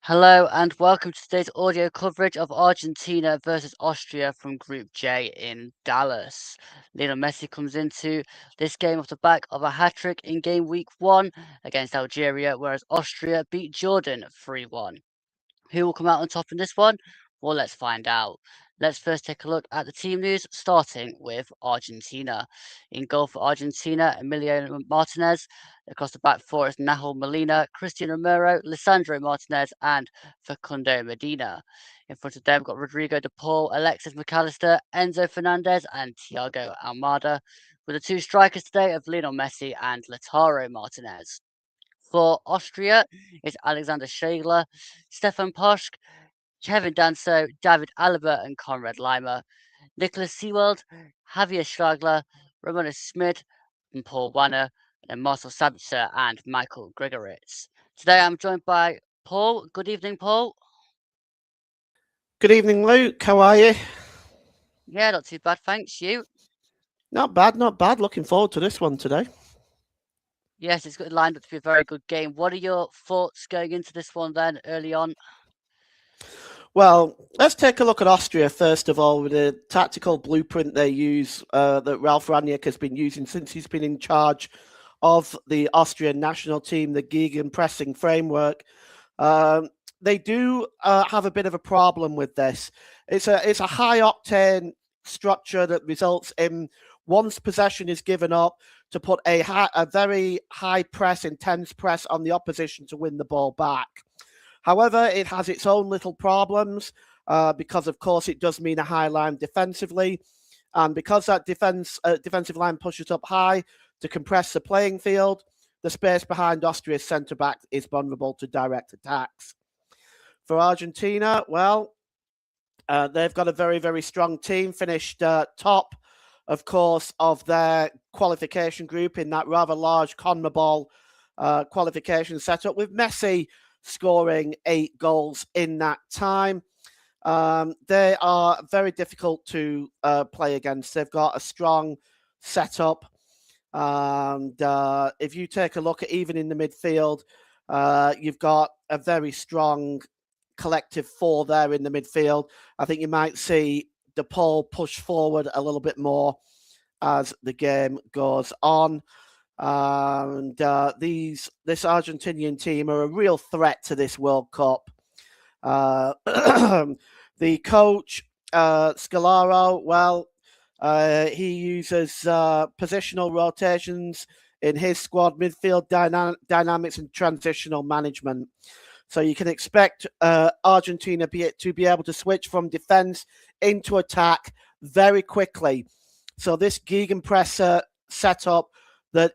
Hello and welcome to today's audio coverage of Argentina versus Austria from Group J in Dallas. Lionel Messi comes into this game off the back of a hat-trick in game week 1 against Algeria, whereas Austria beat Jordan 3-1. Who will come out on top in this one? Well, let's find out. Let's first take a look at the team news, starting with Argentina. In goal for Argentina, Emiliano Martinez. Across the back four is Nahel Molina, Cristian Romero, Lisandro Martinez, and Facundo Medina. In front of them, we've got Rodrigo de Paul, Alexis McAllister, Enzo Fernandez, and Thiago Almada, with the two strikers today of Lionel Messi and Lautaro Martinez. For Austria, it's Alexander Schlegel, Stefan Posch, Kevin Danso, David Alaba, and Konrad Laimer. Nicholas Seawald, Javier Schlagler, Ramona Schmid, and Paul Wanner, and Marcel Sabitzer and Michael Gregoritz. Today I'm joined by Paul. Good evening, Paul. Good evening, Luke. How are you? Yeah, not too bad, thanks. You? Not bad, not bad. Looking forward to this one today. Yes, it's lined up to be a very good game. What are your thoughts going into this one then, early on? Well, let's take a look at Austria first of all, with the tactical blueprint they use that Ralf Rangnick has been using since he's been in charge of the Austrian national team, the gegenpressing framework. They do have a bit of a problem with this. It's a high octane structure that results in, once possession is given up, to put a very high press, intense press on the opposition to win the ball back. However, it has its own little problems because, of course, it does mean a high line defensively. And because that defensive line pushes up high to compress the playing field, the space behind Austria's centre-back is vulnerable to direct attacks. For Argentina, well, they've got a very, very strong team, finished top, of course, of their qualification group in that rather large CONMEBOL qualification setup, with Messi scoring 8 goals in that time. They are very difficult to play against. They've got a strong setup. And if you take a look at even in the midfield, you've got a very strong collective four there in the midfield. I think you might see De Paul push forward a little bit more as the game goes on. And this Argentinian team are a real threat to this World Cup. The coach, Scaloni, well, he uses positional rotations in his squad, midfield dynamics and transitional management. So you can expect Argentina to be able to switch from defense into attack very quickly. So this gegenpresser setup that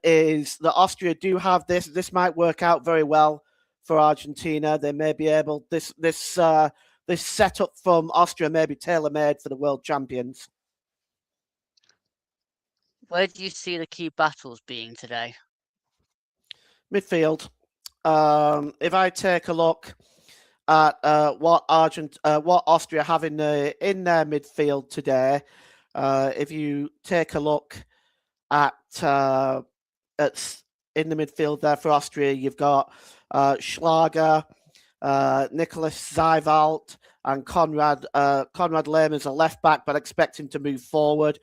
Austria do have, this might work out very well for Argentina. They may be able, this setup from Austria may be tailor-made for the world champions. Where do you see the key battles being today? Midfield. If I take a look at what Austria have in their midfield today, if you take a look at in the midfield there for Austria, you've got Schlager, Nicholas Seewald, and Konrad. Konrad Laimer is a left back, but expect him to move forward.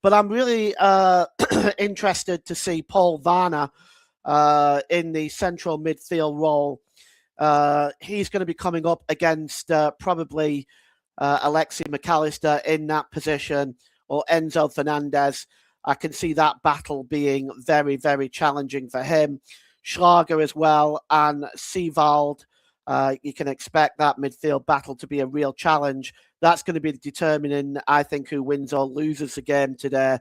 But I'm really interested to see Paul Wanner in the central midfield role. He's going to be coming up against probably Alexis McAllister in that position, or Enzo Fernandez. I can see that battle being very, very challenging for him. Schlager as well, and Seewald. You can expect that midfield battle to be a real challenge. That's going to be determining, I think, who wins or loses the game today.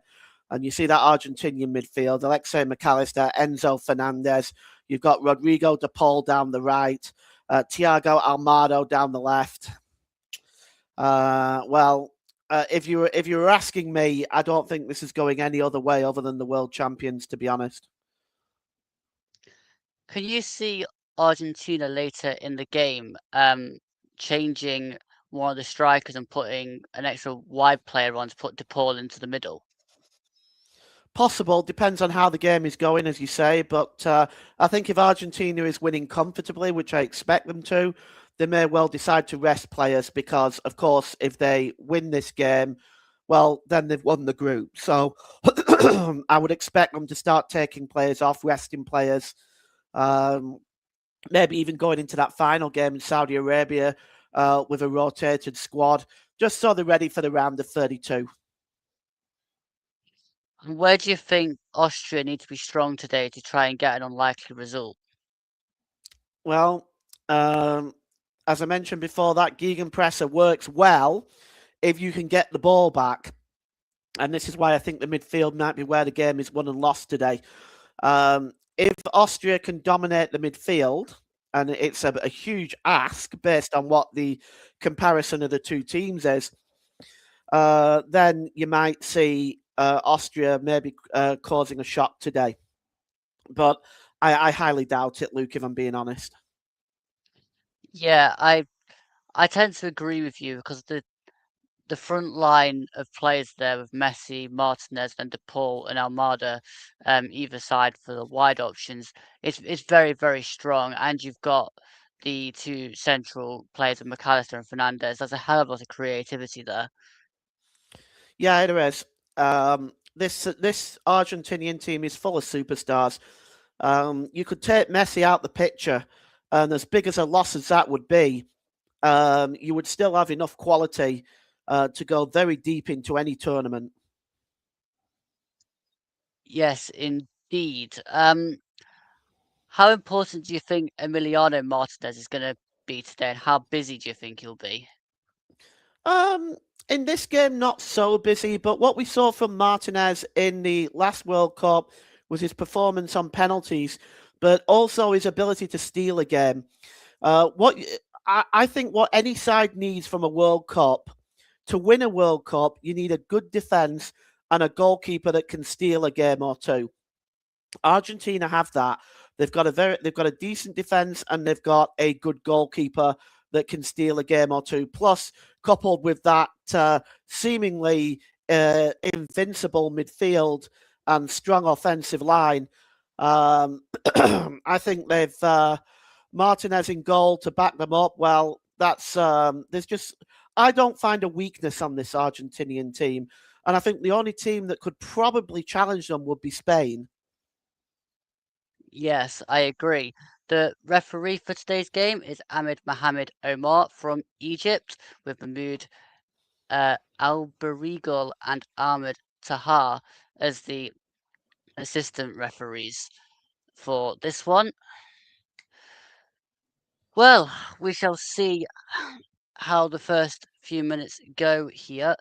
And you see that Argentinian midfield, Alexis McAllister, Enzo Fernandez. You've got Rodrigo de Paul down the right, Thiago Almada down the left. If you were asking me, I don't think this is going any other way other than the world champions, to be honest. Can you see Argentina later in the game changing one of the strikers and putting an extra wide player on to put De Paul into the middle? Possible, depends on how the game is going, as you say. But I think if Argentina is winning comfortably, which I expect them to, they may well decide to rest players because, of course, if they win this game, well, then they've won the group. So I would expect them to start taking players off, resting players, maybe even going into that final game in Saudi Arabia with a rotated squad, just so they're ready for the round of 32. And where do you think Austria need to be strong today to try and get an unlikely result? Well, as I mentioned before, that gegenpresser works well if you can get the ball back. And this is why I think the midfield might be where the game is won and lost today. If Austria can dominate the midfield, and it's a huge ask based on what the comparison of the two teams is, then you might see Austria maybe causing a shock today. But I highly doubt it, Luke, if I'm being honest. Yeah, I tend to agree with you because the front line of players there with Messi, Martinez, Van de Poel, and Almada, either side for the wide options, it's very, very strong. And you've got the two central players of McAllister and Fernandez. There's a hell of a lot of creativity there. Yeah, it is. This Argentinian team is full of superstars. You could take Messi out the picture, and as big as a loss as that would be, you would still have enough quality to go very deep into any tournament. Yes, indeed. How important do you think Emiliano Martinez is going to be today, and how busy do you think he'll be? Um, in this game, not so busy, but what we saw from Martinez in the last World Cup was his performance on penalties, but also his ability to steal a game. I think what any side needs from a World Cup to win a World Cup, you need a good defense and a goalkeeper that can steal a game or two. Argentina have that. They've got a decent defense and they've got a good goalkeeper that can steal a game or two. Plus, coupled with that seemingly invincible midfield and strong offensive line, I think they've Martinez in goal to back them up. Well, that's there's just I don't find a weakness on this Argentinian team, and I think the only team that could probably challenge them would be Spain. Yes, I agree. The referee for today's game is Ahmed Mohamed Omar from Egypt, with Mahmoud Alberigol and Ahmed Tahar as the assistant referees for this one. Well, we shall see how the first few minutes go here.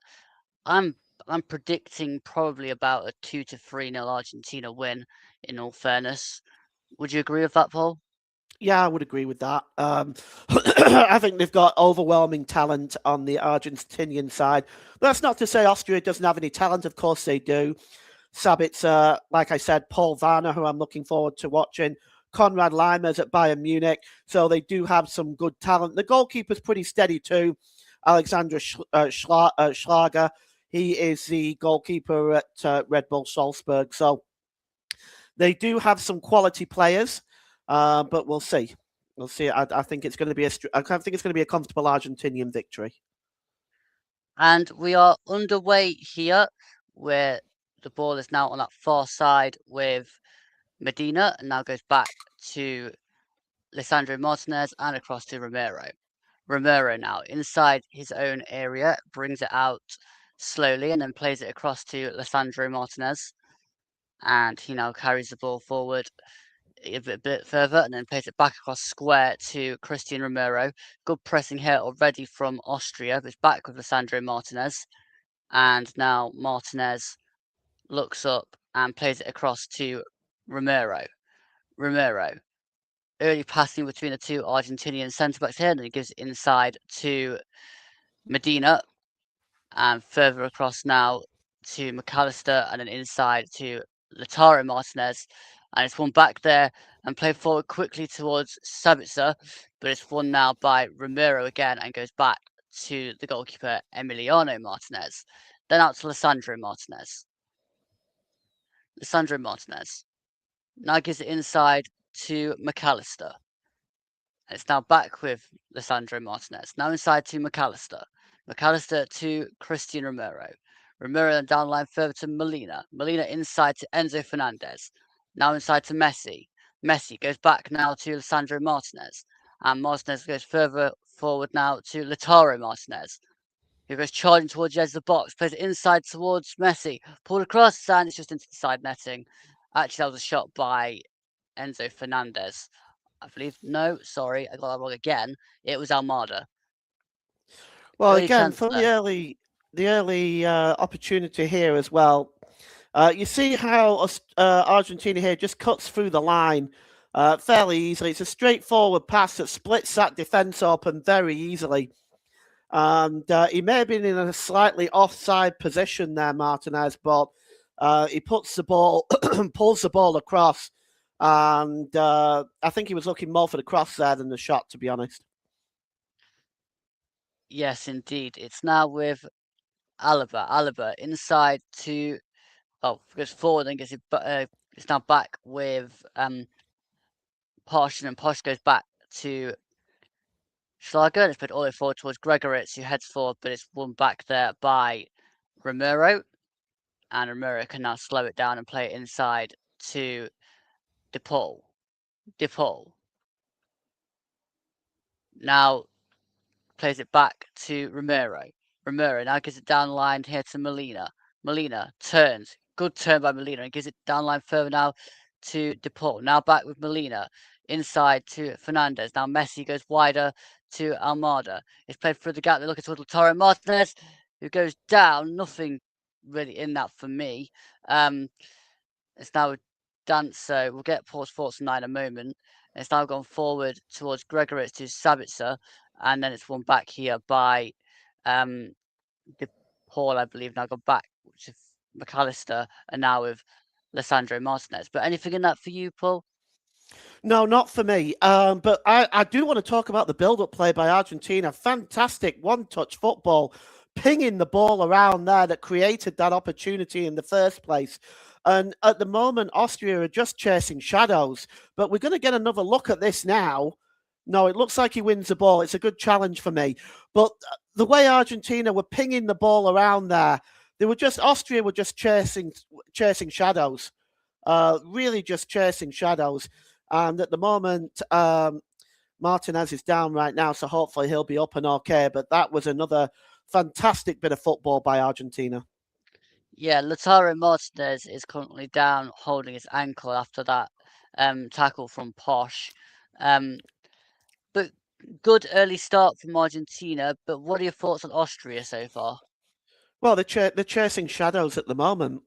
I'm I'm predicting probably about a 2-3 nil Argentina win, in all fairness. Would you agree with that, Paul? Yeah, I would agree with that. I think they've got overwhelming talent on the Argentinian side. But that's not to say Austria doesn't have any talent. Of course they do. Sabitzer, like I said, Paul Werner, who I'm looking forward to watching. Konrad Laimer's at Bayern Munich. So they do have some good talent. The goalkeeper's pretty steady too. Alexander Schlager. He is the goalkeeper at Red Bull Salzburg. So they do have some quality players. But we'll see. We'll see. I think it's going to be I think it's going to be a comfortable Argentinian victory. And we are underway here, where the ball is now on that far side with Medina, and now goes back to Lisandro Martinez and across to Romero. Romero now inside his own area, brings it out slowly and then plays it across to Lisandro Martinez. And he now carries the ball forward a bit further and then plays it back across square to Christian Romero. Good pressing here already from Austria, but it's back with Lisandro Martinez. And now Martinez looks up and plays it across to Romero. Romero. Early passing between the two Argentinian centre backs here, and he gives it inside to Medina. And further across now to McAllister, and then inside to Lautaro Martinez. And it's won back there and played forward quickly towards Sabitzer, but it's won now by Romero again and goes back to the goalkeeper Emiliano Martinez. Then out to Lisandro Martinez. Lisandro Martinez. Now gives it inside to McAllister. It's now back with Lisandro Martinez. Now inside to McAllister. McAllister to Christian Romero. Romero then down the line further to Molina. Molina inside to Enzo Fernandez. Now inside to Messi. Messi goes back now to Lisandro Martinez. And Martinez goes further forward now to Lautaro Martinez, who goes charging towards the edge of the box, plays it inside towards Messi, pulled across, and it's just into the side netting. Actually, that was a shot by Enzo Fernandez, I believe. No, sorry, I got that wrong again. It was Almada. Well, Early again, chance from there. the early opportunity here as well. You see how Argentina here just cuts through the line fairly easily. It's a straightforward pass that splits that defence open very easily. And he may have been in a slightly offside position there, Martinez, but he puts the ball, pulls the ball across. And I think he was looking more for the cross there than the shot, to be honest. Yes, indeed. It's now with Alaba. Alaba inside to goes forward and gets it. It's now back with Posh, and Posh goes back to Schlager, and it's put all the way forward towards Gregoritz, who heads forward, but it's won back there by Romero. And Romero can now slow it down and play it inside to DePaul. DePaul now plays it back to Romero. Romero now gives it down the line here to Molina. Molina turns. Good turn by Molina and gives it down the line further now to DePaul. Now back with Molina. Inside to Fernandez. Now Messi goes wider to Almada. It's played through the gap. They're looking towards Lautaro Martinez, who goes down. Nothing really in that for me. It's now a dance, so we'll get Paul's thoughts on that in a moment. It's now gone forward towards Gregoritz to Sabitzer, and then it's won back here by Paul, I believe, now gone back to McAllister, and now with Lisandro Martinez. But anything in that for you, Paul? No, not for me. But I do want to talk about the build-up play by Argentina. Fantastic one-touch football, pinging the ball around there that created that opportunity in the first place. And at the moment, Austria are just chasing shadows. But we're going to get another look at this now. No, it looks like he wins the ball. It's a good challenge for me. But the way Argentina were pinging the ball around there, Austria were just chasing shadows. Really just chasing shadows. And at the moment, Martinez is down right now, so hopefully he'll be up and okay. But that was another fantastic bit of football by Argentina. Yeah, Lautaro Martinez is currently down, holding his ankle after that tackle from Posh. But good early start from Argentina. But what are your thoughts on Austria so far? Well, they're chasing shadows at the moment.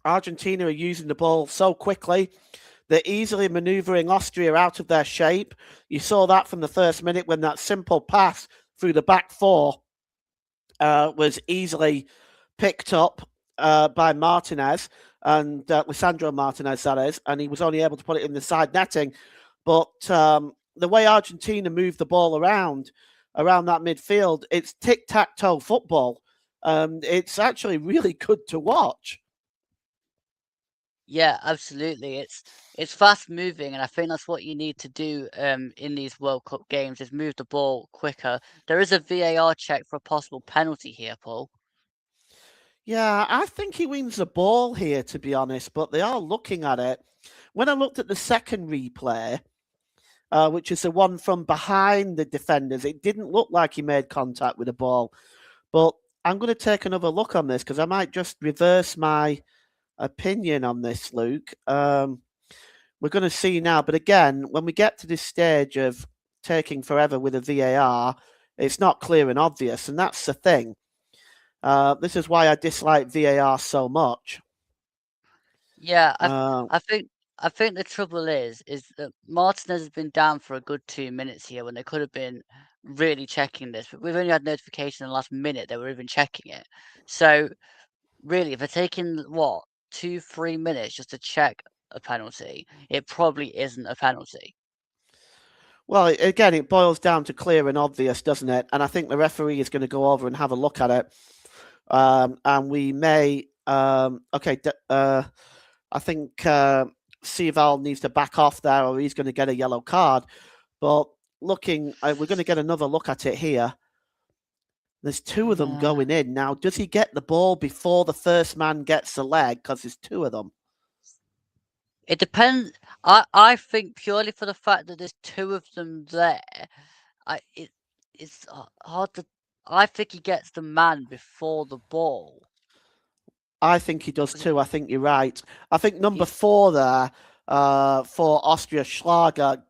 Argentina are using the ball so quickly. They're easily manoeuvring Austria out of their shape. You saw that from the first minute when that simple pass through the back four was easily picked up by Martinez and Lisandro Martinez, that is, and he was only able to put it in the side netting. But the way Argentina moved the ball around that midfield, it's tic-tac-toe football. It's actually really good to watch. Yeah, absolutely. It's fast moving, and I think that's what you need to do in these World Cup games is move the ball quicker. There is a VAR check for a possible penalty here, Paul. Yeah, I think he wins the ball here, to be honest, but they are looking at it. When I looked at the second replay, which is the one from behind the defenders, it didn't look like he made contact with the ball. But I'm going to take another look on this because I might just reverse my opinion on this, Luke. We're going to see now. But again, when we get to this stage of taking forever with a VAR, it's not clear and obvious. And that's the thing. This is why I dislike VAR so much. Yeah, I think the trouble is that Martinez has been down for a good 2 minutes here when they could have been really checking this, but we've only had notification in the last minute they were even checking it. So really, if they're taking 2-3 minutes just to check a penalty, it probably isn't a penalty. Well, again, it boils down to clear and obvious, doesn't it? And I think the referee is going to go over and have a look at it. And we may, I I think Sival needs to back off there, or he's going to get a yellow card. But we're going to get another look at it here. There's two of them going in. Now, does he get the ball before the first man gets the leg? Because there's two of them. It depends. I think purely for the fact that there's two of them there, it's hard to. I think he gets the man before the ball. I think he does too. I think you're right. I think number 4 there for Austria, Schlager,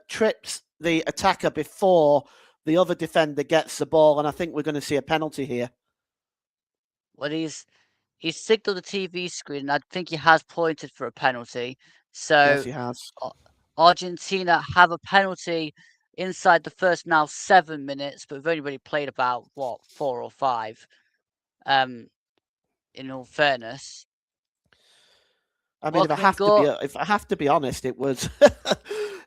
trips the attacker before the other defender gets the ball, and I think we're going to see a penalty here. Well, he's signaled the TV screen, and I think he has pointed for a penalty. So yes, he has. Argentina have a penalty inside the first now 7 minutes, but we've only really played about 4 or 5. In all fairness, I mean, if I have to be honest, it was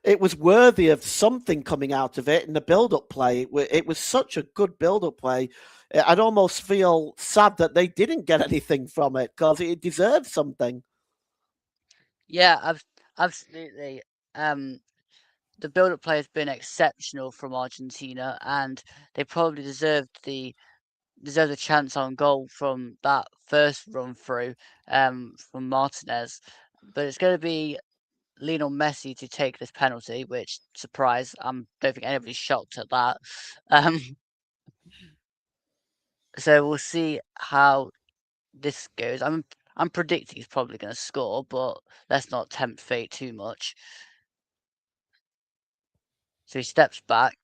it was worthy of something coming out of it in the build-up play. It was such a good build-up play. I'd almost feel sad that they didn't get anything from it because it deserved something. Yeah, absolutely. The build-up play has been exceptional from Argentina, and they probably deserved the chance on goal from that first run through from Martinez. But it's going to be Lionel Messi to take this penalty, which, surprise, I don't think anybody's shocked at that. So we'll see how this goes. I'm predicting he's probably going to score, but let's not tempt fate too much. So he steps back,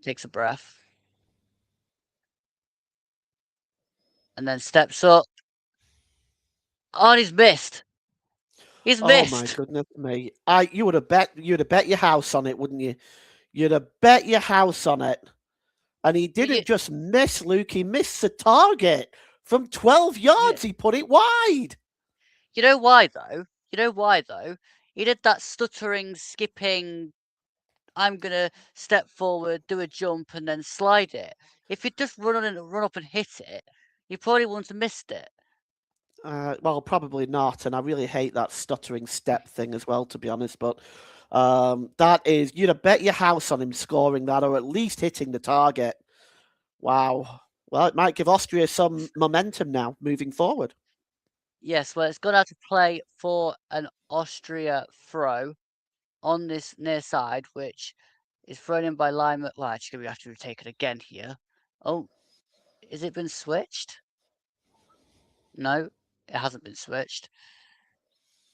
takes a breath, and then steps up. Oh, and he's missed. He's missed. Oh my goodness me! You would have bet your house on it, wouldn't you? You'd have bet your house on it. And he didn't just miss, Luke. He missed the target from 12 yards. He put it wide. You know why though? He did that stuttering, skipping. I'm gonna step forward, do a jump, and then slide it. If he'd just run up and hit it, he probably wouldn't have missed it. Well, probably not. And I really hate that stuttering step thing as well, to be honest. But that is, you'd have bet your house on him scoring that, or at least hitting the target. Wow. Well, it might give Austria some momentum now moving forward. Yes, well, it's gone out to play for an Austria throw on this near side, which is thrown in by Laimer. Well, actually, we have to retake it again here. Oh, has it been switched? No, it hasn't been switched.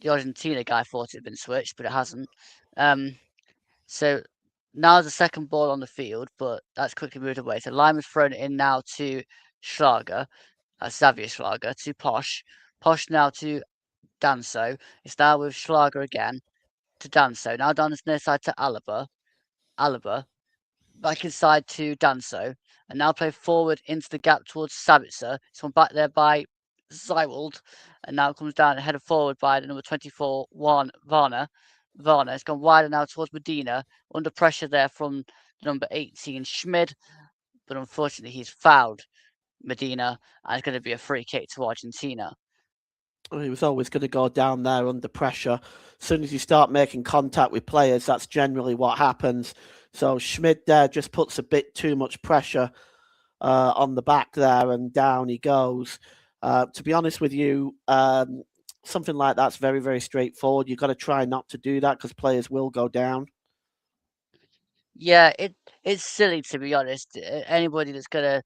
The Argentina guy thought it had been switched, but it hasn't. So now the second ball on the field, but that's quickly moved away. So Laimer's thrown it in now to Schlager, Xavier Schlager, to Posch. Posch now to Danso. It's now with Schlager again to Danso. Now down this near side to Alaba. Alaba back inside to Danso. And now play forward into the gap towards Sabitzer. It's one back there by Zeiwald. And now it comes down and headed forward by the number 24, Varner. Varner has gone wider now towards Medina. Under pressure there from number 18, Schmid. But unfortunately, he's fouled Medina. And it's going to be a free kick to Argentina. He was always going to go down there under pressure. As soon as you start making contact with players, that's generally what happens. So Schmid there just puts a bit too much pressure on the back there, and down he goes. To be honest with you, something like that's very, very straightforward. You've got to try not to do that because players will go down. Yeah, it's silly, to be honest. Anybody that's going to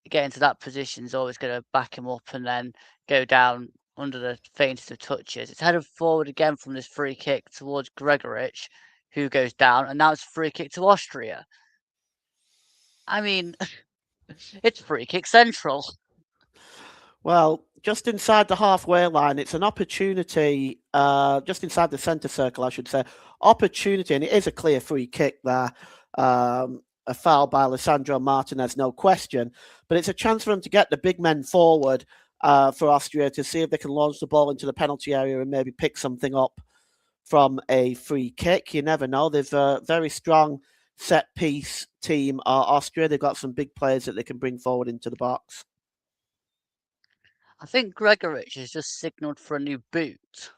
get into that position is always going to back him up and then go down under the faintest of touches. It's headed forward again from this free kick towards Gregorich, who goes down, and now it's free kick to Austria. I mean, it's free kick central. Well, just inside the halfway line, it's an opportunity, just inside the centre circle, I should say. Opportunity, and it is a clear free kick there. A foul by Alessandro Martinez, no question. But it's a chance for them to get the big men forward for Austria to see if they can launch the ball into the penalty area and maybe pick something up from a free kick. You never know. They've a very strong set piece team, Austria. They've got some big players that they can bring forward into the box. I think Gregorich has just signalled for a new boot.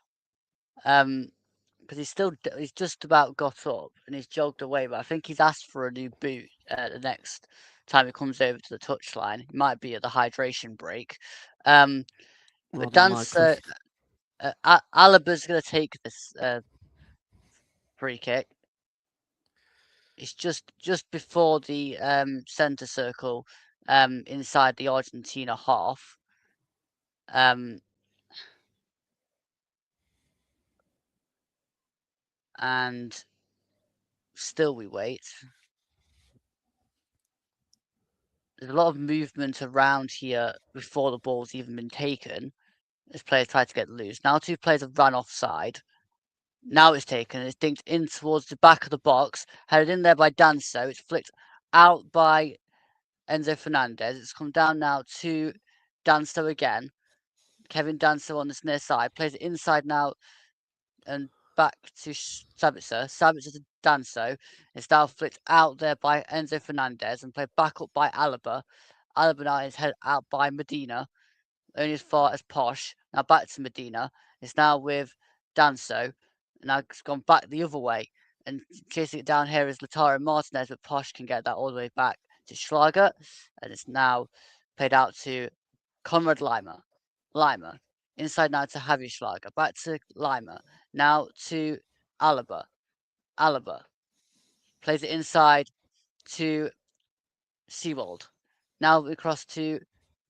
Because he's just about got up and he's jogged away, but I think he's asked for a new boot the next time he comes over to the touchline. It might be at the hydration break. But More than likely. Dancer, Alaba's going to take this free kick. It's just before the centre circle, inside the Argentina half. And still we wait. There's a lot of movement around here before the ball's even been taken, as players try to get loose. Now 2 players have run offside. Now it's taken. It's dinked in towards the back of the box. Headed in there by Danso. It's flicked out by Enzo Fernandez. It's come down now to Danso again. Kevin Danso on this near side. Plays it inside now and back to Sabitzer. Sabitzer to Danso. It's now flicked out there by Enzo Fernandez and played back up by Alaba. Alaba now is headed out by Medina, only as far as Posh. Now back to Medina. It's now with Danso. Now it's gone back the other way. And chasing it down here is Lautaro Martinez, but Posh can get that all the way back to Schlager. And it's now played out to Konrad Laimer. Laimer. Inside now to Javier Schlager. Back to Laimer. Now to Alaba. Alaba. Plays it inside to Seawold. Now across to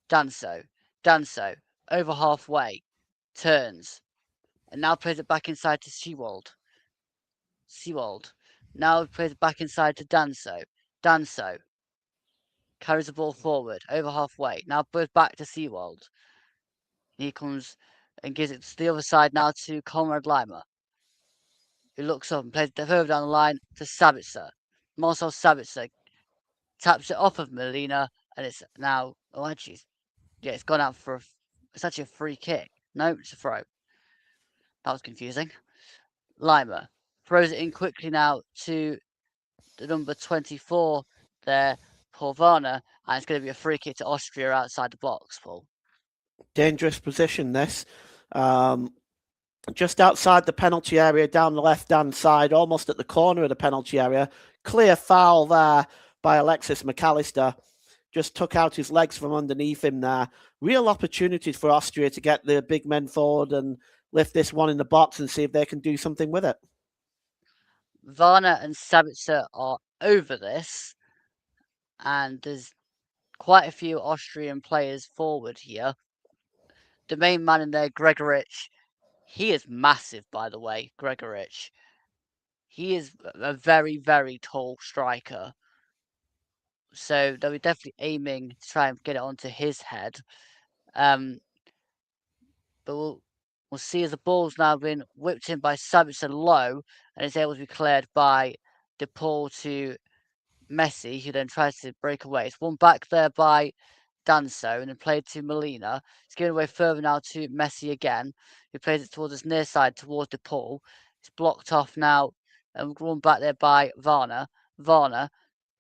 Danso. Danso. Over halfway. Turns. And now plays it back inside to Seawold. Seawold. Now plays it back inside to Danso. Danso. Carries the ball forward. Over halfway. Now goes back to Seawold. He comes and gives it to the other side now to Konrad Laimer, who looks up and plays it further down the line to Sabitzer. Marcel Sabitzer taps it off of Molina, and it's now, oh, actually, yeah, it's gone out for it's actually a free kick. No, it's a throw. That was confusing. Laimer throws it in quickly now to the number 24 there, Paul Varner, and it's going to be a free kick to Austria outside the box, Paul. Dangerous position, this. Just outside the penalty area, down the left-hand side, almost at the corner of the penalty area. Clear foul there by Alexis McAllister. Just took out his legs from underneath him there. Real opportunities for Austria to get the big men forward and lift this one in the box and see if they can do something with it. Varner and Sabitzer are over this, and there's quite a few Austrian players forward here. The main man in there, Gregorich, he is massive, by the way, Gregorich. He is a very, very tall striker. So they'll be definitely aiming to try and get it onto his head. But we'll see as the ball's now been whipped in by Sabitzer low and is able to be cleared by DePaul to Messi, who then tries to break away. It's one back there by Danso and then played to Molina. It's given away further now to Messi again, who plays it towards his near side towards DePaul. It's blocked off now and run back there by Varner. Varner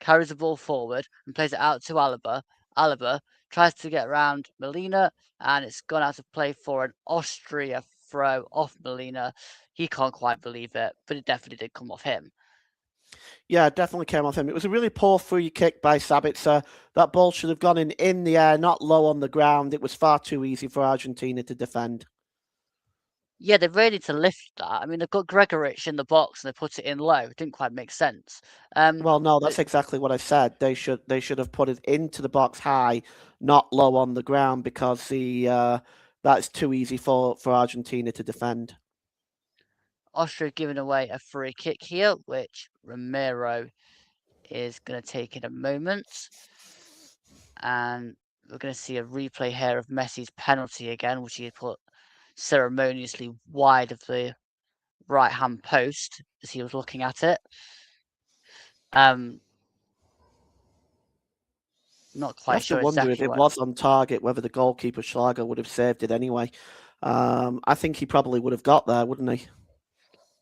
carries the ball forward and plays it out to Alaba. Alaba tries to get around Molina and it's gone out of play for an Austria throw off Molina. He can't quite believe it, but it definitely did come off him. Yeah, it definitely came off him. It was a really poor free kick by Sabitzer. That ball should have gone in the air, not low on the ground. It was far too easy for Argentina to defend. Yeah, they really need to lift that. I mean, they've got Gregorich in the box and they put it in low. It didn't quite make sense. Well, no, that's exactly what I said. They should have put it into the box high, not low on the ground, because that's too easy for Argentina to defend. Austria giving away a free kick here, which Romero is going to take in a moment. And we're going to see a replay here of Messi's penalty again, which he put ceremoniously wide of the right-hand post as he was looking at it. Not quite sure I have to wonder exactly if it was on target, whether the goalkeeper Schlager would have saved it anyway. I think he probably would have got there, wouldn't he?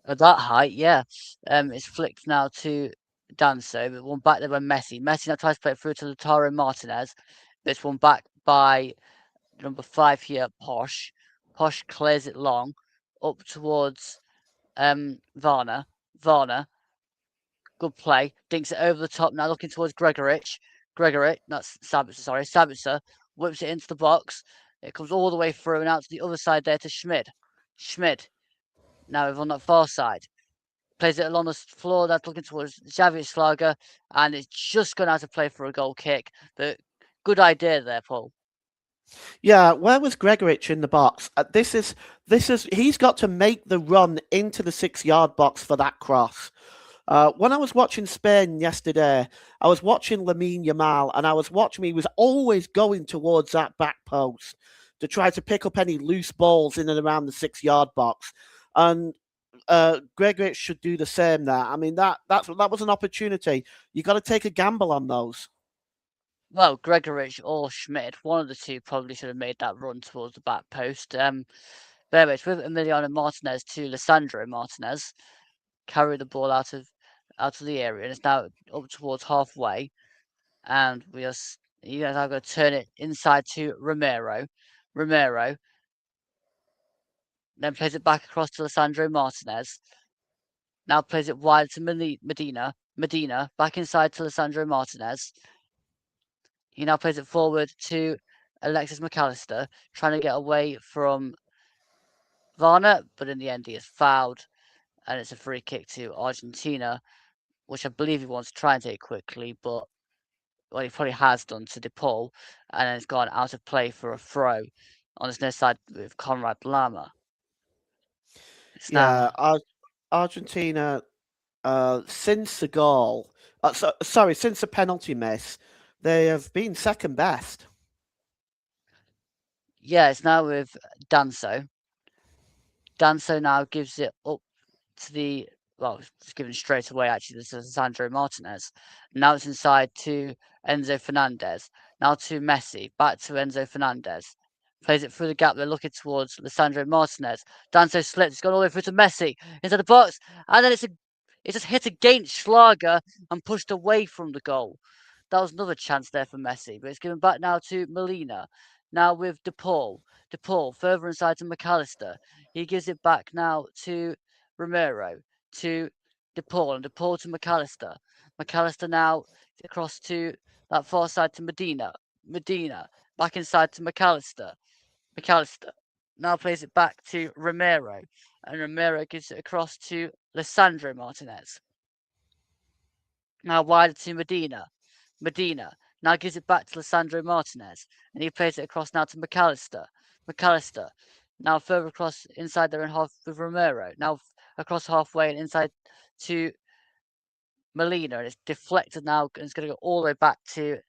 At that height, yeah. It's flicked now to Danso, but one back there by Messi. Messi now tries to play it through to Lautaro Martinez. This one back by number 5 here, Posh. Posh clears it long up towards Varner. Varner, good play, dinks it over the top. Now looking towards Gregorich. That's Sabitzer. Sorry, Sabitzer whips it into the box. It comes all the way through and out to the other side there to Schmid. Schmid. Now over on that far side. Plays it along the floor. That's looking towards Xavier Schlager, and it's just gone out of play for a goal kick. But good idea there, Paul. Yeah, where was Gregorich in the box? This is he's got to make the run into the 6-yard box for that cross. When I was watching Spain yesterday, I was watching Lamine Yamal, and I was watching he was always going towards that back post to try to pick up any loose balls in and around the 6-yard box. And Gregorich should do the same there. I mean, that was an opportunity. You got to take a gamble on those. Well, Gregorich or Schmidt, one of the two probably should have made that run towards the back post. But anyway, it's with Emiliano Martinez to Lissandro Martinez. Carry the ball out of the area, and it's now up towards halfway. And you guys are going to turn it inside to Romero. Romero then plays it back across to Lissandro Martinez. Now plays it wide to Medina. Medina back inside to Lissandro Martinez. He now plays it forward to Alexis McAllister, trying to get away from Varner, but in the end he is fouled, and it's a free kick to Argentina, which I believe he wants to try and take quickly, but well, he probably has done to DePaul, and then it's gone out of play for a throw on his near side with Konrad Laimer. It's now Argentina, since the goal, since the penalty miss, they have been second best. Yeah, it's now with Danso. Danso now gives it up to the it's given straight away. Actually, this is Sandro Martinez. Now it's inside to Enzo Fernandez. Now to Messi. Back to Enzo Fernandez. Plays it through the gap. They're looking towards Lissandro Martinez. Danso slips. It's gone all the way through to Messi into the box, and then it's just hit against Schlager and pushed away from the goal. That was another chance there for Messi, but it's given back now to Molina. Now with DePaul. DePaul further inside to McAllister. He gives it back now to Romero, to DePaul, and DePaul to McAllister. McAllister now across to that far side to Medina. Medina back inside to McAllister. McAllister now plays it back to Romero, and Romero gives it across to Lissandro Martinez. Now wider to Medina. Medina now gives it back to Lissandro Martinez, and he plays it across now to McAllister. McAllister now further across inside their own half with Romero. Now across halfway and inside to Molina, and it's deflected now, and it's going to go all the way back to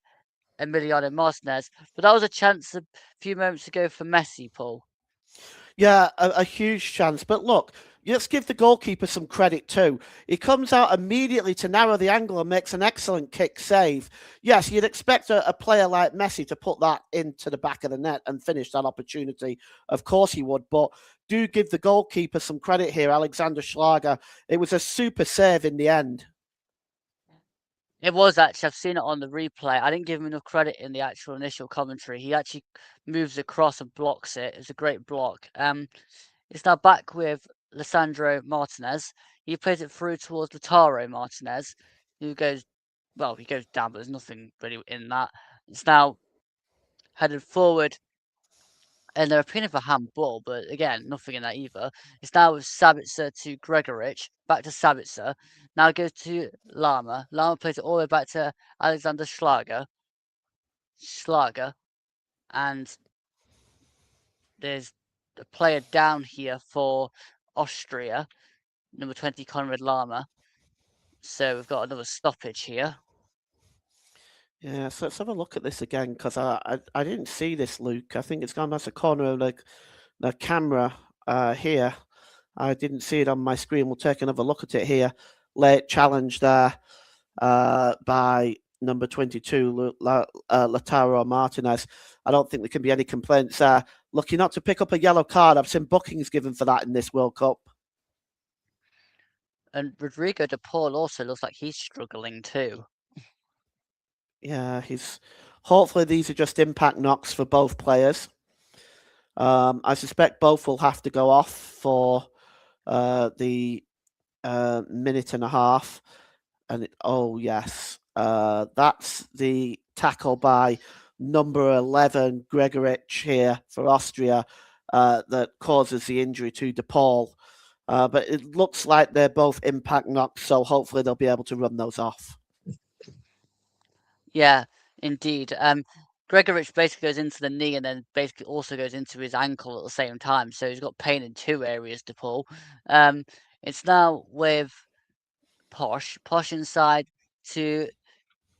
Emiliano Martinez. But that was a chance a few moments ago for Messi, Paul. Yeah, a huge chance. But look, let's give the goalkeeper some credit too. He comes out immediately to narrow the angle and makes an excellent kick save. Yes, you'd expect a player like Messi to put that into the back of the net and finish that opportunity. Of course he would, but do give the goalkeeper some credit here, Alexander Schlager. It was a super save in the end. It was actually. I've seen it on the replay. I didn't give him enough credit in the actual initial commentary. He actually moves across and blocks it. It's a great block. It's now back with Lissandro Martinez. He plays it through towards Lautaro Martinez, who goes he goes down, but there's nothing really in that. It's now headed forward, and they're appealing for handball, but again, nothing in that either. It's now with Sabitzer to Gregorich, back to Sabitzer. Now it goes to Laimer. Laimer plays it all the way back to Alexander Schlager. Schlager. And there's a player down here for Austria, number 20, Konrad Laimer. So we've got another stoppage here. Yeah, so let's have a look at this again, because I didn't see this, Luke. I think it's gone past the corner of the camera here. I didn't see it on my screen. We'll take another look at it here. Late challenge there by number 22, Lautaro Martinez. I don't think there can be any complaints there. Lucky not to pick up a yellow card. I've seen bookings given for that in this World Cup. And Rodrigo de Paul also looks like he's struggling too. Yeah, hopefully these are just impact knocks for both players. I suspect both will have to go off for the minute and a half. And yes, that's the tackle by number 11, Gregorich here for Austria, that causes the injury to DePaul. But it looks like they're both impact knocks, so hopefully they'll be able to run those off. Yeah, indeed. Gregorich basically goes into the knee and then basically also goes into his ankle at the same time. So he's got pain in two areas, DePaul. It's now with Posh. Posh inside to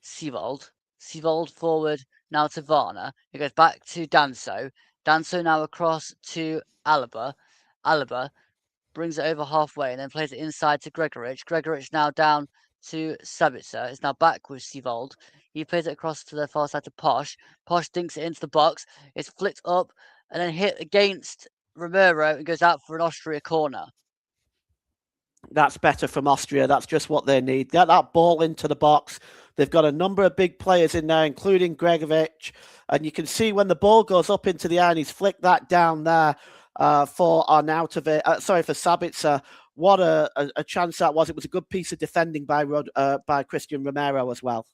Sivold. Sivold forward now to Varna. It goes back to Danso. Danso now across to Alaba. Alaba brings it over halfway and then plays it inside to Gregorich. Gregorich now down to Sabitzer. It's now back with Sivold. He plays it across to the far side to Posh. Posh dinks it into the box. It's flicked up and then hit against Romero and goes out for an Austria corner. That's better from Austria. That's just what they need. Get that ball into the box. They've got a number of big players in there, including Gregovic. And you can see when the ball goes up into the air and he's flicked that down there for Arnautovic. For Sabitzer. What a chance that was. It was a good piece of defending by Christian Romero as well.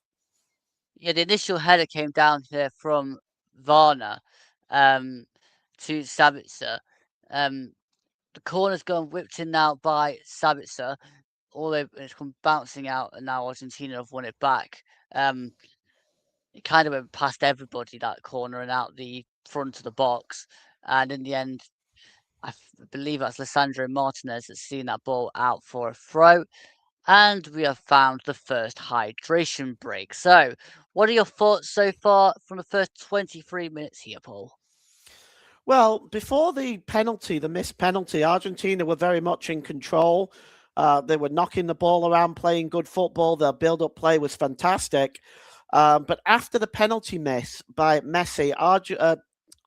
Yeah, the initial header came down here from Varna to Sabitzer. The corner's gone whipped in now by Sabitzer. Although it's come bouncing out, and now Argentina have won it back. It kind of went past everybody, that corner, and out the front of the box. And in the end, I believe that's Lisandro Martinez that's seen that ball out for a throw. And we have found the first hydration break. So, what are your thoughts so far from the first 23 minutes here, Paul? Well, before the missed penalty, Argentina were very much in control. They were knocking the ball around, playing good football. Their build-up play was fantastic. But after the penalty miss by Messi,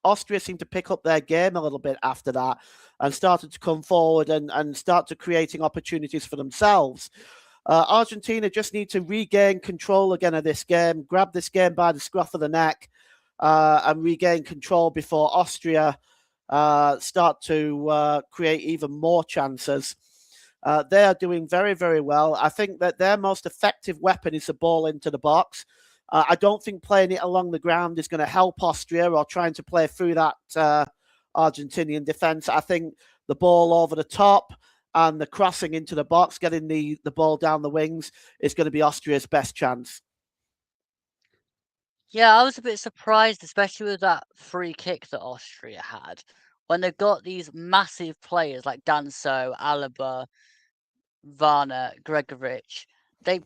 Austria seemed to pick up their game a little bit after that and started to come forward and start to creating opportunities for themselves. Argentina just need to regain control again of this game, grab this game by the scruff of the neck, and regain control before Austria start to create even more chances. They are doing very, very well. I think that their most effective weapon is the ball into the box. I don't think playing it along the ground is going to help Austria or trying to play through that Argentinian defence. I think the ball over the top and the crossing into the box, getting the ball down the wings, is going to be Austria's best chance. Yeah, I was a bit surprised, especially with that free kick that Austria had. When they've got these massive players like Danso, Alaba, Varna, Gregorich, they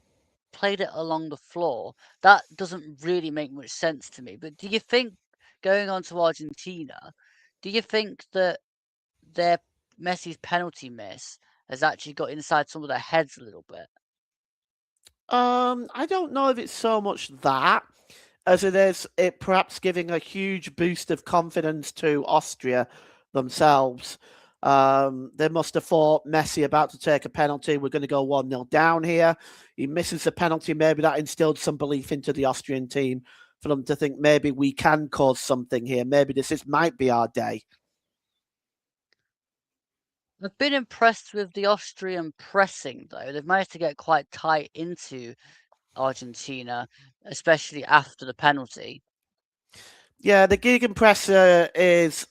played it along the floor. That doesn't really make much sense to me. But do you think, going on to Argentina, do you think that their Messi's penalty miss has actually got inside some of their heads a little bit? I don't know if it's so much that as it is it perhaps giving a huge boost of confidence to Austria themselves. They must have thought Messi about to take a penalty. We're going to go 1-0 down here. He misses the penalty. Maybe that instilled some belief into the Austrian team for them to think maybe we can cause something here. Maybe this might be our day. I've been impressed with the Austrian pressing, though. They've managed to get quite tight into Argentina, especially after the penalty. Yeah, the gegenpress is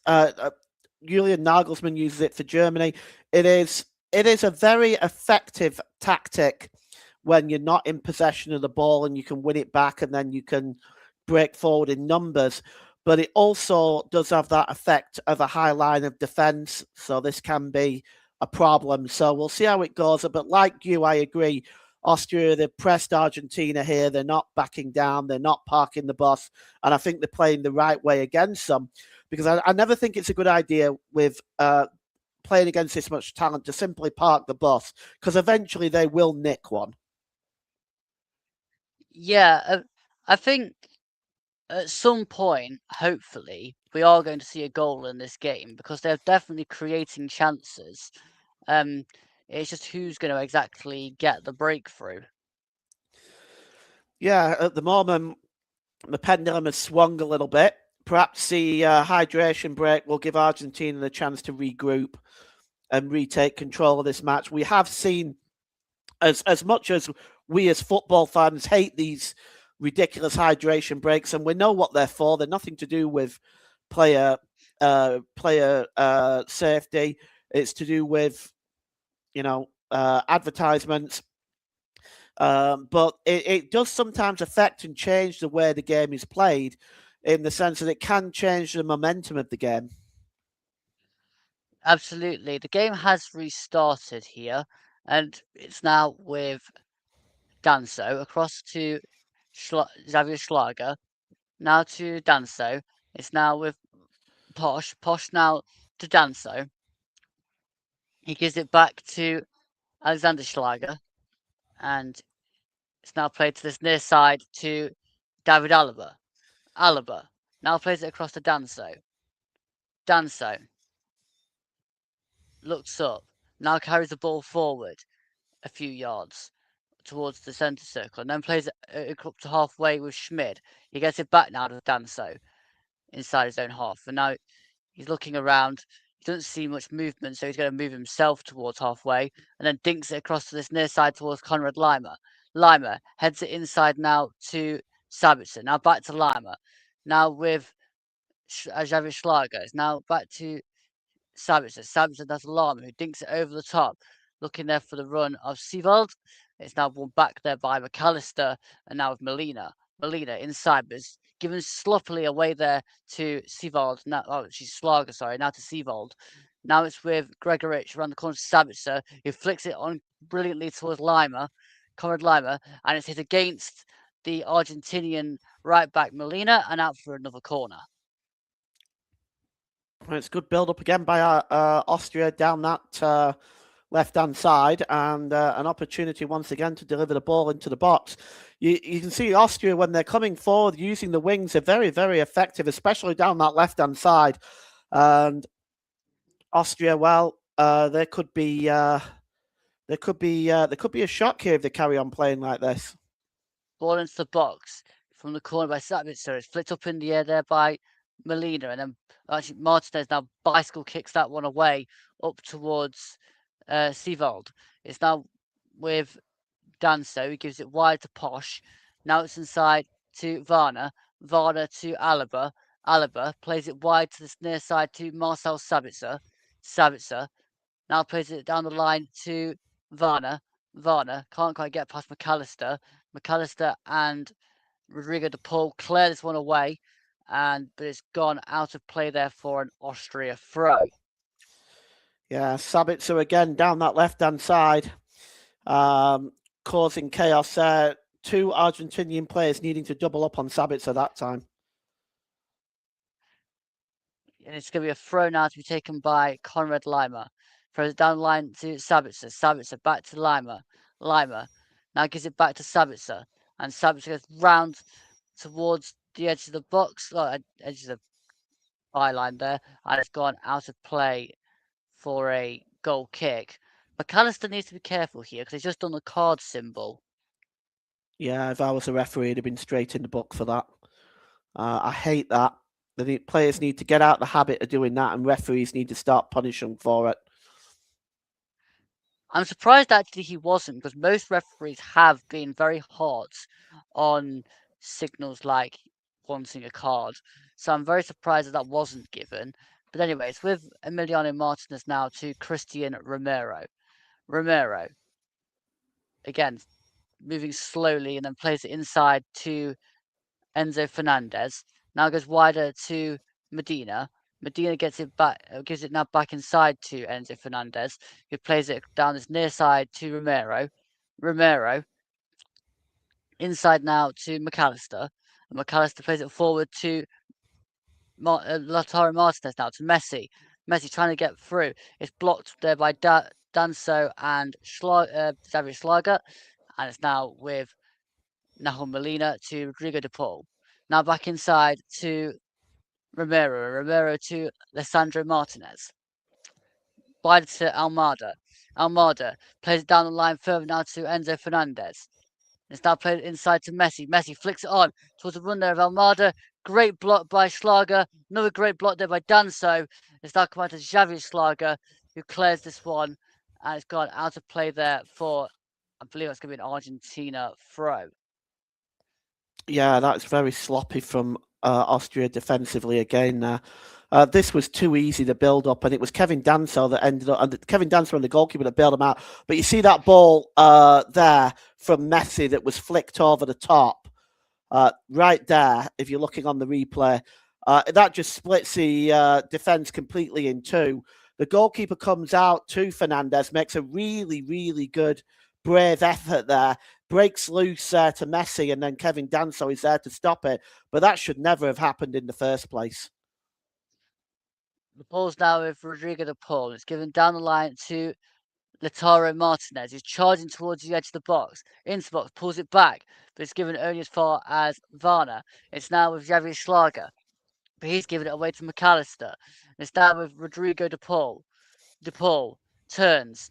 Julian Nagelsmann uses it for Germany. It is a very effective tactic when you're not in possession of the ball and you can win it back and then you can break forward in numbers. But it also does have that effect of a high line of defence. So this can be a problem. So we'll see how it goes. But like you, I agree. Austria, they've pressed Argentina here. They're not backing down. They're not parking the bus. And I think they're playing the right way against them. Because I never think it's a good idea with playing against this much talent to simply park the bus. Because eventually they will nick one. Yeah, I think at some point, hopefully, we are going to see a goal in this game because they're definitely creating chances. It's just who's going to exactly get the breakthrough. Yeah, at the moment, the pendulum has swung a little bit perhaps the hydration break will give Argentina the chance to regroup and retake control of this match. We have seen, as much as we as football fans hate these ridiculous hydration breaks, and we know what they're for. They're nothing to do with player safety. It's to do with advertisements. But it does sometimes affect and change the way the game is played, in the sense that it can change the momentum of the game. Absolutely. The game has restarted here, and it's now with Danso across to Xavier Schlager. Now to Danso. It's now with Posh. Posh now to Danso. He gives it back to Alexander Schlager, and it's now played to this near side to David Alaba. Alaba now plays it across to Danso. Danso looks up, now carries the ball forward a few yards towards the centre circle, and then plays it up to halfway with Schmid. He gets it back now to Danso inside his own half, and now he's looking around. He doesn't see much movement, so he's going to move himself towards halfway, and then dinks it across to this near side towards Konrad Laimer. Laimer heads it inside now to Sabitzer. Now back to Laimer. Now with Javier Schlager. It's now back to Sabitzer. Sabitzer does Laimer, who dinks it over the top, looking there for the run of Sivold. It's now won back there by McAllister, and now with Molina. Molina inside, but it's given sloppily away there to Sivold. Now, she's Schlager, sorry, now to Sivold. Now it's with Gregorich around the corner to Sabitzer, who flicks it on brilliantly towards Laimer, Konrad Laimer, and it's hit against the Argentinian right back Molina and out for another corner. It's good build up again by Austria down that left-hand side, and an opportunity once again to deliver the ball into the box. You can see Austria, when they're coming forward using the wings, are very, very effective, especially down that left-hand side. And Austria, well, there could be a shock here if they carry on playing like this. Ball into the box from the corner by Sabitzer. It's flicked up in the air there by Molina, and then actually Martinez now bicycle kicks that one away up towards Sivold. It's now with Danso. He gives it wide to Posh. Now it's inside to Varna. Varna to Alaba. Alaba plays it wide to this near side to Marcel Sabitzer. Sabitzer now plays it down the line to Varna. Varna can't quite get past McAllister. McAllister and Rodrigo de Paul clear this one away, but it's gone out of play there for an Austria throw. Yeah, Sabitzer again down that left-hand side, causing chaos there. Two Argentinian players needing to double up on Sabitzer that time. And it's going to be a throw now to be taken by Konrad Laimer. Throws it down the line to Sabitzer. Sabitzer back to Laimer. Laimer now gives it back to Sabitzer. And Sabitzer goes round towards the edge of the box, edge of the byline there. And it's gone out of play for a goal kick. McAllister needs to be careful here because he's just done the card symbol. Yeah, if I was a referee, I'd have been straight in the book for that. I hate that. The players need to get out the habit of doing that, and referees need to start punishing for it. I'm surprised actually he wasn't, because most referees have been very hot on signals like wanting a card. So I'm very surprised that wasn't given. But anyways, with Emiliano Martinez now to Christian Romero. Romero, again, moving slowly and then plays it inside to Enzo Fernandez. Now goes wider to Medina. Medina gets it back, gives it now back inside to Enzo Fernandez, who plays it down this near side to Romero. Romero inside now to McAllister. And McAllister plays it forward to Lautaro Martinez now to Messi. Messi trying to get through. It's blocked there by Danso and Xavier Schlager. And it's now with Nahum Molina to Rodrigo de Paul. Now back inside to Romero. Romero to Alessandro Martinez. Wide to Almada. Almada plays it down the line further now to Enzo Fernandez. It's now played inside to Messi. Messi flicks it on towards the run there of Almada. Great block by Schlager. Another great block there by Danso. It's now come out to Xavier Schlager, who clears this one. And it's gone out of play there for, I believe that's going to be an Argentina throw. Yeah, that's very sloppy from Austria defensively again there. This was too easy to build up, and it was Kevin Danso that ended up, and Kevin Danso and the goalkeeper that bailed him out. But you see that ball there from Messi that was flicked over the top, right there. If you're looking on the replay, that just splits the defense completely in two. The goalkeeper comes out to Fernandez, makes a really, really good, brave effort there, breaks loose to Messi, and then Kevin Danso is there to stop it. But that should never have happened in the first place. The ball's now with Rodrigo de Paul. It's given down the line to Lautaro Martinez, who's charging towards the edge of the box. Into the box, pulls it back, but it's given only as far as Varner. It's now with Javier Schlager, but he's given it away to McAllister. It's now with Rodrigo de Paul. De Paul turns,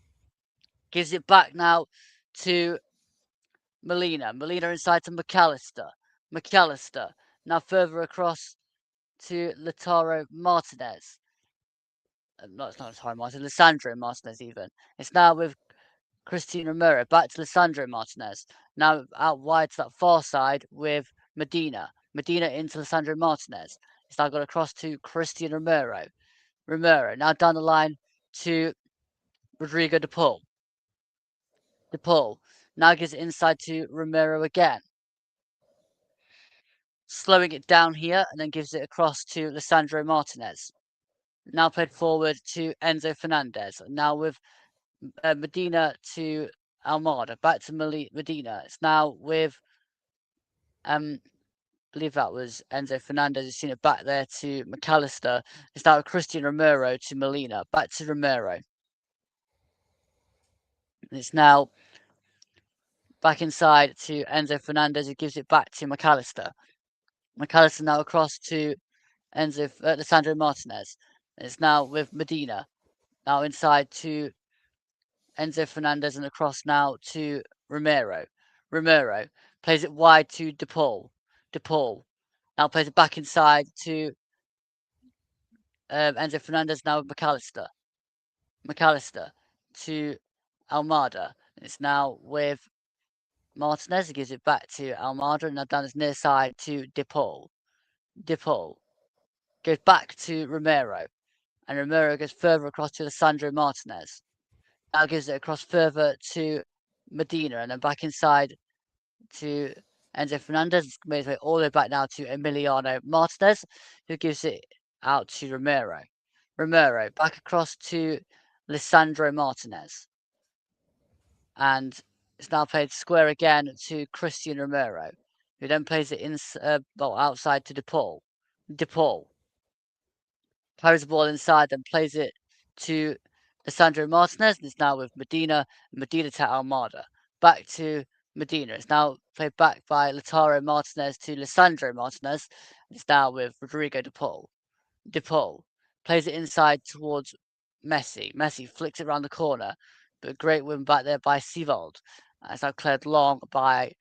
gives it back now to Molina. Molina inside to McAllister. McAllister now further across to Lautaro Martinez. No, it's not Lautaro Martinez, Lisandro Martinez even. It's now with Cristian Romero, back to Lisandro Martinez. Now out wide to that far side with Medina. Medina into Lisandro Martinez. It's now got across to Cristian Romero. Romero now down the line to Rodrigo de Paul. De Paul now gives it inside to Romero again. Slowing it down here and then gives it across to Lisandro Martinez. Now played forward to Enzo Fernandez. Now with Medina to Almada. Back to Medina. It's now with I believe that was Enzo Fernandez. You've seen it back there to McAllister. It's now Cristian Romero to Molina. Back to Romero. It's now back inside to Enzo Fernandez, who gives it back to McAllister. McAllister now across to Lisandro Martinez. It's now with Medina. Now inside to Enzo Fernandez and across now to Romero. Romero plays it wide to De Paul. De Paul now plays it back inside to Enzo Fernandez, now with McAllister. McAllister to Almada. It's now with Martinez. He gives it back to Almada, and now down his near side to De Paul. De Paul goes back to Romero, and Romero goes further across to Lisandro Martinez. Now gives it across further to Medina, and then back inside to Enzo Fernandez. Made his way all the way back now to Emiliano Martinez, who gives it out to Romero. Romero back across to Lisandro Martinez. And it's now played square again to Cristian Romero, who then plays it outside to De Paul. De Paul carries the ball inside, then plays it to Lisandro Martinez, and it's now with Medina. Medina to Almada. Back to Medina. It's now played back by Lautaro Martinez to Lisandro Martinez. It's now with Rodrigo De Paul. De Paul plays it inside towards Messi. Messi flicks it around the corner, but a great win back there by Sivold. It's now cleared long by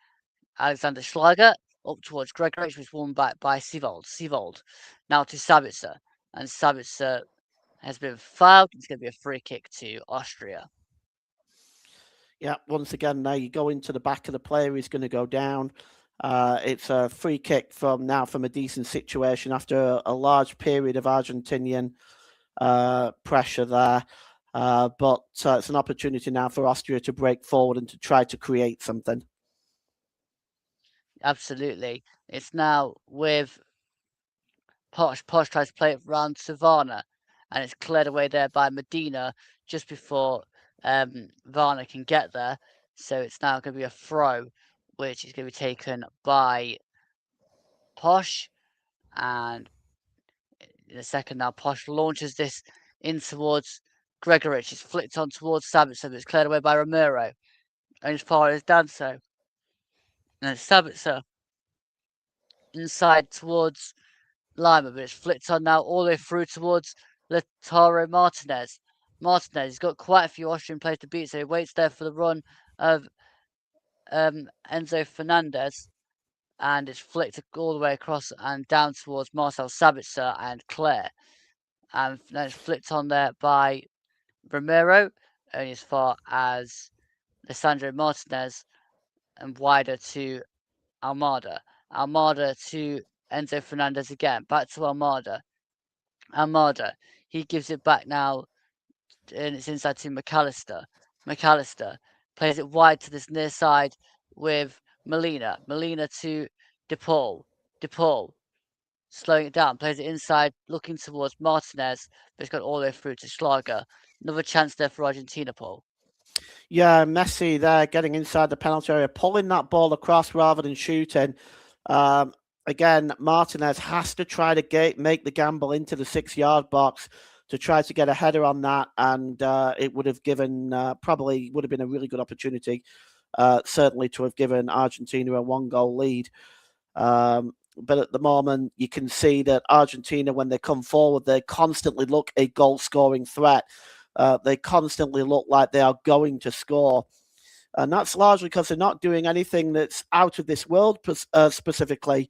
Alexander Schlager up towards Gregory, which was won back by Sivold. Sivold now to Sabitzer, and Sabitzer has been fouled. It's going to be a free kick to Austria. Yeah, once again, now you go into the back of the player, he's going to go down. It's a free kick from a decent situation after a large period of Argentinian pressure there. But it's an opportunity now for Austria to break forward and to try to create something. Absolutely. It's now with Posh. Posh tries to play it round Savannah, and it's cleared away there by Medina just before Varner can get there. So it's now going to be a throw, which is going to be taken by Posh. And in a second now, Posh launches this in towards Gregorich. It's flicked on towards Sabitzer, but it's cleared away by Romero. And as far as Danso. And it's Sabitzer inside towards Laimer, but it's flicked on now all the way through towards Lautaro Martinez. Martinez, he's got quite a few Austrian players to beat, so he waits there for the run of Enzo Fernandez, and it's flicked all the way across and down towards Marcel Sabitzer and Claire. And then it's flicked on there by Romero, only as far as Lisandro Martinez, and wider to Almada. Almada to Enzo Fernandez again. Back to Almada. Almada. He gives it back now, and it's inside to McAllister. McAllister plays it wide to this near side with Molina. Molina to DePaul. DePaul slowing it down, plays it inside, looking towards Martinez, but it's got all the way through to Schlager. Another chance there for Argentina, Paul. Yeah, Messi there getting inside the penalty area, pulling that ball across rather than shooting. Again, Martinez has to try to make the gamble into the 6-yard box to try to get a header on that, and it would have given probably would have been a really good opportunity, certainly to have given Argentina a 1-goal lead. But at the moment, you can see that Argentina, when they come forward, they constantly look a goal-scoring threat. They constantly look like they are going to score. And that's largely because they're not doing anything that's out of this world specifically.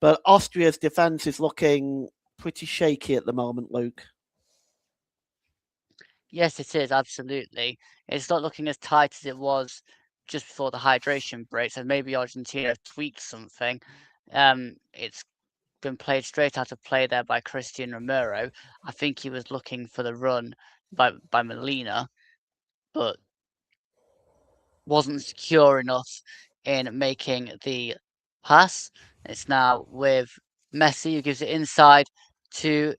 But Austria's defence is looking pretty shaky at the moment, Luke. Yes, it is, absolutely. It's not looking as tight as it was just before the hydration break, so maybe Argentina tweaked something. It's been played straight out of play there by Christian Romero. I think he was looking for the run by Molina, but wasn't secure enough in making the pass. It's now with Messi, who gives it inside to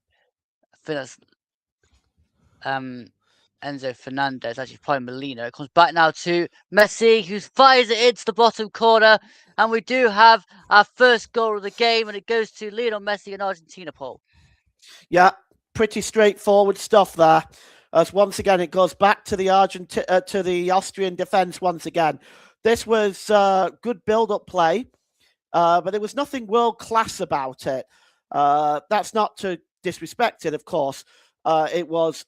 Enzo Fernandez, actually probably Molina. It comes back now to Messi, who fires it into the bottom corner. And we do have our first goal of the game, and it goes to Lionel Messi and Argentina, Paul. Yeah, pretty straightforward stuff there. As once again, it goes back to the Austrian defence once again. This was good build-up play, but there was nothing world-class about it. That's not to disrespect it, of course. It was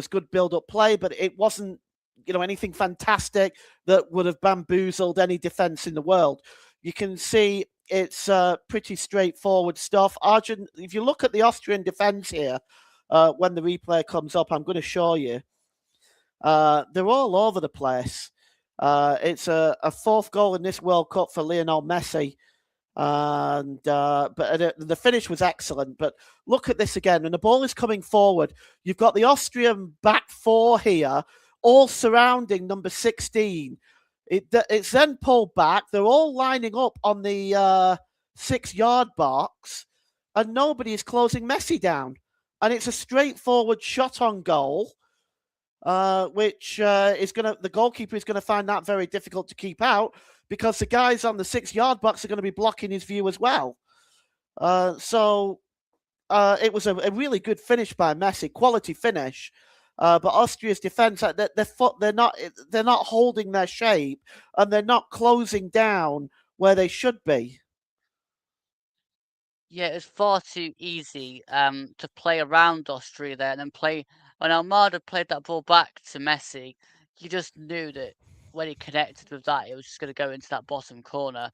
good build-up play, but it wasn't, anything fantastic that would have bamboozled any defence in the world. You can see it's pretty straightforward stuff. If you look at the Austrian defence here, when the replay comes up, I'm going to show you. They're all over the place. It's a 4th goal in this World Cup for Lionel Messi. And but the finish was excellent. But look at this again. When the ball is coming forward, you've got the Austrian back 4 here, all surrounding number 16. It's then pulled back. They're all lining up on the 6-yard box, and nobody is closing Messi down. And it's a straightforward shot on goal, which the goalkeeper is going to find that very difficult to keep out, because the guys on the 6-yard box are going to be blocking his view as well. So it was a really good finish by Messi, quality finish. But Austria's defence, they're not holding their shape, and they're not closing down where they should be. Yeah, it was far too easy to play around Austria there, and then when Almada played that ball back to Messi, you just knew that when he connected with that, it was just going to go into that bottom corner.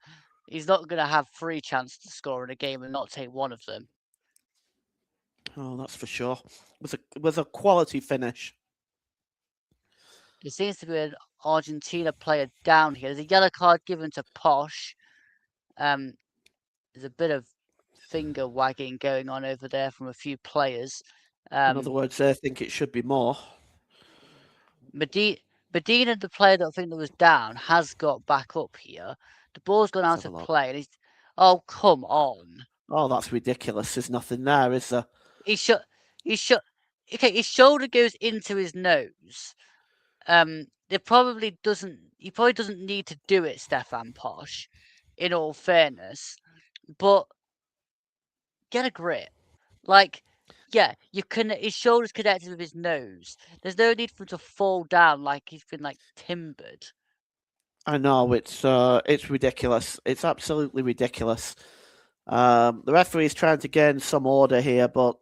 He's not going to have 3 chances to score in a game and not take one of them. Oh, that's for sure. It was a quality finish. There seems to be an Argentina player down here. There's a yellow card given to Posh. There's a bit of finger wagging going on over there from a few players. In other words, they think it should be more. Medina, the player that I think that was down, has got back up here. The ball's gone out of play, and he's. Oh, come on! Oh, that's ridiculous. There's nothing there, is there? Okay, his shoulder goes into his nose. He probably doesn't need to do it, Stefan Posh, in all fairness. But get a grip. Yeah, his shoulder's connected with his nose. There's no need for him to fall down like he's been timbered. I know, it's ridiculous. It's absolutely ridiculous. The referee is trying to gain some order here, but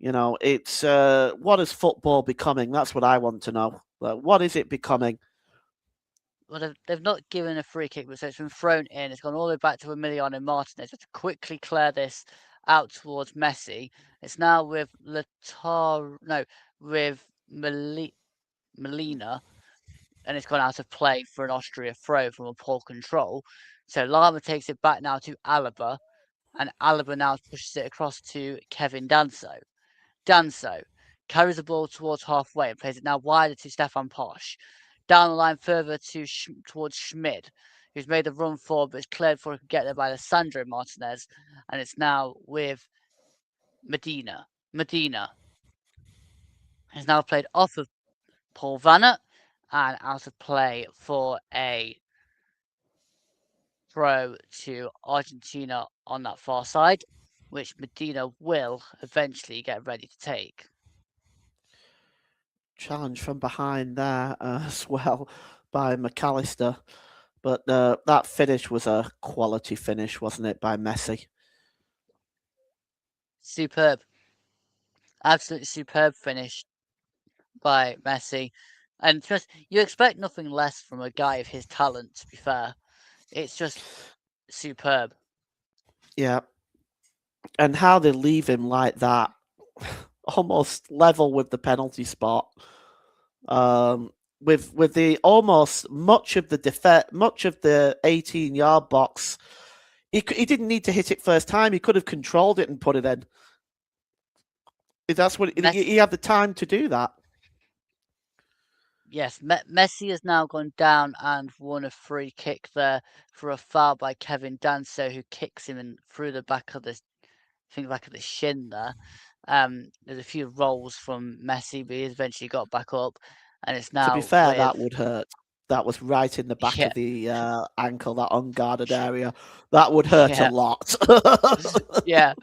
it's what is football becoming? That's what I want to know. What is it becoming? well, they've not given a free kick, but so it's been thrown in. It's gone all the way back to Emiliano Martinez to quickly clear this out towards Messi. It's now with with Molina, and it's gone out of play for an Austria throw from a poor control. So Laimer takes it back now to Alaba, and Alaba now pushes it across to Kevin Danso. Danso carries the ball towards halfway and plays it now wider to Stefan Posch. Down the line further towards Schmid, who's made the run forward but is cleared before he can get there by Alessandro Martinez, and it's now with Medina. Medina has now played off of Paul Vanna and out of play for a throw to Argentina on that far side, which Medina will eventually get ready to take. Challenge from behind there as well by McAllister. But that finish was a quality finish, wasn't it, by Messi? Superb. Absolutely superb finish by Messi. And just, you expect nothing less from a guy of his talent, to be fair. It's just superb. Yeah. And how they leave him like that, almost level with the penalty spot. With the almost much of the 18-yard box, he didn't need to hit it first time. He could have controlled it and put it in. That's what he had the time to do that. Yes, Messi has now gone down and won a free kick there for a foul by Kevin Danso, who kicks him in through the back of the shin there. There's a few rolls from Messi, but he eventually got back up, and it's now to be fair, with, that would hurt. That was right in the back yeah, of the ankle, that unguarded area. That would hurt a lot. Yeah.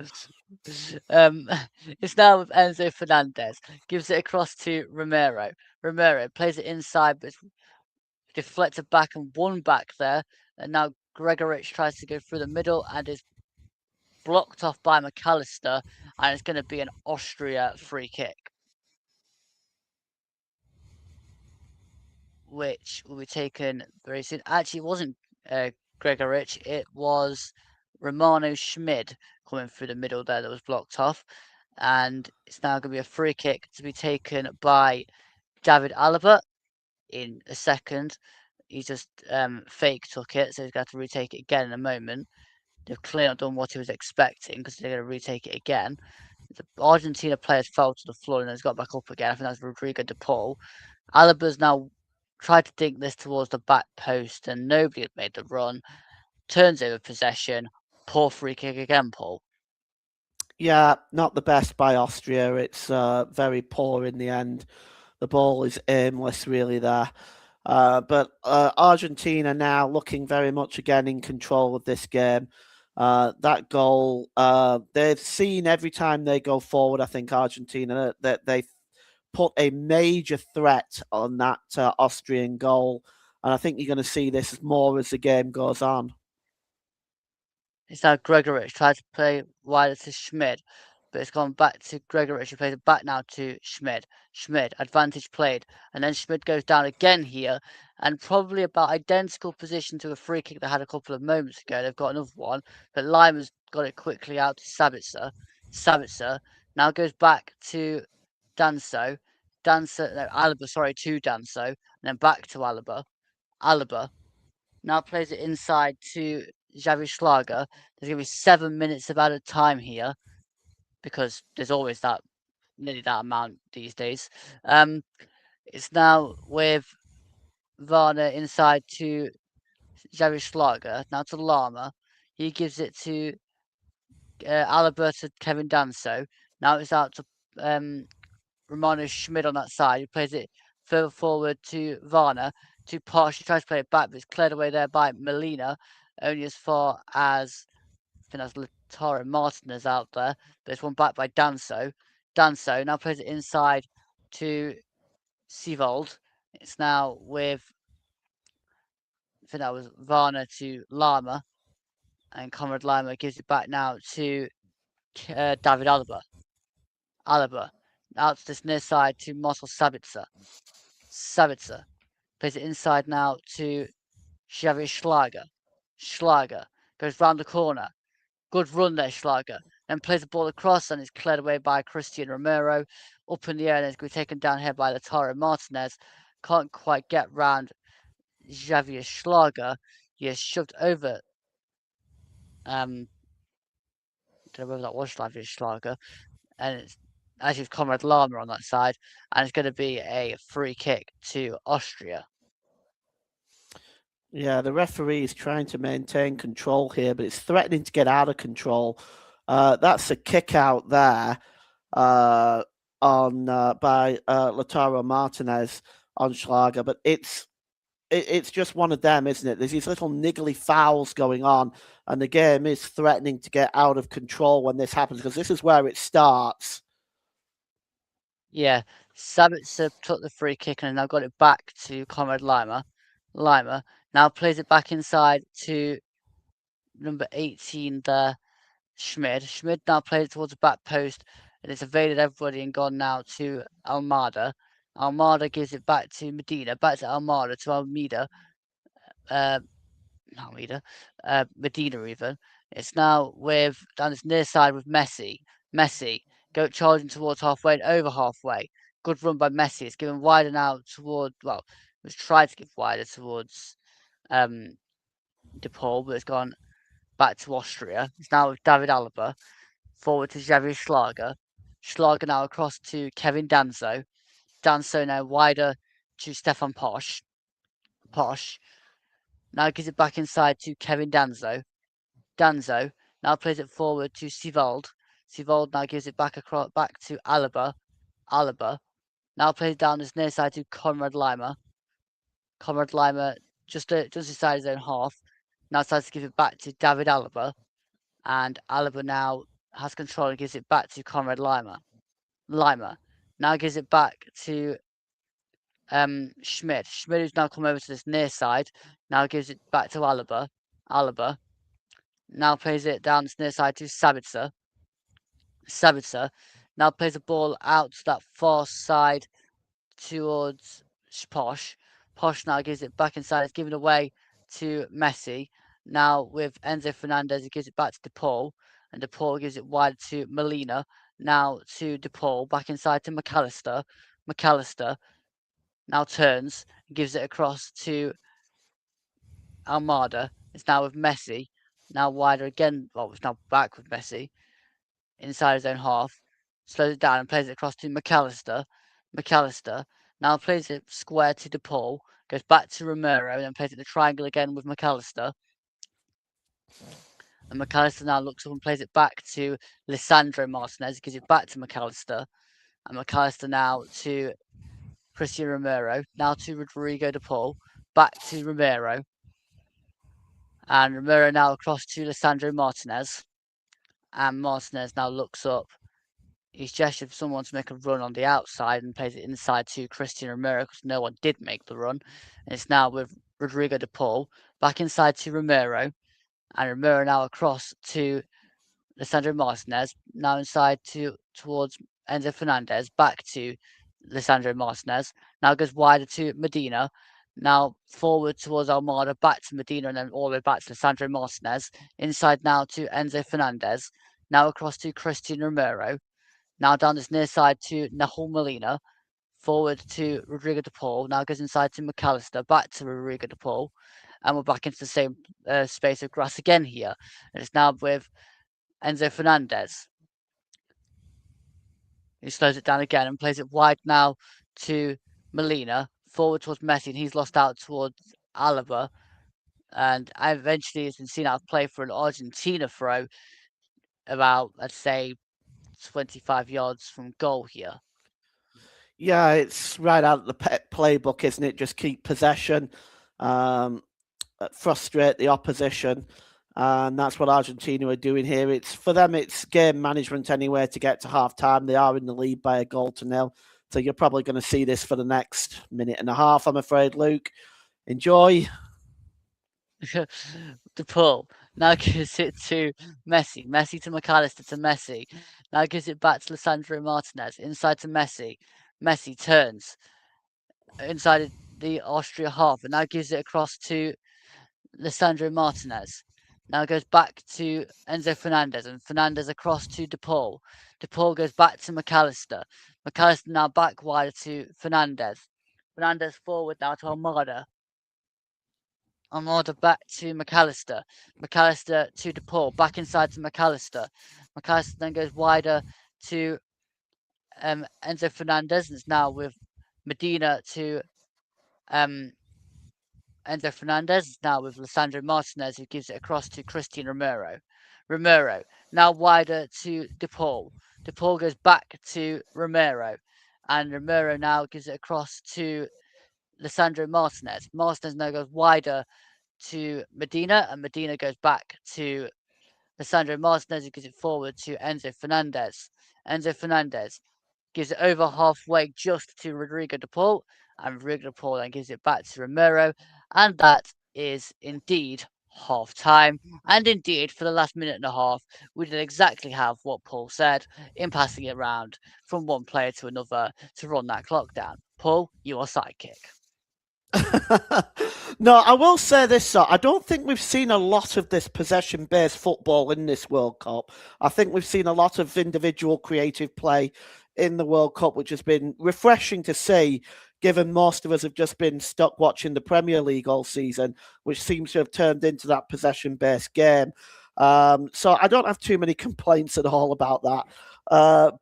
It's now with Enzo Fernandez. Gives it across to Romero. Romero plays it inside, but it's deflected back and one back there. And now Gregorich tries to go through the middle and is blocked off by McAllister. And it's going to be an Austria free kick, which will be taken very soon. Actually, it wasn't Gregorich. It was Romano Schmid coming through the middle there that was blocked off. And it's now going to be a free kick to be taken by David Alaba in a second. He just fake took it, so he's going to have to retake it again in a moment. They've clearly not done what he was expecting because they're going to retake it again. The Argentina players fell to the floor and has got back up again. I think that's Rodrigo de Paul. Alaba's now tried to dink this towards the back post and nobody had made the run. Turns over possession. Poor free kick again, Paul. Yeah, not the best by Austria. It's very poor in the end. The ball is aimless, really, there. But Argentina now looking very much again in control of this game. That goal, they've seen every time they go forward, I think Argentina, that they put a major threat on that Austrian goal. And I think you're going to see this more as the game goes on. It's now Gregorich tried to play wider to Schmid, but it's gone back to Gregorich, who plays it back now to Schmid. Schmid, advantage played, and then Schmid goes down again here, and probably about identical position to a free kick they had a couple of moments ago. They've got another one, but Limer's got it quickly out to Sabitzer. Sabitzer now goes back to Danso. Alaba, sorry, to Danso, and then back to Alaba. Alaba now plays it inside to Xavi Schlager. There's going to be 7 minutes of added time here because there's always nearly that amount these days. It's now with Varner inside to Xavi Schlager. Now to Lama. He gives it to Alaba to Kevin Danso. Now it's out to Romano Schmid on that side. He plays it further forward to Varner. To Posh. He tries to play it back, but it's cleared away there by Molina. Only as far as, I think that's Lautaro Martinez out there. But it's one back by Danso. Danso now plays it inside to Sivold. It's now with, I think that was Varner to Laimer. And Konrad Laimer gives it back now to David Alaba. Alaba out to this near side to Marcel Sabitzer. Sabitzer Plays it inside now to Xavier Schlager. Schlager goes round the corner. Good run there, Schlager. Then plays the ball across and is cleared away by Christian Romero. Up in the air and is going to be taken down here by Lautaro Martinez. Can't quite get round Xavier Schlager. He is shoved over. Don't know whether that was Xavier Schlager. And it's actually Konrad Laimer on that side. And it's going to be a free kick to Austria. Yeah, the referee is trying to maintain control here, but it's threatening to get out of control. That's a kick out there by Lautaro Martinez on Schlager, but it's just one of them, isn't it? There's these little niggly fouls going on, and the game is threatening to get out of control when this happens, because this is where it starts. Yeah, Sabitzer took the free kick and now got it back to Konrad Laimer. Laimer now plays it back inside to number 18 there, Schmid. Schmid now plays it towards the back post and it's evaded everybody and gone now to Almada. Almada gives it back to Medina, back to Almada, to Almeida. Medina even. It's now with down this near side with Messi. Messi go charging towards halfway and over halfway. Good run by Messi. It's given wider now toward it was tried to give wider towards De Paul, but it's gone back to Austria. It's now with David Alaba. Forward to Xavier Schlager. Schlager now across to Kevin Danso. Danso now wider to Stefan Posch. Posch now gives it back inside to Kevin Danso. Danzo now plays it forward to Sivold. Sivold now gives it back to Alaba. Alaba now plays down this near side to Konrad Laimer. Konrad Laimer just inside his own half. Now decides to give it back to David Alaba. And Alaba now has control and gives it back to Konrad Laimer. Laimer now gives it back to Schmid. Schmid who's now come over to this near side. Now gives it back to Alaba. Alaba now plays it down this near side to Sabitzer. Sabitzer now plays the ball out to that far side towards Posch. Posch now gives it back inside. It's given away to Messi. Now with Enzo Fernandez, he gives it back to De Paul. And De Paul gives it wide to Molina. Now to De Paul. Back inside to McAllister. McAllister now turns and gives it across to Almada. It's now with Messi. Now wider again. Well, it's now back with Messi inside his own half. Slows it down and plays it across to McAllister. McAllister now plays it square to De Paul. Goes back to Romero and then plays it the triangle again with McAllister. And McAllister now looks up and plays it back to Lisandro Martinez. Gives it back to McAllister. And McAllister now to Christian Romero. Now to Rodrigo De Paul. Back to Romero. And Romero now across to Lisandro Martinez. And Martinez now looks up. He's gestured for someone to make a run on the outside and plays it inside to Christian Romero because no one did make the run. And it's now with Rodrigo De Paul. Back inside to Romero. And Romero now across to Lisandro Martinez. Now inside towards Enzo Fernandez. Back to Lisandro Martinez. Now goes wider to Medina. Now forward towards Almada, back to Medina, and then all the way back to Lisandro Martinez. Inside now to Enzo Fernandez. Now across to Christian Romero. Now down this near side to Nahul Molina. Forward to Rodrigo De Paul. Now goes inside to McAllister. Back to Rodrigo De Paul. And we're back into the same space of grass again here. And it's now with Enzo Fernandez. He slows it down again and plays it wide now to Molina. Forward towards Messi, and he's lost out towards Alaba. And eventually has been seen out of play for an Argentina throw about, let's say, 25 yards from goal here. Yeah, it's right out of the playbook, isn't it? Just keep possession, frustrate the opposition. And that's what Argentina are doing here. It's for them, it's game management anyway to get to half time. They are in the lead by 1-0. So you're probably going to see this for the next minute and a half, I'm afraid, Luke. Enjoy. The pull now gives it to Messi. Messi to McAllister to Messi. Now gives it back to Lisandro Martinez. Inside to Messi. Messi turns. Inside the Austria half, and now gives it across to Lisandro Martinez. Now goes back to Enzo Fernandez, and Fernandez across to DePaul. DePaul goes back to McAllister. McAllister now back wider to Fernandez. Fernandez forward now to Almada. Almada back to McAllister. McAllister to DePaul. Back inside to McAllister. McAllister then goes wider to Enzo Fernandez, and it's now with Medina to Enzo Fernandez. It's now with Lisandro Martinez, who gives it across to Christian Romero. Romero now wider to DePaul. DePaul goes back to Romero, and Romero now gives it across to Lisandro Martinez. Martinez now goes wider to Medina, and Medina goes back to Lisandro Martinez, who gives it forward to Enzo Fernandez. Enzo Fernandez gives it over halfway just to Rodrigo DePaul, and Rodrigo DePaul then gives it back to Romero, and that is indeed half time. And indeed, for the last minute and a half, we did exactly have what Paul said in passing it around from one player to another to run that clock down. Paul, you are sidekick. No, I will say this, sir. I don't think we've seen a lot of this possession-based football in this World Cup. I think we've seen a lot of individual creative play in the World Cup, which has been refreshing to see, given most of us have just been stuck watching the Premier League all season, which seems to have turned into that possession-based game. So I don't have too many complaints at all about that.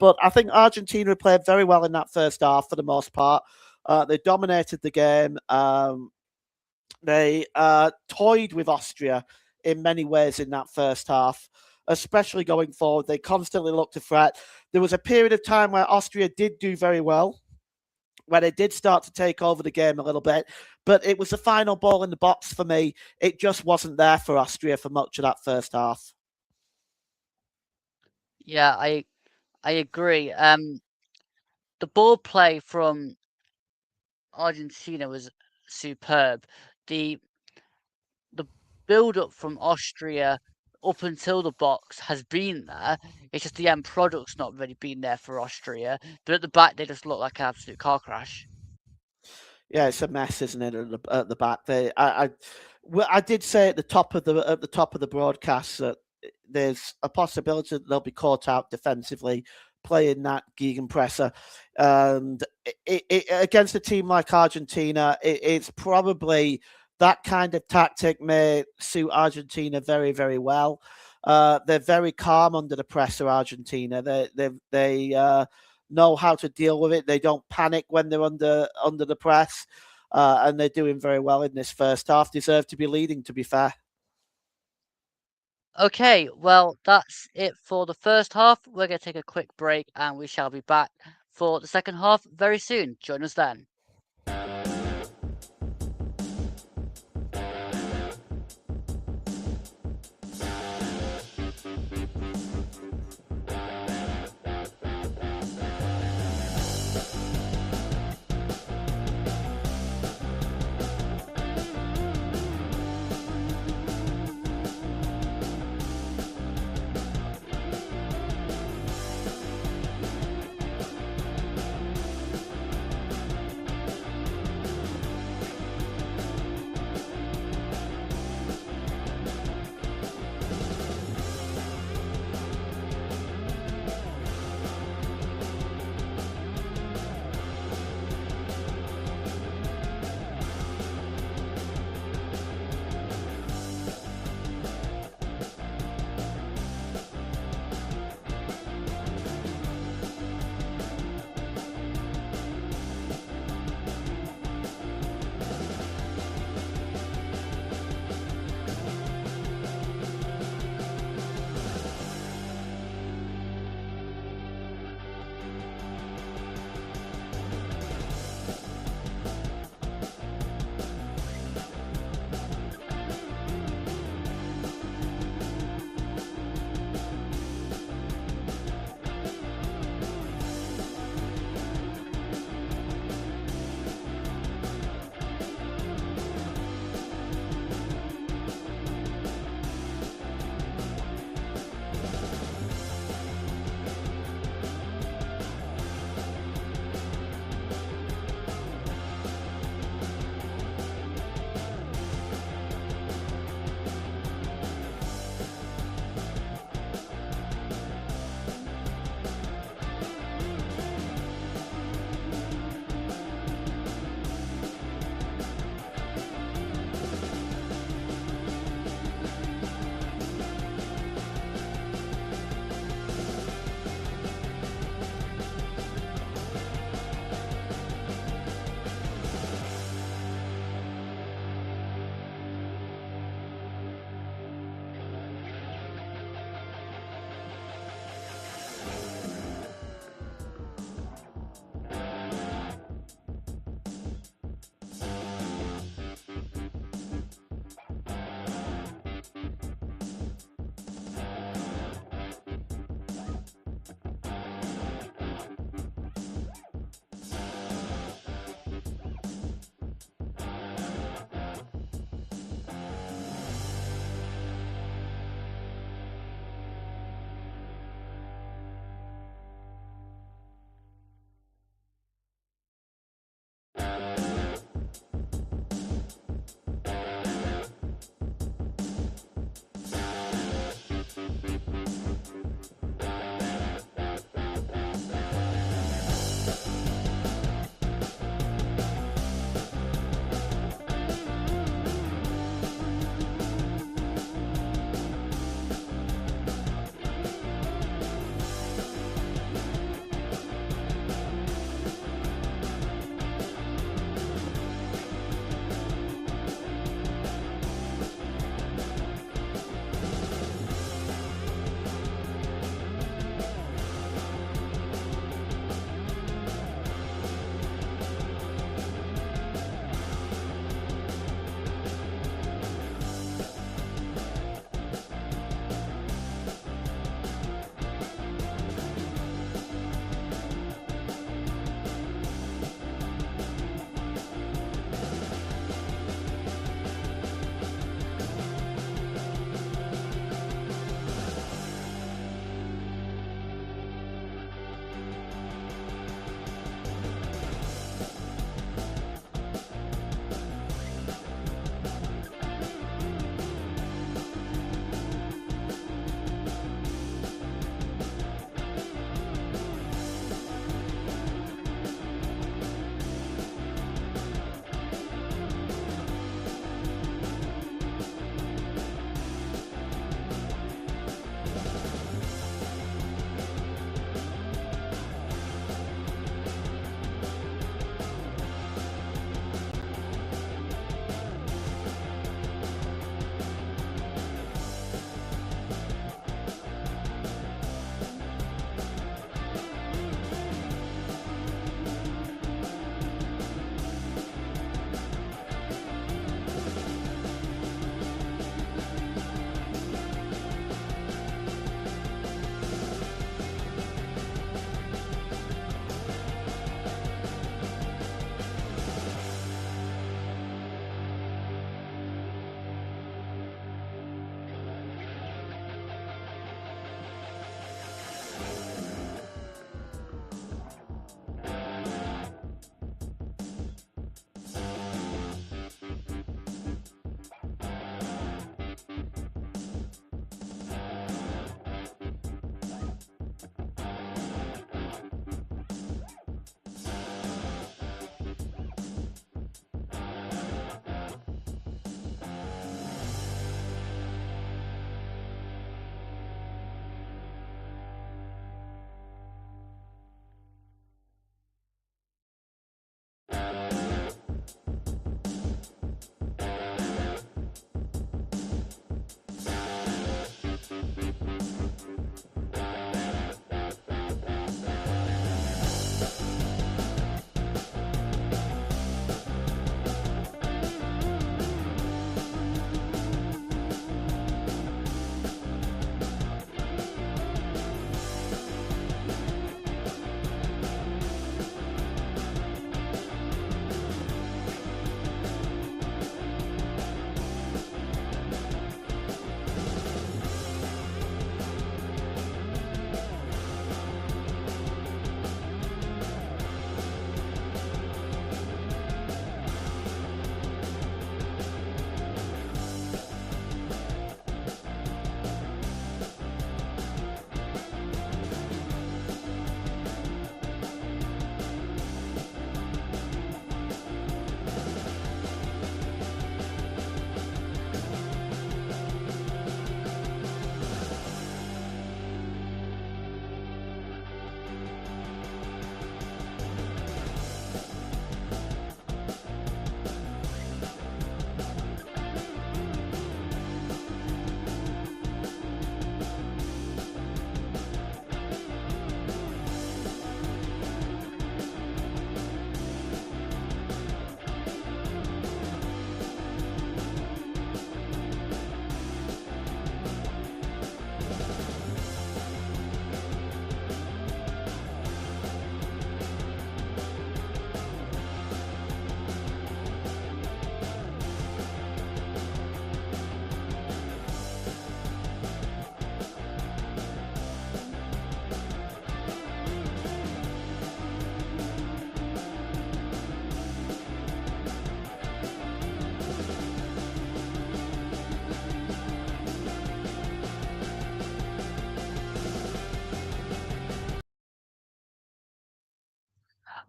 But I think Argentina played very well in that first half for the most part. They dominated the game. They toyed with Austria in many ways in that first half, especially going forward. They constantly looked to threat. There was a period of time where Austria did do very well, where they did start to take over the game a little bit, but it was the final ball in the box for me. It just wasn't there for Austria for much of that first half. Yeah, I agree. The ball play from Argentina was superb. The build-up from Austria up until the box has been there. It's just the end product's not really been there for Austria. But at the back, they just look like an absolute car crash. Yeah, it's a mess, isn't it? At the back, I did say at the top of the broadcast that there's a possibility that they'll be caught out defensively playing that gegenpresser, and against a team like Argentina, it's probably that kind of tactic may suit Argentina very, very well. They're very calm under the pressure. Argentina, they know how to deal with it. They don't panic when they're under the press, and they're doing very well in this first half. Deserve to be leading, to be fair. Okay, well, that's it for the first half. We're going to take a quick break, and we shall be back for the second half very soon. Join us then.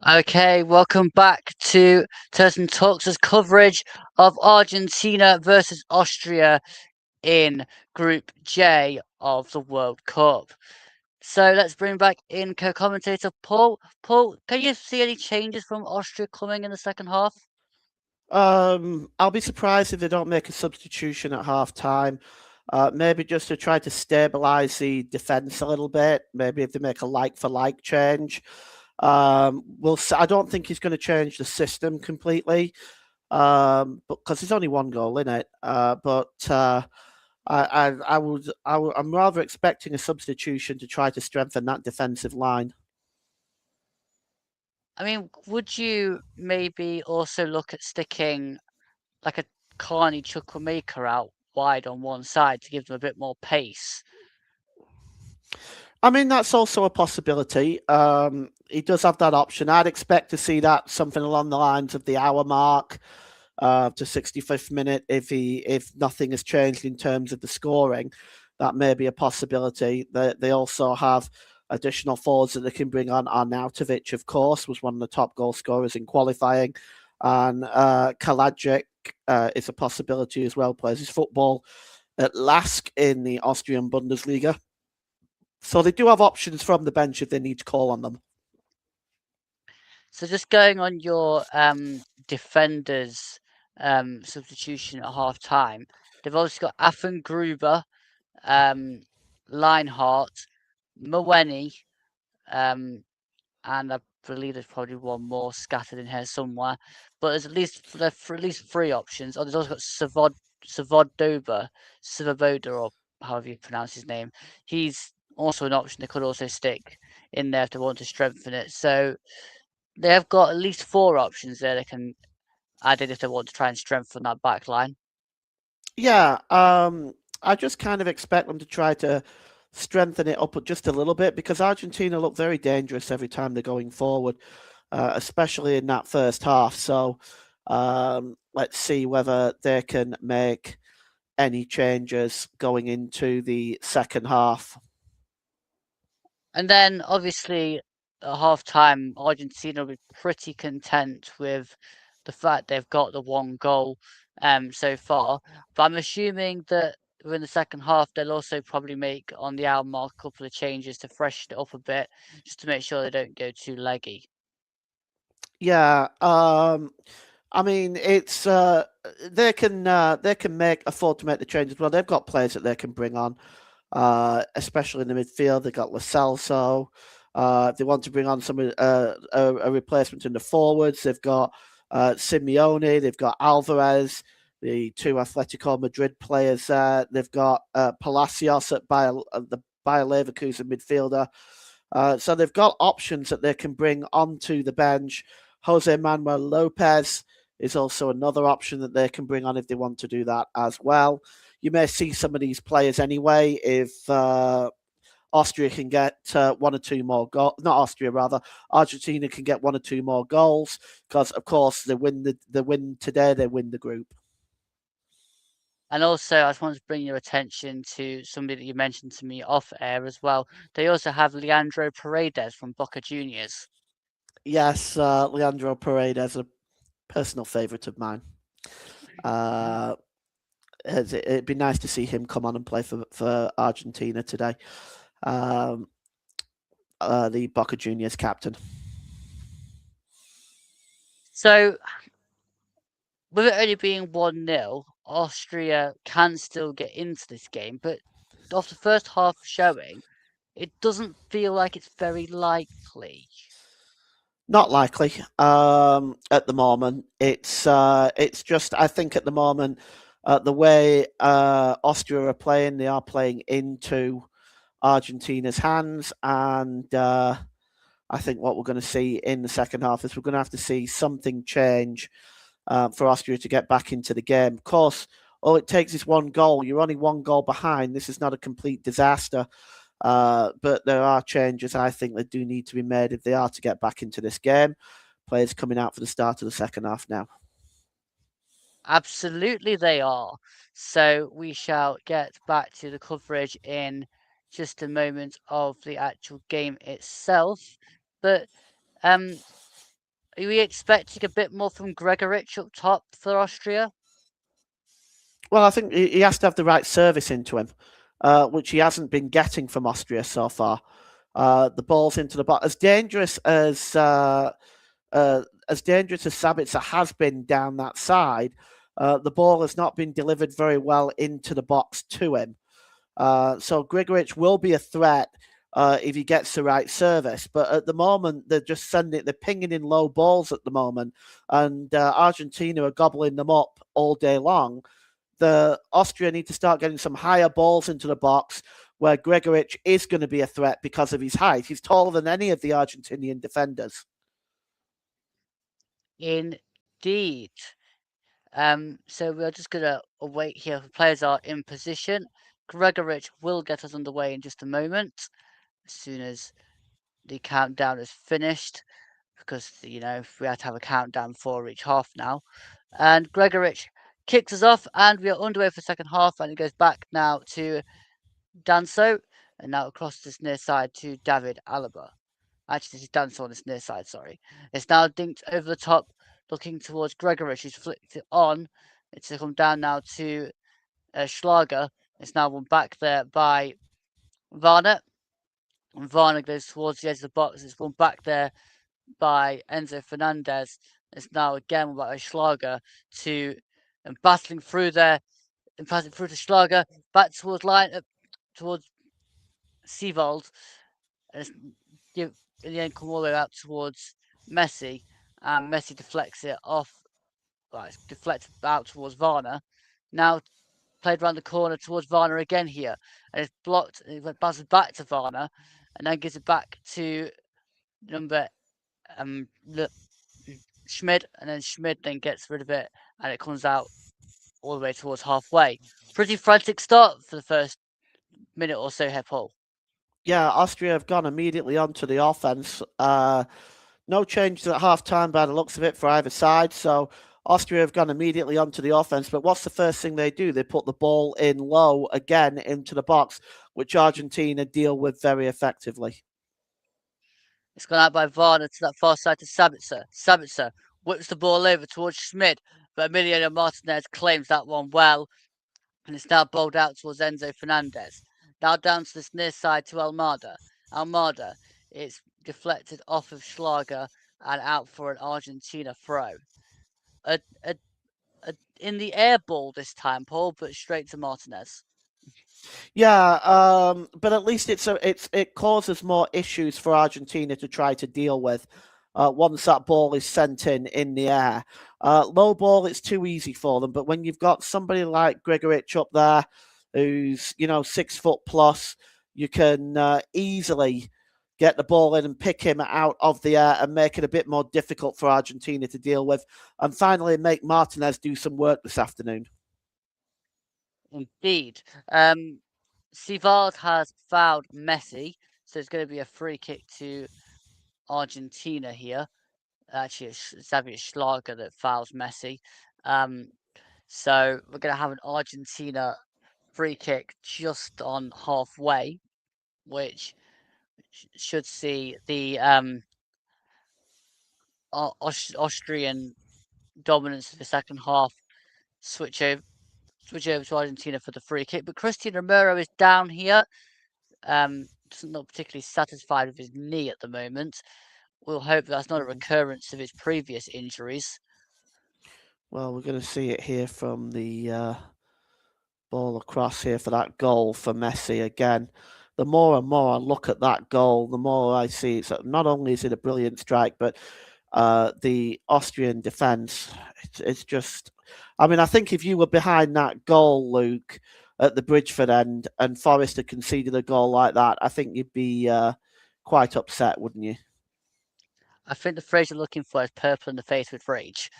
Okay, welcome back to Turton Talks' coverage of Argentina versus Austria in Group J of the World Cup. So let's bring back in co-commentator Paul. Paul, can you see any changes from Austria coming in the second half? I'll be surprised if they don't make a substitution at half time. Maybe just to try to stabilize the defense a little bit. Maybe if they make a like for like change. I don't think he's going to change the system completely, because there's only one goal in it. I'm rather expecting a substitution to try to strengthen that defensive line. I mean, would you maybe also look at sticking like a Carney Chukwuemeka out wide on one side to give them a bit more pace? I mean, that's also a possibility. He does have that option. I'd expect to see that something along the lines of the hour mark to 65th minute. If nothing has changed in terms of the scoring, that may be a possibility. They also have additional forwards that they can bring on. Arnautovic, of course, was one of the top goal scorers in qualifying, and Kalajic is a possibility as well. Plays his football at Lask in the Austrian Bundesliga. So they do have options from the bench if they need to call on them. So just going on your defenders substitution at half time, they've also got Affengruber, Leinhardt, Mwenny, and I believe there's probably one more scattered in here somewhere. But there's at least three options. Oh, there's also got Savodoba, or however you pronounce his name. He's also an option they could also stick in there if they want to strengthen it. So they have got at least four options there they can add in if they want to try and strengthen that back line. Yeah, I just kind of expect them to try to strengthen it up just a little bit because Argentina look very dangerous every time they're going forward, especially in that first half. So let's see whether they can make any changes going into the second half. And then obviously at half time, Argentina will be pretty content with the fact they've got the one goal so far. But I'm assuming that in the second half they'll also probably make on the hour mark a couple of changes to freshen it up a bit, just to make sure they don't go too leggy. Yeah, I mean it's they can afford to make the changes. Well, they've got players that they can bring on. Especially in the midfield. They've got Lo Celso. If they want to bring on a replacement in the forwards, they've got Simeone, they've got Alvarez, the two Atletico Madrid players there. They've got Palacios at the Bayer Leverkusen midfielder. So they've got options that they can bring onto the bench. Jose Manuel Lopez is also another option that they can bring on if they want to do that as well. You may see some of these players anyway if Austria can get one or two more goals. Not Austria, rather. Argentina can get one or two more goals because, of course, they win today. They win the group. And also, I just wanted to bring your attention to somebody that you mentioned to me off air as well. They also have Leandro Paredes from Boca Juniors. Yes, Leandro Paredes, a personal favourite of mine. It'd be nice to see him come on and play for Argentina today. The Boca Juniors captain. So, with it only being 1-0, Austria can still get into this game, but after the first half showing, it doesn't feel like it's very likely. Not likely at the moment. It's just I think at the moment the way Austria are playing, they are playing into Argentina's hands, and I think what we're going to see in the second half is we're going to have to see something change for Austria to get back into the game. Of course, all it takes is one goal. You're only one goal behind. This is not a complete disaster. But there are changes I think that do need to be made if they are to get back into this game. Players coming out for the start of the second half now. Absolutely, they are. So we shall get back to the coverage in just a moment of the actual game itself. But Are we expecting a bit more from Gregoritsch up top for Austria? Well, I think he has to have the right service into him, which he hasn't been getting from Austria so far. The ball's into the box. As dangerous as Sabitzer has been down that side, the ball has not been delivered very well into the box to him. So Grigorich will be a threat if he gets the right service. But at the moment, they're pinging in low balls at the moment, and Argentina are gobbling them up all day long. The Austria need to start getting some higher balls into the box where Grigorich is going to be a threat because of his height. He's taller than any of the Argentinian defenders. Indeed. So we're just gonna wait here. The players are in position. Gregoritsch will get us underway in just a moment, as soon as the countdown is finished, because we had to have a countdown for each half now. And Gregoritsch kicks us off, and we are underway for the second half. And it goes back now to Danso, and now across this near side to David Alaba. Actually, this is Danso on this near side. Sorry, it's now dinked over the top, looking towards Gregoritsch, who's flicked it on. It's come down now to Schlager. It's now won back there by Varner. And Varner goes towards the edge of the box. It's won back there by Enzo Fernandez. It's now again won by Schlager and battling through there and passing through to Schlager back towards towards Sievald. And it's in the end come all the way out towards Messi. And Messi deflects it off. Well, it's deflected out towards Varner. Now played around the corner towards Varner again here, and it's blocked. It bounces back to Varner, and then gives it back to number Schmid, and then Schmid then gets rid of it, and it comes out all the way towards halfway. Pretty frantic start for the first minute or so here, Paul. Yeah, Austria have gone immediately onto the offense. No changes at half time by the looks of it for either side. So Austria have gone immediately onto the offense. But what's the first thing they do? They put the ball in low again into the box, which Argentina deal with very effectively. It's gone out by Varner to that far side to Sabitzer. Sabitzer whips the ball over towards Schmid, but Emiliano Martinez claims that one well, and it's now bowled out towards Enzo Fernandez. Now down to this near side to Almada. Almada, it's deflected off of Schlager and out for an Argentina throw. A in the air ball this time, Paul, but straight to Martinez. Yeah, but at least it causes more issues for Argentina to try to deal with once that ball is sent in the air. Low ball, it's too easy for them. But when you've got somebody like Grigorich up there, who's 6 foot plus, you can easily get the ball in and pick him out of the air and make it a bit more difficult for Argentina to deal with. And finally, make Martinez do some work this afternoon. Indeed. Sievald has fouled Messi, so it's going to be a free kick to Argentina here. Actually, it's Xavier Schlager that fouls Messi. So we're going to have an Argentina free kick just on halfway, which should see the Austrian dominance of the second half switch over to Argentina for the free kick. But Christian Romero is down here. Not particularly satisfied with his knee at the moment. We'll hope that's not a recurrence of his previous injuries. Well, we're going to see it here from the ball across here for that goal for Messi again. The more and more I look at that goal, the more I see it's not only is it a brilliant strike, but the Austrian defence, it's just. I mean, I think if you were behind that goal, Luke, at the Bridgeford end, and Forrest had conceded a goal like that, I think you'd be quite upset, wouldn't you? I think the phrase you're looking for is purple in the face with rage.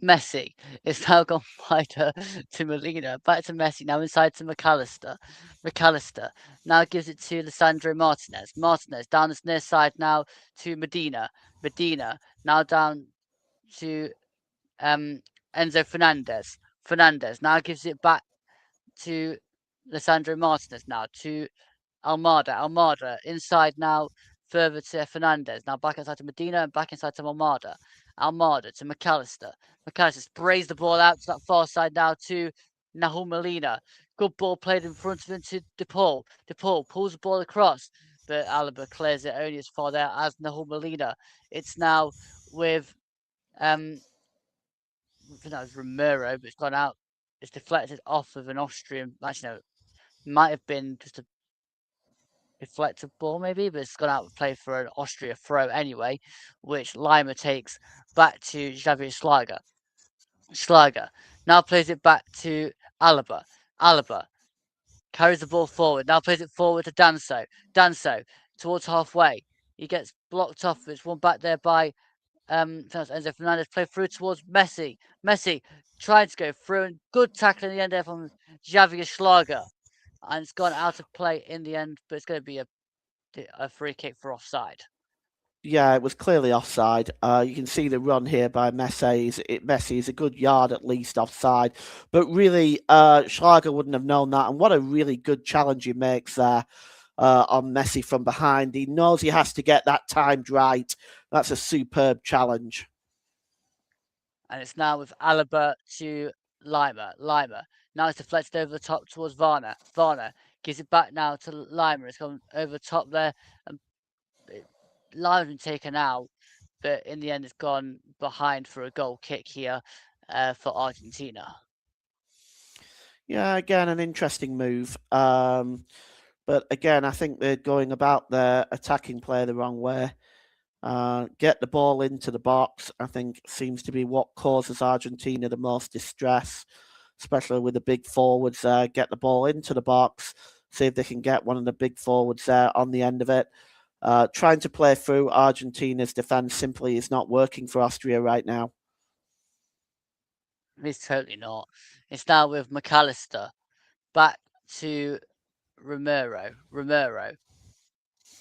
Messi is now gone wider to Molina, back to Messi, now inside to McAllister. McAllister now gives it to Lisandro Martinez. Martinez down this near side now to Medina. Medina now down to Enzo Fernandez. Fernandez now gives it back to Lisandro Martinez now to Almada. Almada inside now further to Fernandez. Now back inside to Medina and back inside to Almada. Almada to McAllister. McAllister sprays the ball out to that far side now to Nahul Molina. Good ball played in front of him to DePaul. DePaul pulls the ball across, but Alaba clears it only as far there as Nahul Molina. It's now with I think that was Romero, but it's gone out. It's deflected off of an Austrian. Actually, no, might have been just a deflected ball, maybe, but it's gone out of play for an Austria throw anyway, which Laimer takes back to Xavier Schlager. Schlager now plays it back to Alaba. Alaba carries the ball forward. Now plays it forward to Danso. Danso towards halfway. He gets blocked off. It's one back there by Enzo Fernandez. Play through towards Messi. Messi tried to go through and good tackle in the end there from Xavier Schlager. And it's gone out of play in the end, but it's going to be a free kick for offside. Yeah, it was clearly offside. You can see the run here by Messi. Messi is a good yard at least offside. But really, Schlager wouldn't have known that. And what a really good challenge he makes there on Messi from behind. He knows he has to get that timed right. That's a superb challenge. And it's now with Alaba to Laimer. Laimer. Now it's deflected over the top towards Varner. Varner gives it back now to Laimer. It's gone over the top there. And Laimer's been taken out, but in the end it's gone behind for a goal kick here for Argentina. Yeah, again, an interesting move. But again, I think they're going about their attacking play the wrong way. Get the ball into the box, I think, seems to be what causes Argentina the most distress, especially with the big forwards there. Get the ball into the box, see if they can get one of the big forwards there on the end of it. Trying to play through Argentina's defense simply is not working for Austria right now. It's totally not. It's now with McAllister back to Romero. Romero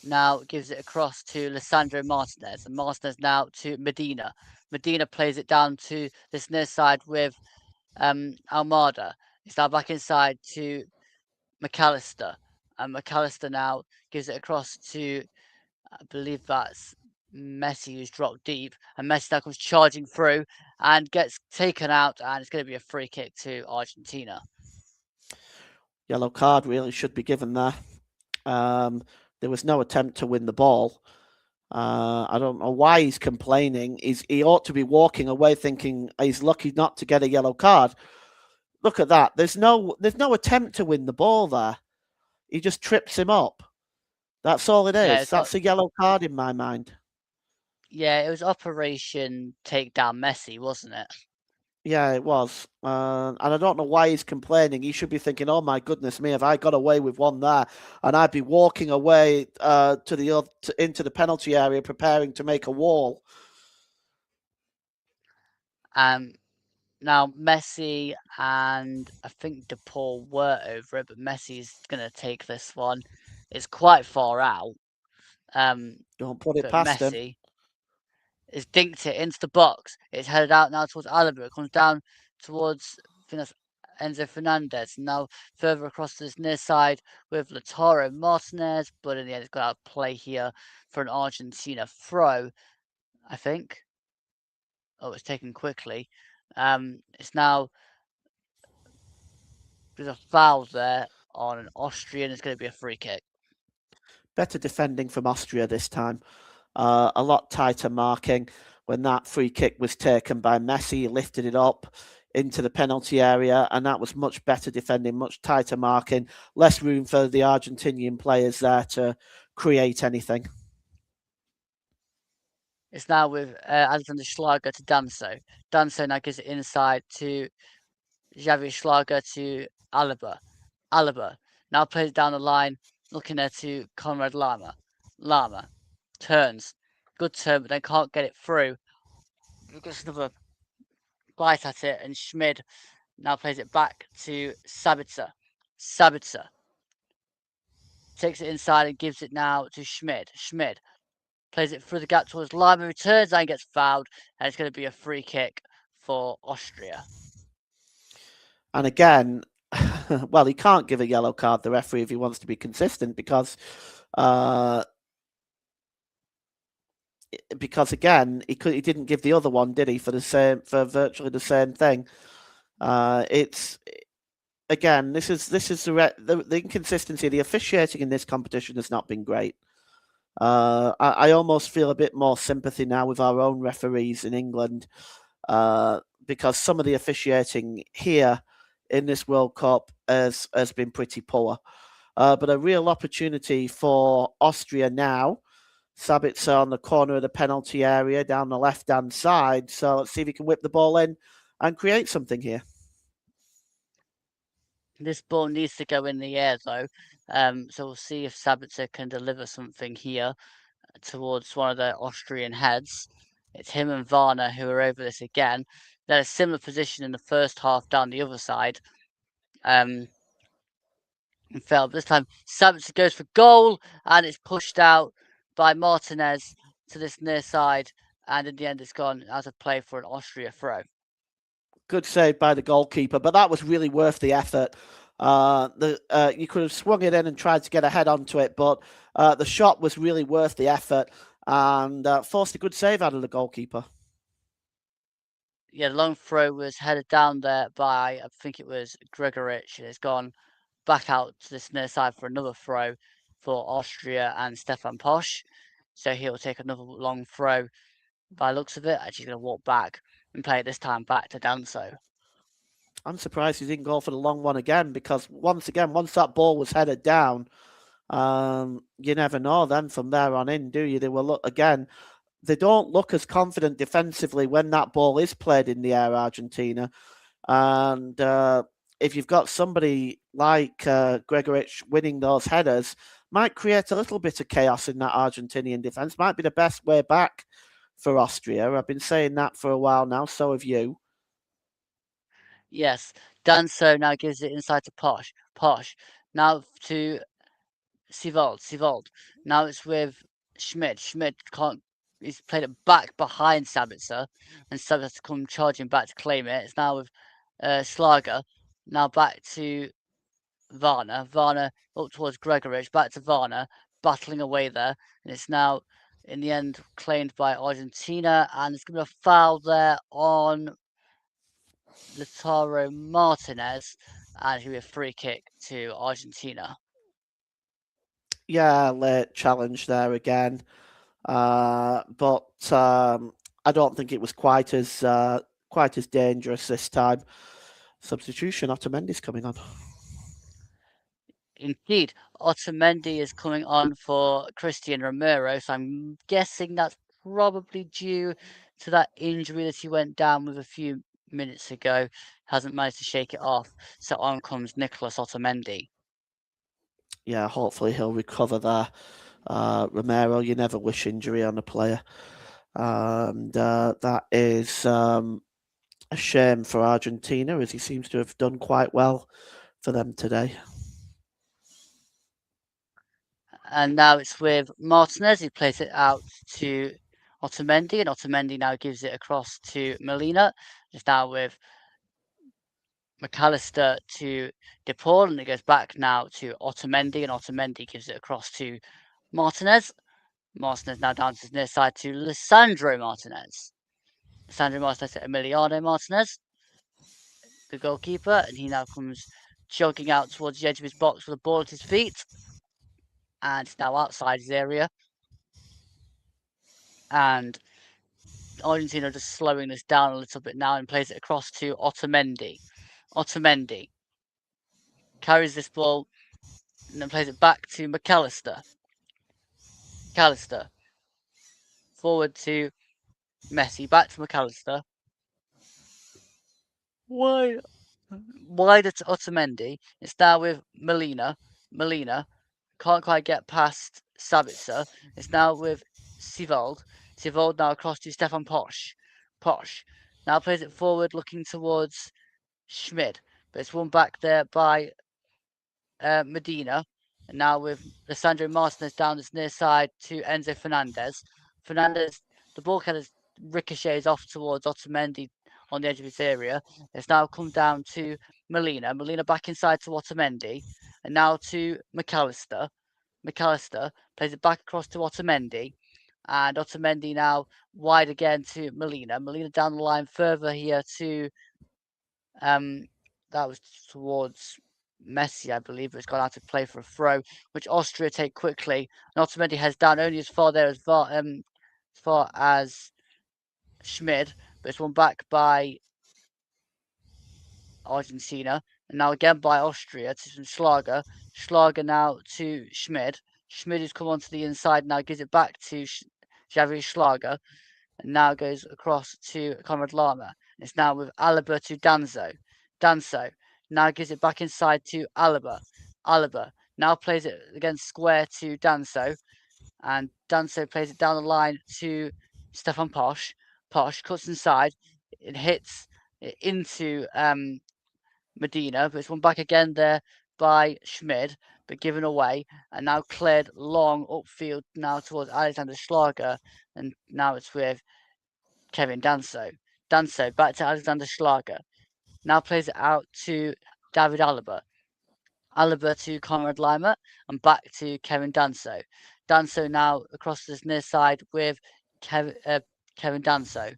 now gives it across to Lisandro Martinez, and Martinez now to Medina. Medina plays it down to this near side with Almada. It's now back inside to McAllister, and McAllister now gives it across to, I believe that's Messi, who's dropped deep, and Messi now comes charging through and gets taken out, and it's going to be a free kick to Argentina. Yellow card really should be given there. There was no attempt to win the ball. I don't know why he's complaining. He ought to be walking away thinking he's lucky not to get a yellow card. Look at that. There's no attempt to win the ball there. He just trips him up. That's all it is. Yeah, That's a yellow card in my mind. Yeah, it was Operation Takedown Messi, wasn't it? Yeah, it was. And I don't know why he's complaining. He should be thinking, oh my goodness me, have I got away with one there? And I'd be walking away into the penalty area preparing to make a wall. Now Messi and I think DePaul were over it, but Messi's going to take this one. It's quite far out. Don't put it but past him. Messi has dinked it into the box. It's headed out now towards Alaba. It comes down towards, I think that's Enzo Fernandez. Now further across to this near side with Lautaro Martinez, but in the end it's got out of play here for an Argentina throw, I think. Oh, it's taken quickly. It's now, there's a foul there on an Austrian. It's going to be a free kick. Better defending from Austria this time. A lot tighter marking. When that free kick was taken by Messi, he lifted it up into the penalty area, and that was much better defending, much tighter marking, less room for the Argentinian players there to create anything. It's now with Alexander Schlager to Danso. Danso now gives it inside to Xavier Schlager to Alaba. Alaba now plays it down the line, looking there to Konrad Laimer. Laimer turns. Good turn, but then can't get it through. Gets another bite at it, and Schmid now plays it back to Sabitzer. Sabitzer takes it inside and gives it now to Schmid. Schmid plays it through the gap towards Laimer, returns and gets fouled, and it's going to be a free kick for Austria. And again, well, he can't give a yellow card, the referee, if he wants to be consistent, because because again, he didn't give the other one, did he, for virtually the same thing. It's again, this is the inconsistency. The officiating in this competition has not been great. I almost feel a bit more sympathy now with our own referees in England, because some of the officiating here in this World Cup has been pretty poor. But a real opportunity for Austria now. Sabitzer on the corner of the penalty area down the left-hand side. So let's see if he can whip the ball in and create something here. This ball needs to go in the air, though. So we'll see if Sabitzer can deliver something here towards one of the Austrian heads. It's him and Varner who are over this again. They're a similar position in the first half down the other side. And failed. This time, Sabitzer goes for goal, and it's pushed out by Martinez to this near side. And in the end, it's gone out of play for an Austria throw. Good save by the goalkeeper, but that was really worth the effort. You could have swung it in and tried to get a head onto it, but the shot was really worth the effort and forced a good save out of the goalkeeper. Yeah, the long throw was headed down there by, I think it was Gregorich, and it's gone back out to this near side for another throw for Austria and Stefan Posch. So he'll take another long throw by looks of it. Actually, he's going to walk back and play it this time back to Danso. I'm surprised he didn't go for the long one again, because once that ball was headed down, you never know then from there on in, do you? They will look again. They don't look as confident defensively when that ball is played in the air, Argentina. And if you've got somebody like Gregorich winning those headers, might create a little bit of chaos in that Argentinian defence. Might be the best way back for Austria. I've been saying that for a while now, so have you. Yes, Danso now gives it inside to Posch. Posch now to Sivold. Sivold. Now it's with Schmidt. Schmidt can't. He's played it back behind Sabitzer, and Sabitzer has to come charging back to claim it. It's now with Schlager. Now back to Varner. Varner up towards Gregorich. Back to Varner, battling away there, and it's now in the end claimed by Argentina, and it's going to be a foul there on Lautaro Martinez, and it'll be a free kick to Argentina. Yeah, late challenge there again. But I don't think it was quite as dangerous this time. Substitution, Otamendi's coming on. Indeed, Otamendi is coming on for Christian Romero, so I'm guessing that's probably due to that injury that he went down with a few minutes ago. Hasn't managed to shake it off, so on comes Nicolas Otamendi. Yeah, hopefully he'll recover there. Romero, you never wish injury on a player. And that is a shame for Argentina, as he seems to have done quite well for them today. And now it's with Martinez, who plays it out to Otamendi, and Otamendi now gives it across to Molina. It's now with McAllister to DePaul, and it goes back now to Otamendi, and Otamendi gives it across to Martinez. Martinez now down to his near side to Lisandro Martinez. Lisandro Martinez to Emiliano Martinez, the goalkeeper, and he now comes jogging out towards the edge of his box with the ball at his feet. And it's now outside his area. And Argentina just slowing this down a little bit now and plays it across to Otamendi. Otamendi carries this ball and then plays it back to McAllister. McAllister forward to Messi, back to McAllister. Wide to Otamendi. It's now with Molina. Molina can't quite get past Sabitzer. It's now with Sivold. Sivold now across to Stefan Posch. Posch now plays it forward, looking towards Schmidt, but it's won back there by Medina. And now with Lisandro Martinez down this near side to Enzo Fernandez. Fernandez, the ball kind of ricochets off towards Otamendi on the edge of his area. It's now come down to Molina. Molina back inside to Otamendi. And now to McAllister. McAllister plays it back across to Otamendi. And Otamendi now wide again to Molina. Molina down the line further here to that was towards Messi, I believe, but it's gone out to play for a throw, which Austria take quickly. And Otamendi heads down only as far there as far as Schmid, but it's won back by Argentina, and now again by Austria to Schlager. Schlager now to Schmid. Schmid has come onto the inside now, gives it back to Xavi Schlager, and now goes across to Konrad Laimer. It's now with Alaba to Danso. Danso now gives it back inside to Alaba. Alaba now plays it against square to Danso, and Danso plays it down the line to Stefan Posch. Posch cuts inside, it hits into Medina, but it's won back again there by Schmid, but given away, and now cleared long upfield now towards Alexander Schlager, and now it's with Kevin Danso. Danso back to Alexander Schlager, now plays it out to David Alaba. Alaba to Konrad Laimer, and back to Kevin Danso. Danso now across this near side with Kevin Danso.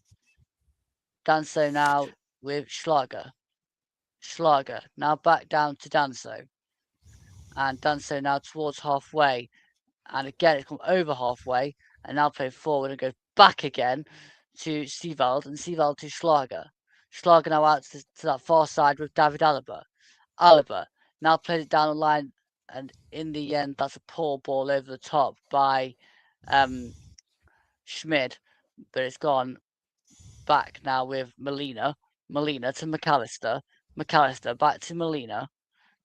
Danso now with Schlager. Schlager now back down to Danso, and Danso now towards halfway, and again it's come over halfway, and now play forward and goes back again to Seewald, and Seewald to Schlager. Schlager now out to that far side with David Alaba. Alaba now plays it down the line, and in the end that's a poor ball over the top by Schmid, but it's gone back now with Molina. Molina to McAllister. McAllister back to Molina.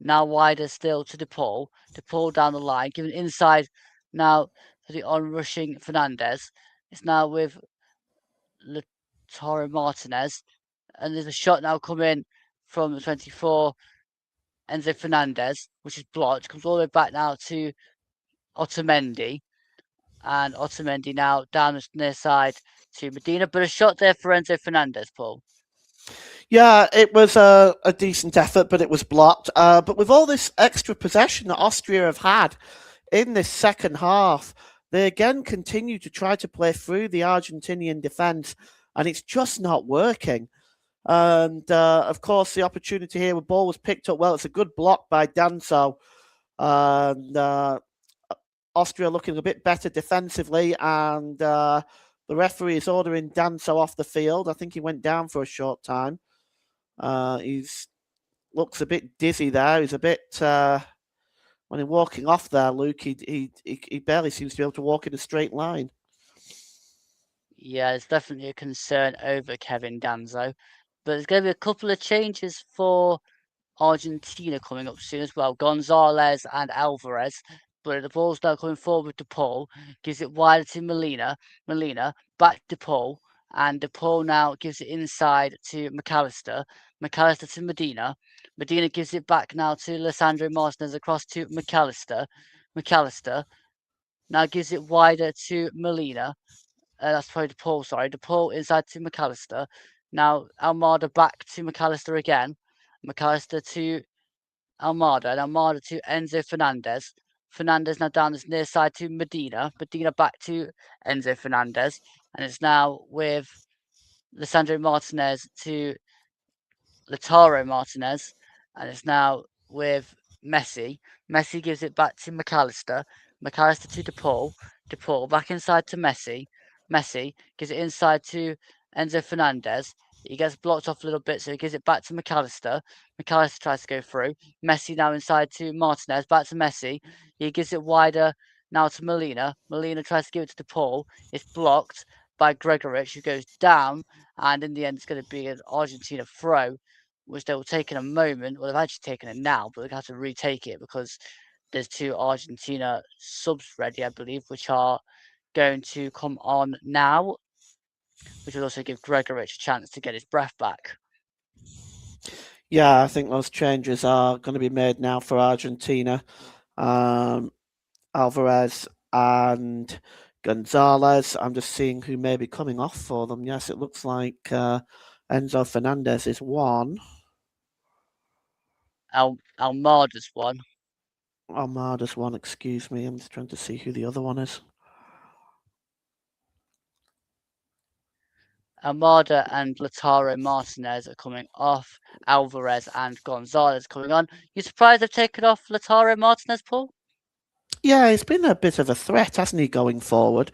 Now wider still to DePaul. DePaul down the line, given inside now to the on-rushing Fernandez. It's now with Lautaro Martinez. And there's a shot now coming from the 24, Enzo Fernandez, which is blocked. Comes all the way back now to Otamendi. And Otamendi now down the near side to Medina. But a shot there for Enzo Fernandez, Paul. Yeah, it was a decent effort, but it was blocked. But with all this extra possession that Austria have had in this second half, they again continue to try to play through the Argentinian defence, and it's just not working. And of course, the opportunity here with ball was picked up well. It's a good block by Danso. And Austria looking a bit better defensively, and the referee is ordering Danso off the field. I think he went down for a short time. He's looks a bit dizzy there. He's a bit when he's walking off there, Luke. He barely seems to be able to walk in a straight line. Yeah, there's definitely a concern over Kevin Danso, but there's going to be a couple of changes for Argentina coming up soon as well. Gonzalez and Alvarez. But the ball's now coming forward with DePaul. Gives it wider to Molina. Molina back to DePaul. And DePaul now gives it inside to McAllister. McAllister to Medina. Medina gives it back now to Lisandro Martinez across to McAllister. McAllister now gives it wider to Molina. That's probably DePaul, sorry. DePaul inside to McAllister. Now Almada back to McAllister again. McAllister to Almada, and Almada to Enzo Fernandez. Fernandez now down this near side to Medina. Medina back to Enzo Fernandez. And it's now with Lisandro Martinez to Lautaro Martinez. And it's now with Messi. Messi gives it back to McAllister. McAllister to DePaul. DePaul back inside to Messi. Messi gives it inside to Enzo Fernandez. He gets blocked off a little bit, so he gives it back to McAllister. McAllister tries to go through. Messi now inside to Martinez. Back to Messi. He gives it wider now to Molina. Molina tries to give it to DePaul. It's blocked by Gregorich, who goes down. And in the end, it's going to be an Argentina throw, which they will take in a moment. Well, they've actually taken it now, but they'll have to retake it because there's two Argentina subs ready, I believe, which are going to come on now, which will also give Gregorich a chance to get his breath back. Yeah, I think those changes are going to be made now for Argentina. Alvarez and Gonzalez. I'm just seeing who may be coming off for them. Yes, it looks like Enzo Fernandez is one. Almada's one. Almada's one, excuse me. I'm just trying to see who the other one is. Armada and Lautaro Martinez are coming off. Alvarez and Gonzalez coming on. You surprised they've taken off Lautaro Martinez, Paul? Yeah, he's been a bit of a threat, hasn't he, going forward?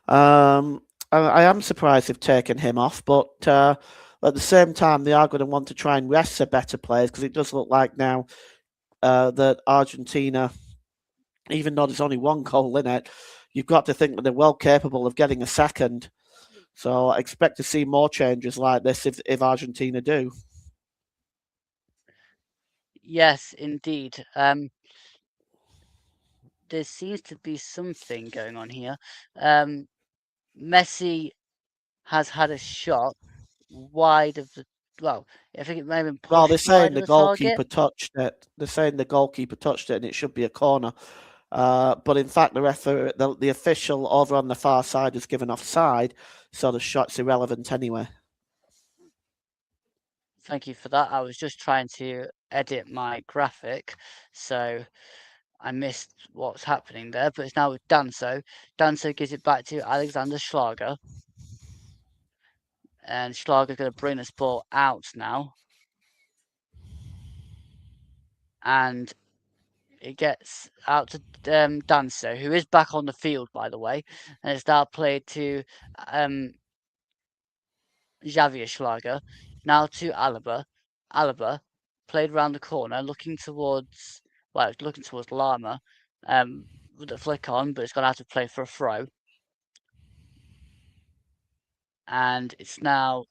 I am surprised they've taken him off, but at the same time, they are going to want to try and rest their better players because it does look like now that Argentina, even though there's only one goal in it, you've got to think that they're well capable of getting a second. So I expect to see more changes like this if Argentina do. Yes, indeed. There seems to be something going on here. Messi has had a shot wide of the. Well, I think it may have been Well, they're pushed saying wide of the the target. goalkeeper touched it. They're saying the goalkeeper touched it, and it should be a corner. But in fact, the official over on the far side has given offside, so the shot's irrelevant anyway. Thank you for that. I was just trying to edit my graphic, so I missed what's happening there, but it's now with Danso. Danso gives it back to Alexander Schlager. And Schlager's going to bring this ball out now. And it gets out to Danso, who is back on the field, by the way. And it's now played to Javier Schlager. Now to Alaba. Alaba played around the corner, looking towards Laimer. With a flick on, but it's gone out of play for a throw. And it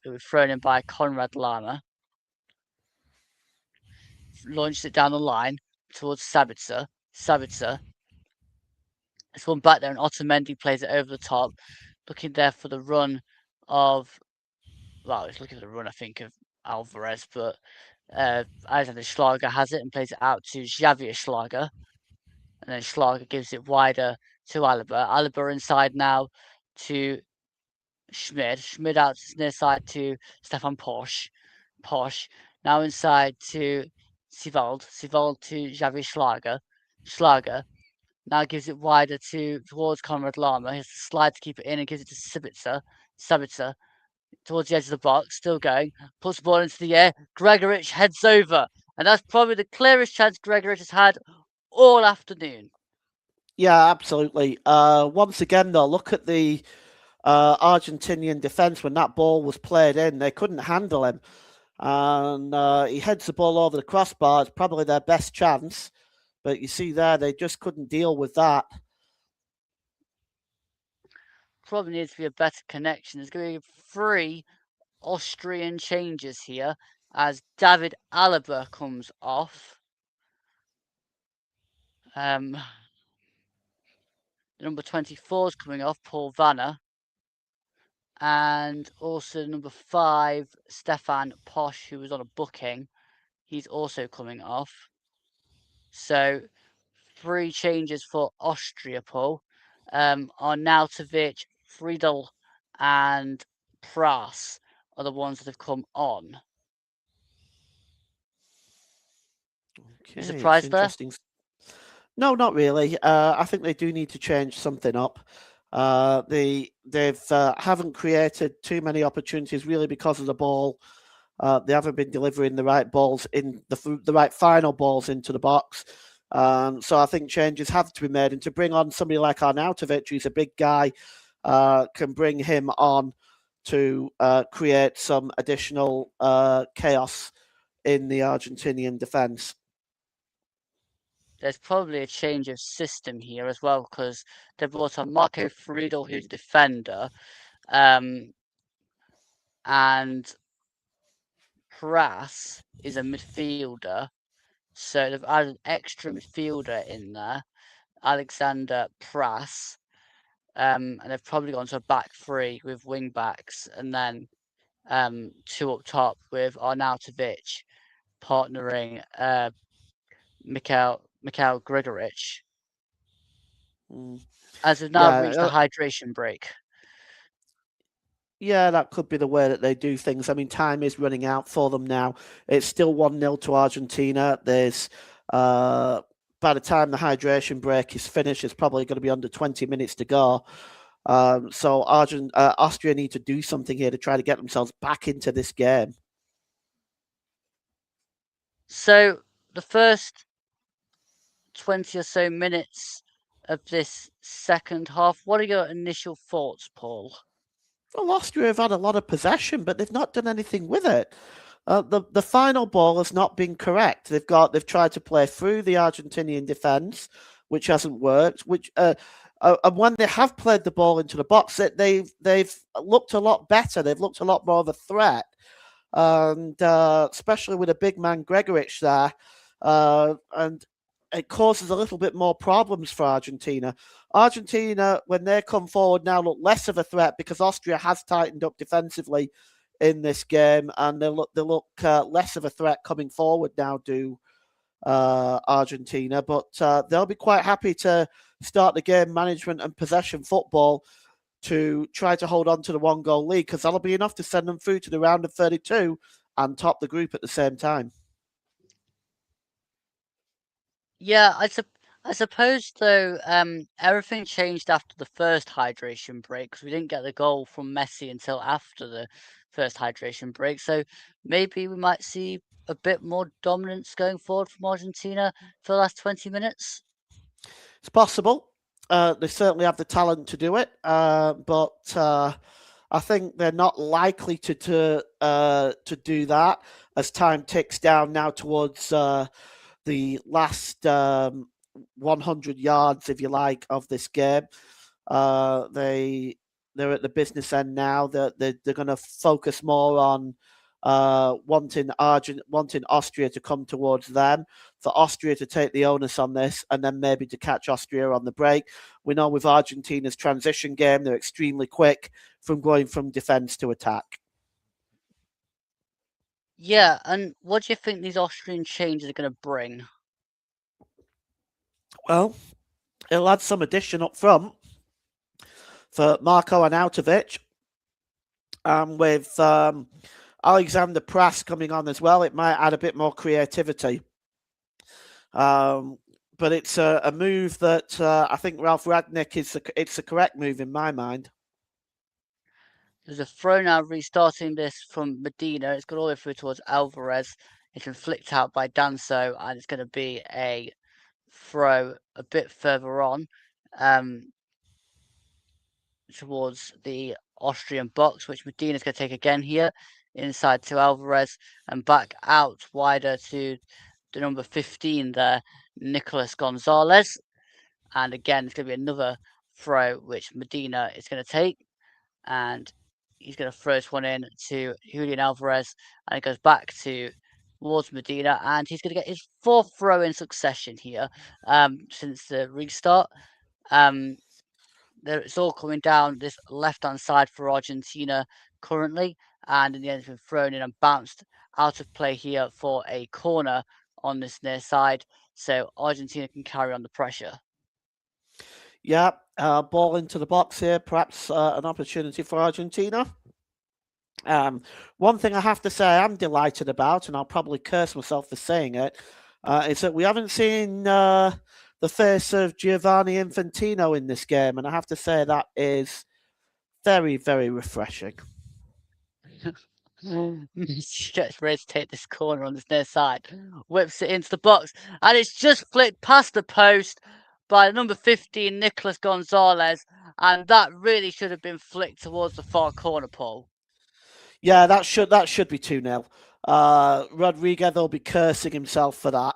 was thrown in by Konrad Laimer. Launched it down the line towards Sabitzer. Sabitzer. It's one back there, and Otamendi plays it over the top, looking there for the run of. Well, it's looking for the run, I think, of Alvarez, but Alexander Schlager has it and plays it out to Javier Schlager. And then Schlager gives it wider to Alaba. Alaba inside now to Schmid. Schmid out to near side to Stefan Posch. Posch now inside to Sivald. Sivald to Javier Schlager. Schlager now gives it wider towards Konrad Laimer. He has to slide to keep it in and gives it to Sabitzer. Sabitzer towards the edge of the box, still going, puts the ball into the air. Gregorich heads over, and that's probably the clearest chance Gregorich has had all afternoon. Yeah, absolutely. Once again, though, look at the Argentinian defence when that ball was played in. They couldn't handle him. And he heads the ball over the crossbar. It's probably their best chance. But you see there, they just couldn't deal with that. Probably needs to be a better connection. There's going to be 3 Austrian changes here as David Alaba comes off. The number 24 is coming off, Paul Vanner. And also number 5, Stefan Posch, who was on a booking. He's also coming off. So 3 changes for Austria, Paul. Arnautovic, Friedel, and Pras are the ones that have come on. Okay, You surprised there? No, not really. I think they do need to change something up. They haven't created too many opportunities really because of the ball. They haven't been delivering the right balls in the right final balls into the box. So I think changes have to be made, and to bring on somebody like Arnautovic, who's a big guy, can bring him on to create some additional chaos in the Argentinian defence. There's probably a change of system here as well because they brought on Marco Friedel, who's a defender, and Pras is a midfielder. So they've added an extra midfielder in there, Alexander Pras, and they've probably gone to a back 3 with wing backs, and then 2 up top with Arnautovic partnering Mikhail Grigorich. As we've now reached the hydration break. Yeah, that could be the way that they do things. I mean, time is running out for them now. It's still 1-0 to Argentina. There's by the time the hydration break is finished, it's probably going to be under 20 minutes to go. So Austria need to do something here to try to get themselves back into this game. So the first 20 or so minutes of this second half, what are your initial thoughts, Paul? Well, Austria have had a lot of possession, but they've not done anything with it. The final ball has not been correct. They've tried to play through the Argentinian defence, which hasn't worked. And when they have played the ball into the box, they've looked a lot better. They've looked a lot more of a threat, and especially with a big man Gregorich there, and it causes a little bit more problems for Argentina. Argentina, when they come forward now, look less of a threat because Austria has tightened up defensively in this game, and they look less of a threat coming forward now. Do Argentina, but they'll be quite happy to start the game management and possession football to try to hold on to the 1-goal lead, because that'll be enough to send them through to the round of 32 and top the group at the same time. Yeah, I suppose though, everything changed after the first hydration break because we didn't get the goal from Messi until after the first hydration break. So maybe we might see a bit more dominance going forward from Argentina for the last 20 minutes. It's possible. They certainly have the talent to do it, but I think they're not likely to do that as time ticks down now towards the last 100 yards, if you like, of this game. They're at the business end now. They're going to focus more on wanting Austria to come towards them, for Austria to take the onus on this, and then maybe to catch Austria on the break. We know with Argentina's transition game, they're extremely quick from going from defence to attack. Yeah, and what do you think these Austrian changes are going to bring? Well, it'll add some addition up front for Marko Arnautovic, and with Alexander Prass coming on as well, it might add a bit more creativity. But it's a move that I think Ralf Rangnick it's the correct move in my mind. There's a throw now restarting this from Medina. It's got all the way through towards Alvarez. It's been flicked out by Danso, and it's going to be a throw a bit further on towards the Austrian box, which Medina's going to take again here, inside to Alvarez, and back out wider to the number 15 there, Nicolas Gonzalez. And again, it's going to be another throw, which Medina is going to take. And he's going to throw this one in to Julian Alvarez, and it goes back towards Medina, and he's going to get his fourth throw in succession here since the restart. It's all coming down this left-hand side for Argentina currently, and in the end, it's been thrown in and bounced out of play here for a corner on this near side, so Argentina can carry on the pressure. Yeah, ball into the box here, perhaps an opportunity for Argentina. One thing I have to say I'm delighted about, and I'll probably curse myself for saying it, is that we haven't seen the face of Giovanni Infantino in this game, and I have to say that is very, very refreshing. Gets ready to take this corner on this near side, whips it into the box, and it's just flicked past the post by number 15, Nicolas Gonzalez, and that really should have been flicked towards the far corner, Paul. Yeah, that should be 2-0. Rodriguez will be cursing himself for that.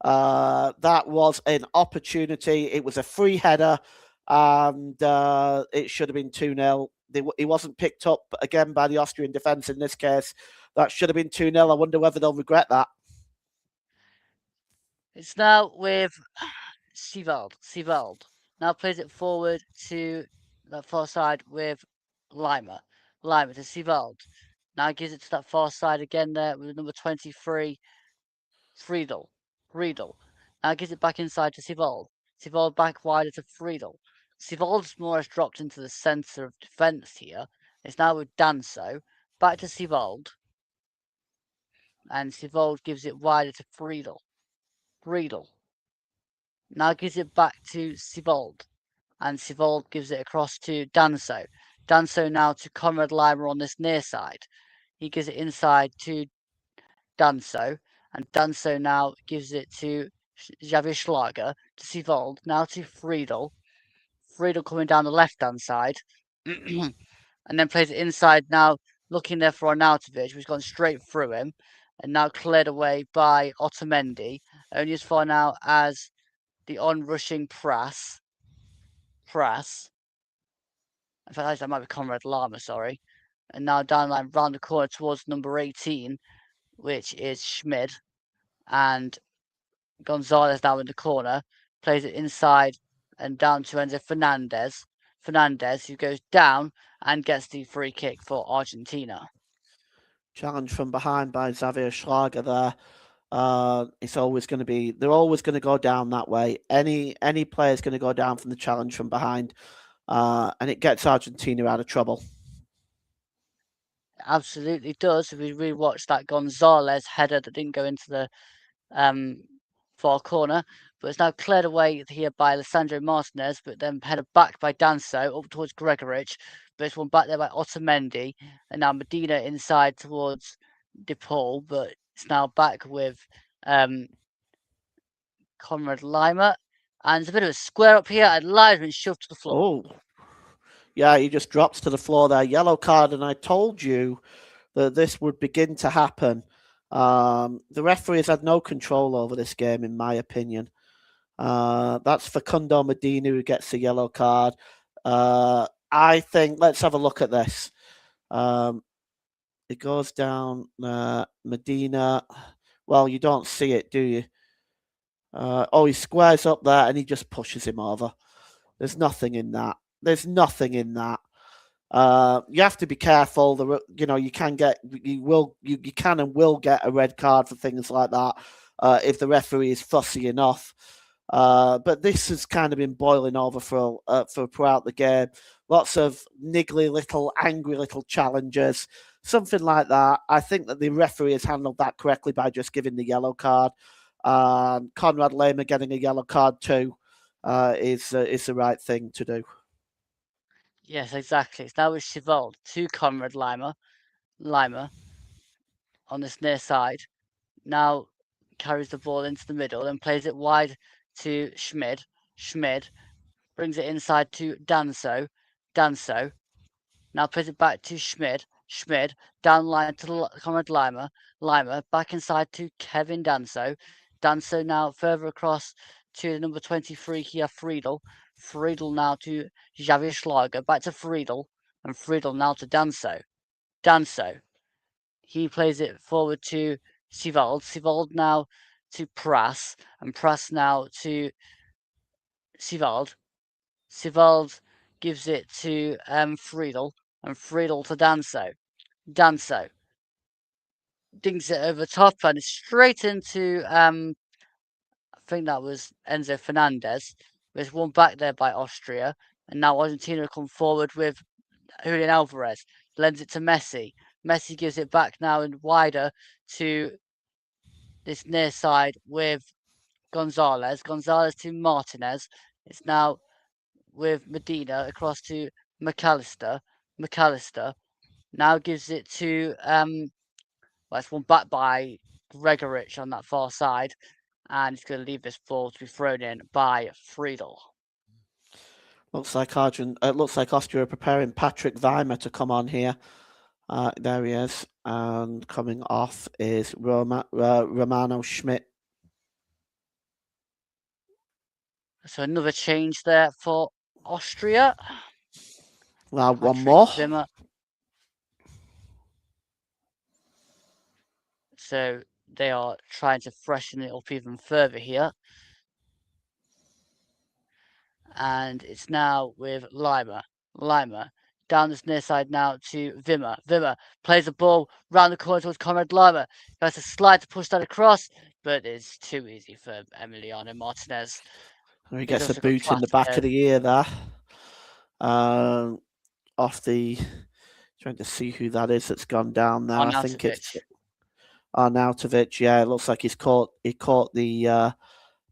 That was an opportunity. It was a free header, and it should have been 2-0. He wasn't picked up again by the Austrian defence in this case. That should have been 2-0. I wonder whether they'll regret that. It's now with Sivald. Sivald now plays it forward to that far side with Laimer. Laimer to Sivald. Now gives it to that far side again there with number 23, Friedel. Friedel. Now gives it back inside to Sivald. Sivald back wider to Friedel. Sivald's more has dropped into the centre of defence here. It's now with Danso. Back to Sivald. And Sivald gives it wider to Friedel. Friedel. Now gives it back to Sivald. and Sivold gives it across to Danso. Danso now to Konrad Laimer on this near side. He gives it inside to Danso, and Danso now gives it to Javier Schlager, to Sivold, now to Friedel. Friedel coming down the left-hand side, and then plays it inside now, looking there for Arnautovic, who's gone straight through him, and now cleared away by Otamendi, only as far now as the on-rushing Prass. In fact, that might be Konrad Laimer, sorry. And now down the line, round the corner towards number 18, which is Schmid. And Gonzalez now in the corner, plays it inside and down to Enzo Fernandez. Fernandez, who goes down and gets the free kick for Argentina. Challenge from behind by Xavier Schlager there. It's always going to be, they're always going to go down that way. Any player is going to go down from the challenge from behind, and it gets Argentina out of trouble. It absolutely does. If we rewatch that Gonzalez header that didn't go into the far corner, but it's now cleared away here by Alessandro Martinez, but then headed back by Danso up towards Gregoric, but it's one back there by Otamendi, and now Medina inside towards DePaul, but it's now back with Konrad Laimer, and there's a bit of a square up here, and Laimer's been shoved to the floor. Oh, yeah, he just drops to the floor there. Yellow card, and I told you that this would begin to happen. The referee has had no control over this game, in my opinion. That's Facundo Medina who gets the yellow card. I think, let's have a look at this. It goes down Medina. Well, you don't see it, do you? He squares up there and he just pushes him over. There's nothing in that. There's nothing in that. You have to be careful. You can and will get a red card for things like that if the referee is fussy enough. But this has kind of been boiling over for throughout the game. Lots of niggly little, angry little challenges, something like that. I think that the referee has handled that correctly by just giving the yellow card. Konrad Laimer getting a yellow card too is the right thing to do. Yes, exactly. It's now with Sivold to Konrad Laimer on this near side. Now carries the ball into the middle and plays it wide to Schmid. Schmid brings it inside to Danso. Danso now plays it back to Schmid. Schmid down the line to Konrad Laimer. Laimer back inside to Kevin Danso. Danso now further across to number 23 here, Friedel. Friedel now to Javier Schlager. Back to Friedel. And Friedel now to Danso. Danso. He plays it forward to Sivold. Sivold now to Prass. And Prass now to Sivold. Sivold gives it to Friedel. And Friedel to Danso. Danso dings it over top and straight into I think that was Enzo Fernandez. There's one back there by Austria, and now Argentina come forward with Julian Alvarez. Lends it to Messi. Messi gives it back now and wider to this near side with Gonzalez. Gonzalez to Martinez. It's now with Medina across to McAllister. McAllister now gives it to it's one back by Gregoric on that far side, and he's going to leave this ball to be thrown in by Friedel. Looks like Austria are preparing Patrick Weimer to come on here. There he is, and coming off is Romano Schmidt. So another change there for Austria. One more. Zimmer. So they are trying to freshen it up even further here. And it's now with Laimer. Laimer down this near side now to Wimmer. Wimmer plays the ball round the corner towards Konrad Laimer. He has to slide to push that across, but it's too easy for Emiliano Martinez. He gets a boot in the back of the ear there. Off the... Trying to see who that is that's gone down there. I think it's Arnautovic. Yeah, it looks like he caught the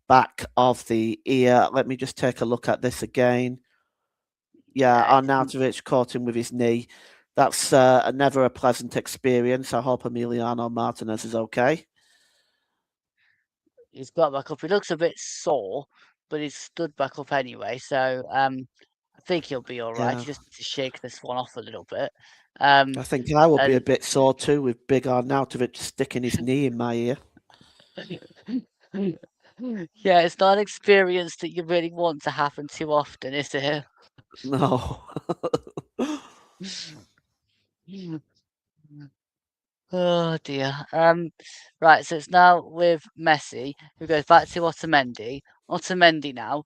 back of the ear. Let me just take a look at this again. Yeah, Yeah, Arnautovic caught him with his knee. That's never a pleasant experience. I hope Emiliano Martinez is okay. he's got back up. He looks a bit sore, but he's stood back up anyway. So I think he'll be all right. Yeah, He just needs to shake this one off a little bit. I think I will be a And bit sore too with big Arnautovic sticking his knee in my ear. yeah, it's not an experience that you really want to happen too often, is it? No. Oh dear. Right. So it's now with Messi, who goes back to Otamendi. Otamendi now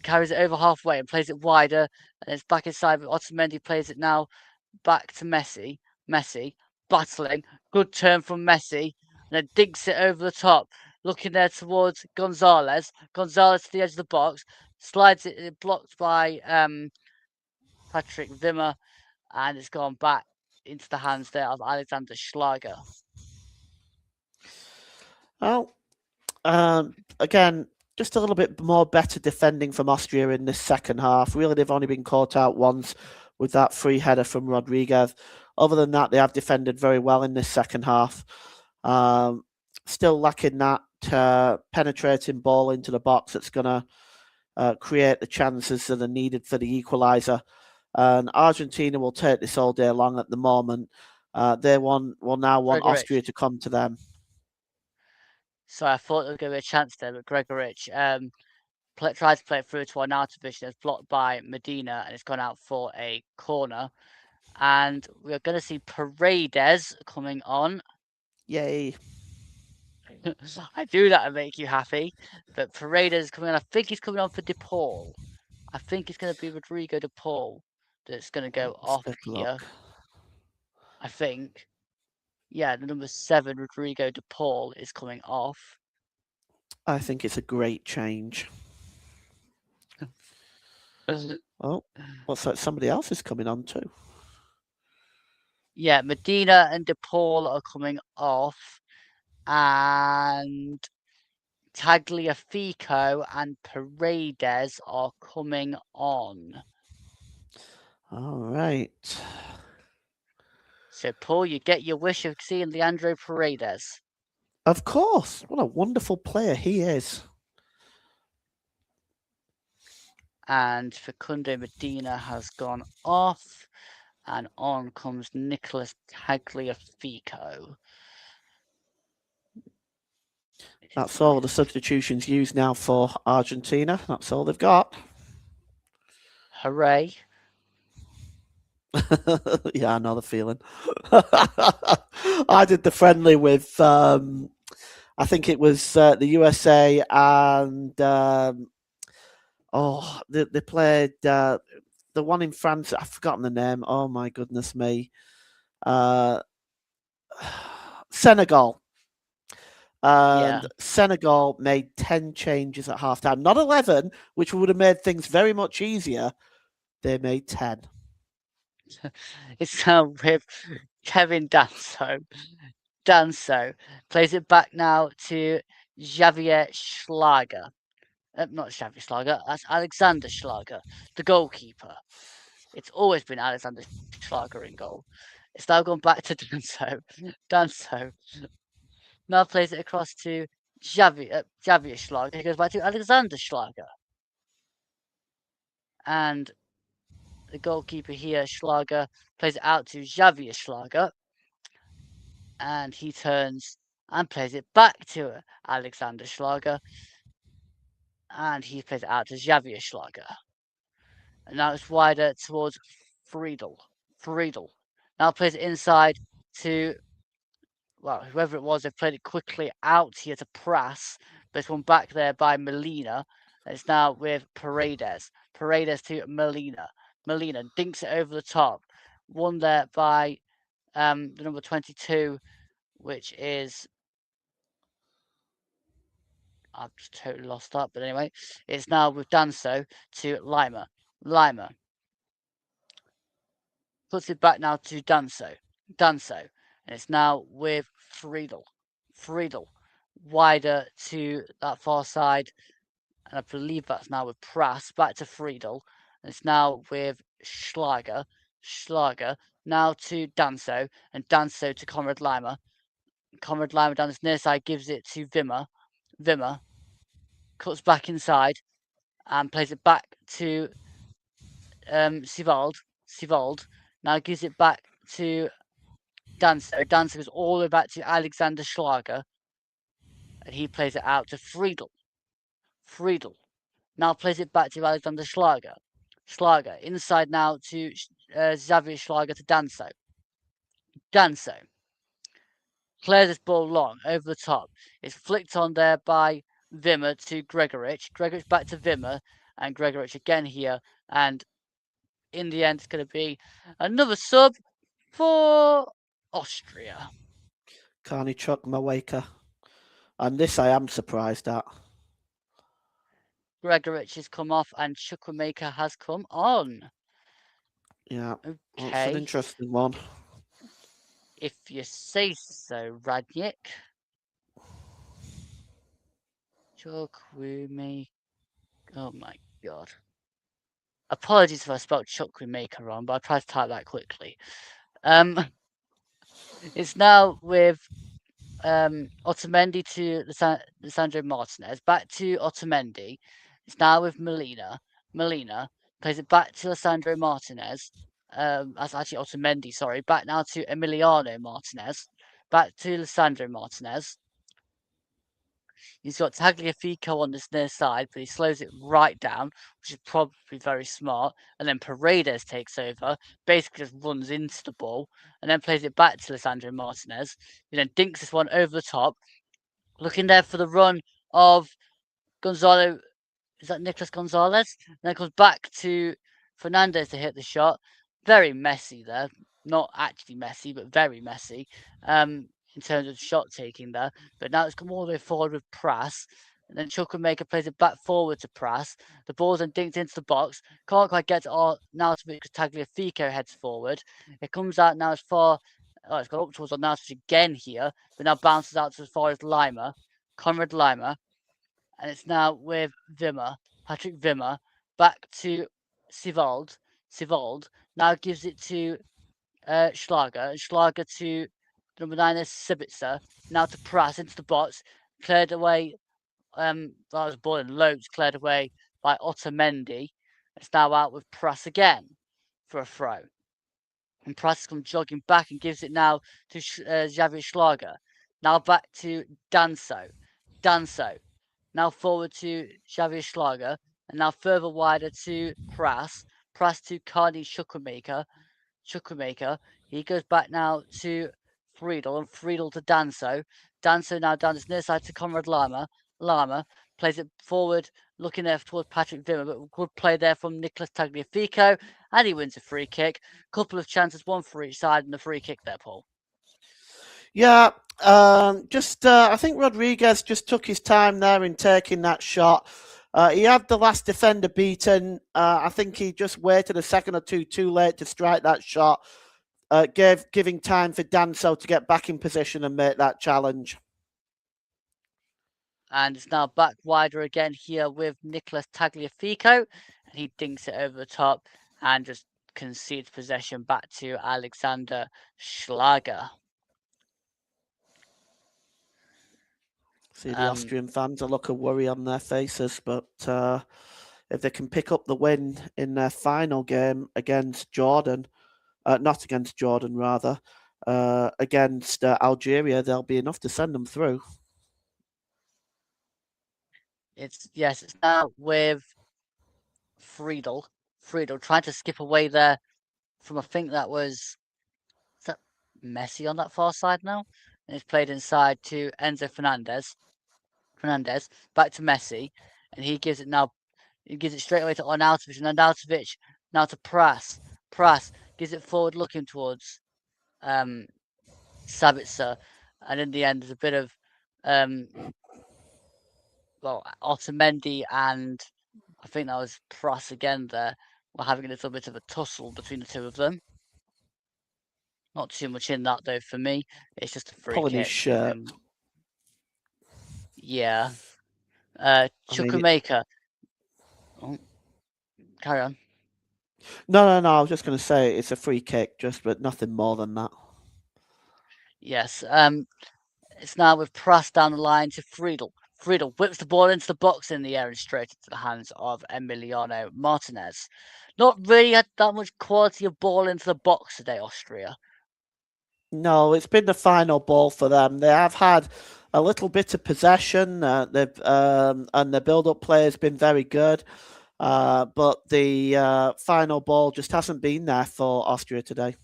carries it over halfway and plays it wider, and it's back inside. But Otamendi plays it now back to Messi. Messi battling. Good turn from Messi, and then dinks it over the top. Looking there towards Gonzalez. Gonzalez to the edge of the box. Slides it blocked by Patrick Wimmer, and it's gone back into the hands there of Alexander Schlager. Well, again, just a little bit more better defending from Austria in this second half. Really, they've only been caught out once with that free header from Rodriguez. Other than that, they have defended very well in this second half. Still lacking that penetrating ball into the box that's going to create the chances that are needed for the equaliser. And Argentina will take this all day long at the moment. They will now want Austria to come to them. So I thought there was going to be a chance there, but Gregorich tried to play it through to Arnautovic, and it's blocked by Medina, and it's gone out for a corner. And we're going to see Paredes coming on. Yay. I do that to make you happy. But Paredes is coming on. I think he's coming on for De Paul. I think it's going to be Rodrigo De Paul that's going to go off here. I think. Yeah, the number 7, Rodrigo De Paul, is coming off. I think it's a great change. Oh, looks like somebody else is coming on too. Yeah, Medina and De Paul are coming off, and Tagliafico and Paredes are coming on. All right. So, Paul, you get your wish of seeing Leandro Paredes. Of course. What a wonderful player he is. And Facundo Medina has gone off, and on comes Nicolas Tagliafico. That's all the substitutions used now for Argentina. That's all they've got. Hooray. Yeah, I know the feeling. I did the friendly with, I think it was the USA and, they played the one in France. I've forgotten the name. Oh, my goodness me. Senegal. And Senegal made 10 changes at halftime. Not 11, which would have made things very much easier. They made 10. It's now with Kevin Danso. Danso plays it back now to Javier Schlager. Not Javier Schlager, that's Alexander Schlager, the goalkeeper. It's always been Alexander Schlager in goal. It's now gone back to Danso. Danso now plays it across to Javier Schlager. He goes back to Alexander Schlager. And the goalkeeper here, Schlager, plays it out to Javier Schlager. And he turns and plays it back to Alexander Schlager. And he plays it out to Javier Schlager. And now it's wider towards Friedel. Friedel now plays it inside to, well, whoever it was. They played it quickly out here to Prass, but it's one back there by Molina. And it's now with Paredes. Paredes to Molina. Molina dinks it over the top. Won there by the number 22, which is, I've just totally lost that. But anyway, it's now with Danso to Laimer. Laimer puts it back now to Danso. Danso. And it's now with Friedel. Friedel wider to that far side. And I believe that's now with Prass. Back to Friedel. It's now with Schlager. Schlager now to Danso, and Danso to Konrad Laimer. Konrad Laimer down this near side gives it to Wimmer. Wimmer cuts back inside and plays it back to Sivold. Sivold now gives it back to Danso. Danso goes all the way back to Alexander Schlager, and he plays it out to Friedel. Friedel now plays it back to Alexander Schlager. Schlager inside now to Xavier Schlager to Danso. Danso clears this ball long over the top. It's flicked on there by Wimmer to Gregorich. Gregorich back to Wimmer, and Gregorich again here. And in the end, it's going to be another sub for Austria. Carney Chuck Maweka. And this I am surprised at. Gregorich has come off and Chukwuemeka has come on. Yeah, okay. That's an interesting one. If you say so, Rangnick. Chukwuemeka. Oh my god. Apologies if I spelled Chukwuemeka wrong, but I tried to type that quickly. It's now with Otamendi to Lisandro Martinez. Back to Otamendi. It's now with Molina. Molina plays it back to Lisandro Martinez. That's actually Otamendi, sorry. Back now to Emiliano Martinez. Back to Lisandro Martinez. He's got Tagliafico on this near side, but he slows it right down, which is probably very smart. And then Paredes takes over, basically just runs into the ball, and then plays it back to Lisandro Martinez. He then dinks this one over the top, looking there for the run of Gonzalo. Is that Nicolas Gonzalez? And then comes back to Fernandez to hit the shot. Very messy there. Not actually messy, but very messy. In terms of shot taking there. But now it's come all the way forward with Prass. And then Chukwuemeka plays it back forward to Prass. The ball's then dinked into the box. Can't quite get it now to because Tagliafico heads forward. It comes out now as far. Oh, it's gone up towards Arnautovic again here. But now bounces out to as far as Laimer. Konrad Laimer. And it's now with Wimmer. Patrick Wimmer. Back to Sivold. Sivold now gives it to Schlager. Schlager to number 9 is Sabitzer. Now to Prass into the box. Cleared away. That was ball in loads. Cleared away by Otamendi. It's now out with Prass again for a throw. And Prass comes jogging back and gives it now to Xavier Schlager. Now back to Danso. Danso. Now forward to Xavier Schlager. And now further wider to Prass. Prass to Carney Chukwuemeka. Chukwuemeka. He goes back now to Friedel and Friedel to Danso. Danso now down his near side to Konrad Laimer. Laimer plays it forward, looking there towards Patrick Wimmer, but good play there from Nicolas Tagliafico, and he wins a free kick. Couple of chances, one for each side, and a free kick there, Paul. Yeah, I think Rodriguez just took his time there in taking that shot. He had the last defender beaten. I think he just waited a second or two too late to strike that shot, giving time for Danso to get back in position and make that challenge. And it's now back wider again here with Nicolas Tagliafico, and he dinks it over the top and just concedes possession back to Alexander Schlager. See the Austrian fans, a look of worry on their faces, but if they can pick up the win in their final game against Jordan, not against Jordan, rather, against Algeria, there'll be enough to send them through. It's now with Friedel. Friedel trying to skip away there from, I think that was, is that Messi on that far side now? And it's played inside to Enzo Fernandez. Fernandez back to Messi, and he gives it now. He gives it straight away to Arnautovic, and Arnautovic now to Prass. Prass gives it forward, looking towards Sabitzer, and in the end, there's a bit of Otamendi and I think that was Prass again. There, we're having a little bit of a tussle between the two of them. Not too much in that though for me. It's just a free Pulling kick. his shirt. Yeah. Chukwuemeka. Oh, carry on. No. I was just going to say it's a free kick, but nothing more than that. Yes. It's now with Prass down the line to Friedel. Friedel whips the ball into the box in the air and straight into the hands of Emiliano Martinez. Not really had that much quality of ball into the box today, Austria. No, it's been the final ball for them. They have had a little bit of possession. And the build-up play has been very good. But the final ball just hasn't been there for Austria today.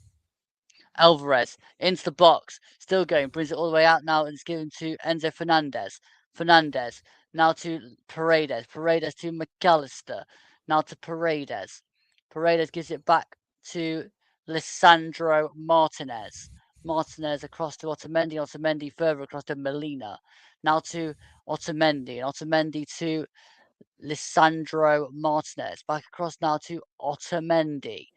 Alvarez into the box, still going, brings it all the way out now and it's given to Enzo Fernandez. Fernandez now to Paredes. Paredes to McAllister. Now to Paredes. Paredes gives it back to Lisandro Martinez. Martinez across to Otamendi. Otamendi further across to Molina. Now to Otamendi. And Otamendi to Lisandro Martinez. Back across now to Otamendi.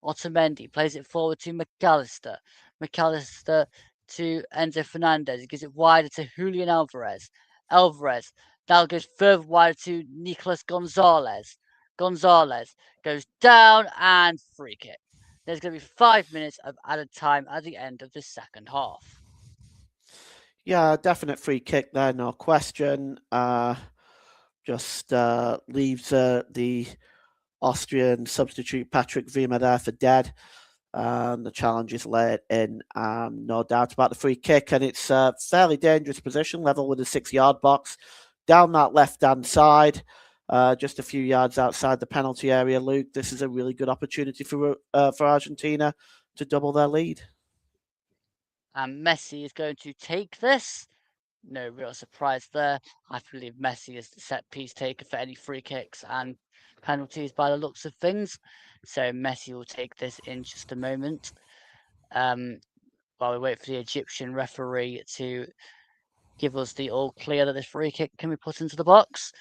Otamendi plays it forward to McAllister. McAllister to Enzo Fernandez. He gives it wider to Julian Alvarez. Alvarez now goes further wider to Nicolas Gonzalez. Gonzalez goes down and free kick. There's going to be 5 minutes of added time at the end of the second half. Yeah, definite free kick there, no question. Just leaves the Austrian substitute Patrick Wimmer there for dead. And the challenge is laid in, no doubt about the free kick. And it's a fairly dangerous position, level with the 6-yard box, down that left-hand side, just a few yards outside the penalty area. Luke, this is a really good opportunity for Argentina to double their lead. And Messi is going to take this. No real surprise there. I believe Messi is the set piece taker for any free kicks and penalties by the looks of things. So Messi will take this in just a moment. While we wait for the Egyptian referee to give us the all clear that this free kick can be put into the box.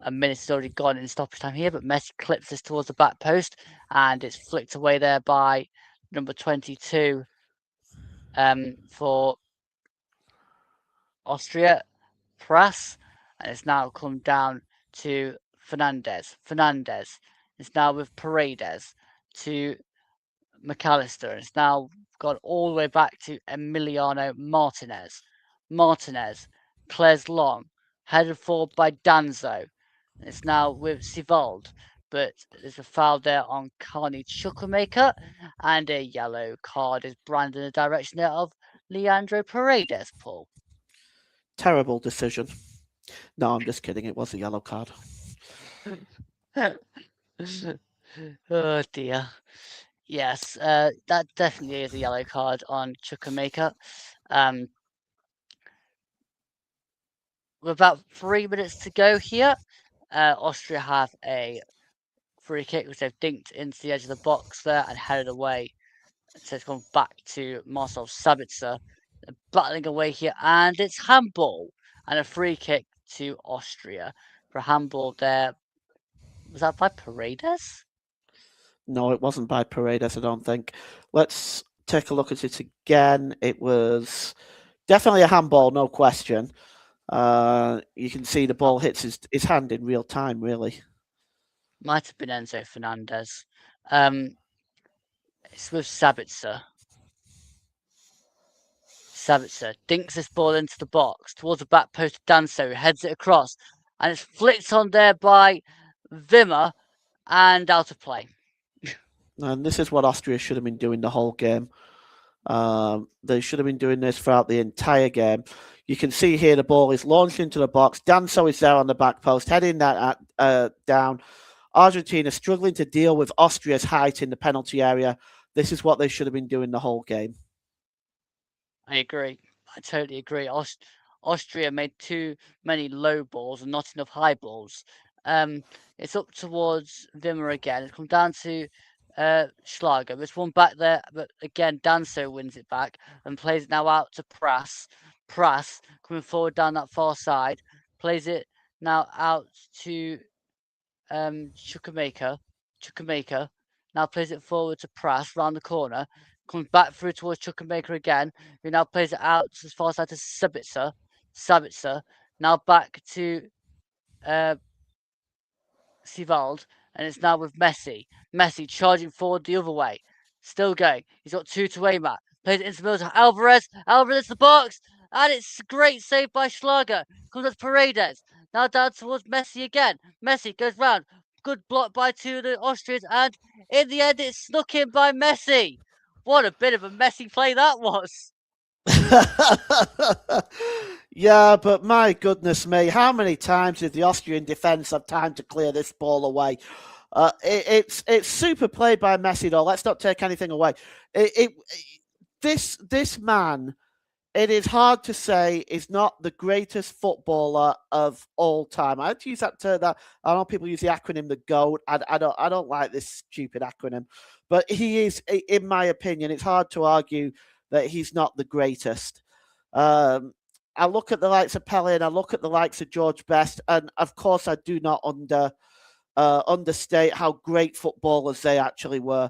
A minute has already gone in stoppage time here, but Messi clips this towards the back post and it's flicked away there by number 22 for Austria, Prass, and it's now come down to Fernandez. Fernandez is now with Paredes to McAllister. It's now gone all the way back to Emiliano Martinez. Martinez clears long, headed forward by Danzo. It's now with Sivold, but there's a foul there on Carney Chukwuemeka, and a yellow card is branded in the direction there of Leandro Paredes, Paul. Terrible decision. No, I'm just kidding. It was a yellow card. Oh dear. Yes, that definitely is a yellow card on Chukwuemeka. With about 3 minutes to go here, Austria have a free kick which they've dinked into the edge of the box there and headed away. So it's gone back to Marcel Sabitzer, battling away here, and it's handball and a free kick to Austria for a handball there. Was that by Paredes? No, it wasn't by Paredes, I don't think. Let's take a look at it again. It was definitely a handball, no question. You can see the ball hits his hand in real time, really. Might have been Enzo Fernandez. It's with Sabitzer. Sabitzer dinks this ball into the box towards the back post of Danso, who heads it across, and it's flicked on there by Wimmer and out of play. And this is what Austria should have been doing the whole game. They should have been doing this throughout the entire game. You can see here the ball is launched into the box. Danso is there on the back post, heading that down. Argentina struggling to deal with Austria's height in the penalty area. This is what they should have been doing the whole game. I agree. I totally agree. Austria made too many low balls and not enough high balls. It's up towards Wimmer again. It's come down to Schlager. There's one back there, but again, Danso wins it back and plays it now out to Prass. Prass coming forward down that far side, plays it now out to Chukwuemeka. Chukwuemeka now plays it forward to Prass round the corner. Comes back through towards Chukwuemeka again, who now plays it out as far side to Sabitzer. Sabitzer now back to Sivold. and it's now with Messi. Messi charging forward the other way. Still going. He's got 2 to aim at. Plays it into the middle to Alvarez. Alvarez the box. And it's a great save by Schlager. Comes up to Paredes. Now down towards Messi again. Messi goes round. Good block by 2 of the Austrians. And in the end, it's snuck in by Messi. What a bit of a messy play that was. Yeah, but my goodness me, how many times did the Austrian defence have time to clear this ball away? It's super play by Messi, though. Let's not take anything away. This man, it is hard to say, is not the greatest footballer of all time. I had to use that term. That I know people use the acronym the GOAT. I don't like this stupid acronym, but he is, in my opinion, it's hard to argue that he's not the greatest. I look at the likes of Pele and I look at the likes of George Best, and of course I do not understate how great footballers they actually were.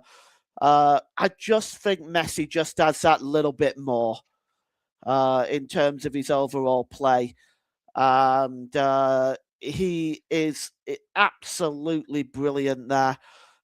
I just think Messi just has that little bit more in terms of his overall play. And he is absolutely brilliant there.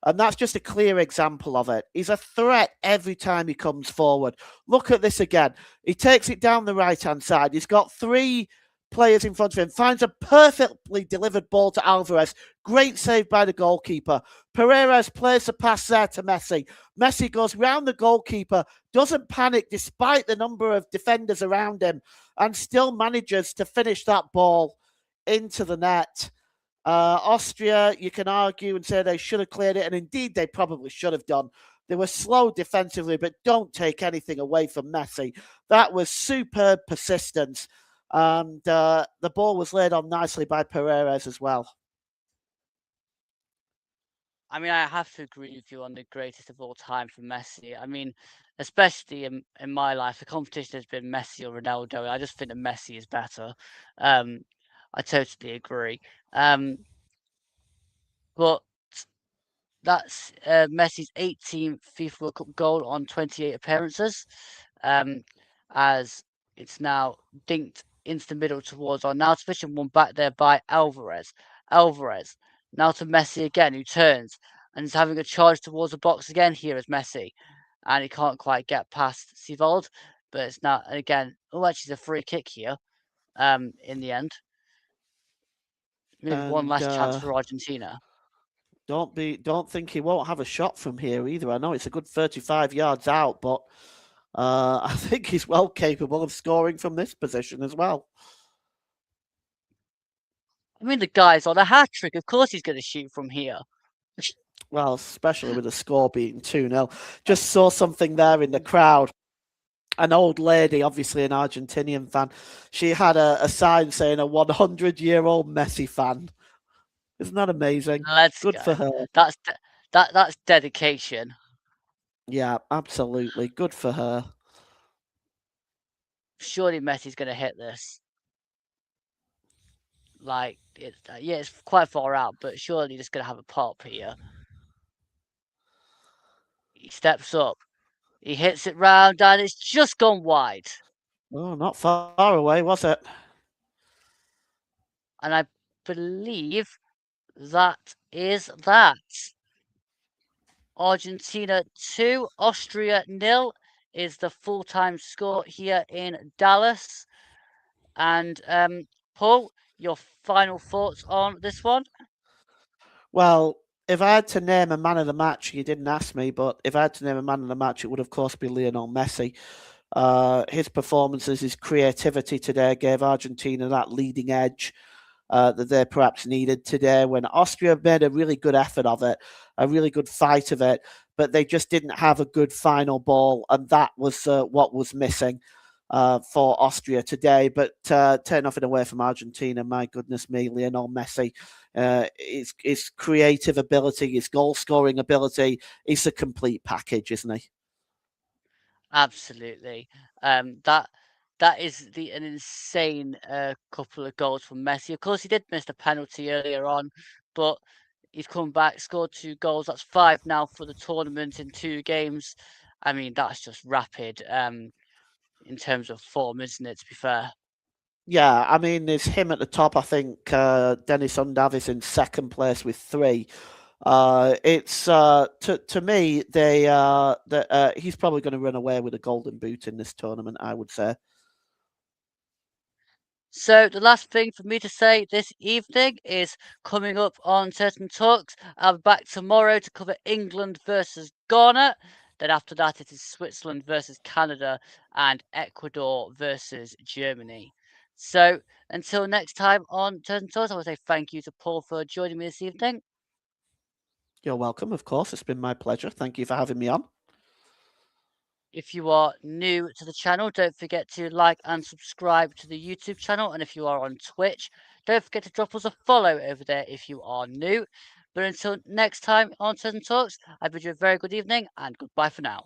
And that's just a clear example of it. He's a threat every time he comes forward. Look at this again. He takes it down the right-hand side. He's got 3 players in front of him, finds a perfectly delivered ball to Alvarez. Great save by the goalkeeper. Paredes plays the pass there to Messi. Messi goes round the goalkeeper, doesn't panic despite the number of defenders around him, and still manages to finish that ball into the net. Austria, you can argue and say they should have cleared it, and indeed they probably should have done. They were slow defensively, but don't take anything away from Messi. That was superb persistence, and the ball was laid on nicely by Paredes as well. I mean, I have to agree with you on the greatest of all time for Messi. I mean, especially in my life, the competition has been Messi or Ronaldo. I just think that Messi is better. I totally agree. But that's Messi's 18th FIFA World Cup goal on 28 appearances. As it's now dinked into the middle towards our now position, one back there by Alvarez. Alvarez now to Messi again, who turns and is having a charge towards the box again. Here is Messi, and he can't quite get past Sivold, but it's now again. Oh, actually, it's a free kick here. In the end, maybe one last chance for Argentina. Don't think he won't have a shot from here either. I know it's a good 35 yards out, but I think he's well capable of scoring from this position as well. I mean, the guy's on a hat trick. Of course, he's going to shoot from here. Well, especially with the score being 2-0. Just saw something there in the crowd. An old lady, obviously an Argentinian fan. She had a sign saying a 100-year-old Messi fan. Isn't that amazing? Good for her. That's dedication. Yeah, absolutely. Good for her. Surely Messi's going to hit this. Like, it's quite far out, but surely he's going to have a pop here. He steps up. He hits it round, and it's just gone wide. Oh, not far away, was it? And I believe that is that. Argentina 2, Austria 0 is the full-time score here in Dallas. And Paul, your final thoughts on this one? Well, if I had to name a man of the match, you didn't ask me, but if I had to name a man of the match, it would of course be Lionel Messi. His performances, his creativity today gave Argentina that leading edge that they perhaps needed today, when Austria made a really good effort of it, a really good fight of it, but they just didn't have a good final ball, and that was what was missing for Austria today. But take nothing away from Argentina, my goodness me, Lionel Messi, his creative ability, his goal-scoring ability, he's a complete package, isn't he? Absolutely. That is an insane couple of goals from Messi. Of course, he did miss the penalty earlier on, but he's come back, scored 2 goals. That's 5 now for the tournament in 2 games. I mean, that's just rapid in terms of form, isn't it, to be fair? Yeah, I mean, there's him at the top. I think Dennis Undav is in second place with 3. It's to me he's probably going to run away with a golden boot in this tournament, I would say. So the last thing for me to say this evening is coming up on Certain Talks. I'll be back tomorrow to cover England versus Ghana. Then after that, it is Switzerland versus Canada and Ecuador versus Germany. So until next time on Certain Talks, I want to say thank you to Paul for joining me this evening. You're welcome, of course. It's been my pleasure. Thank you for having me on. If you are new to the channel, don't forget to like and subscribe to the YouTube channel. And if you are on Twitch, don't forget to drop us a follow over there if you are new. But until next time on Certain Talks, I bid you a very good evening and goodbye for now.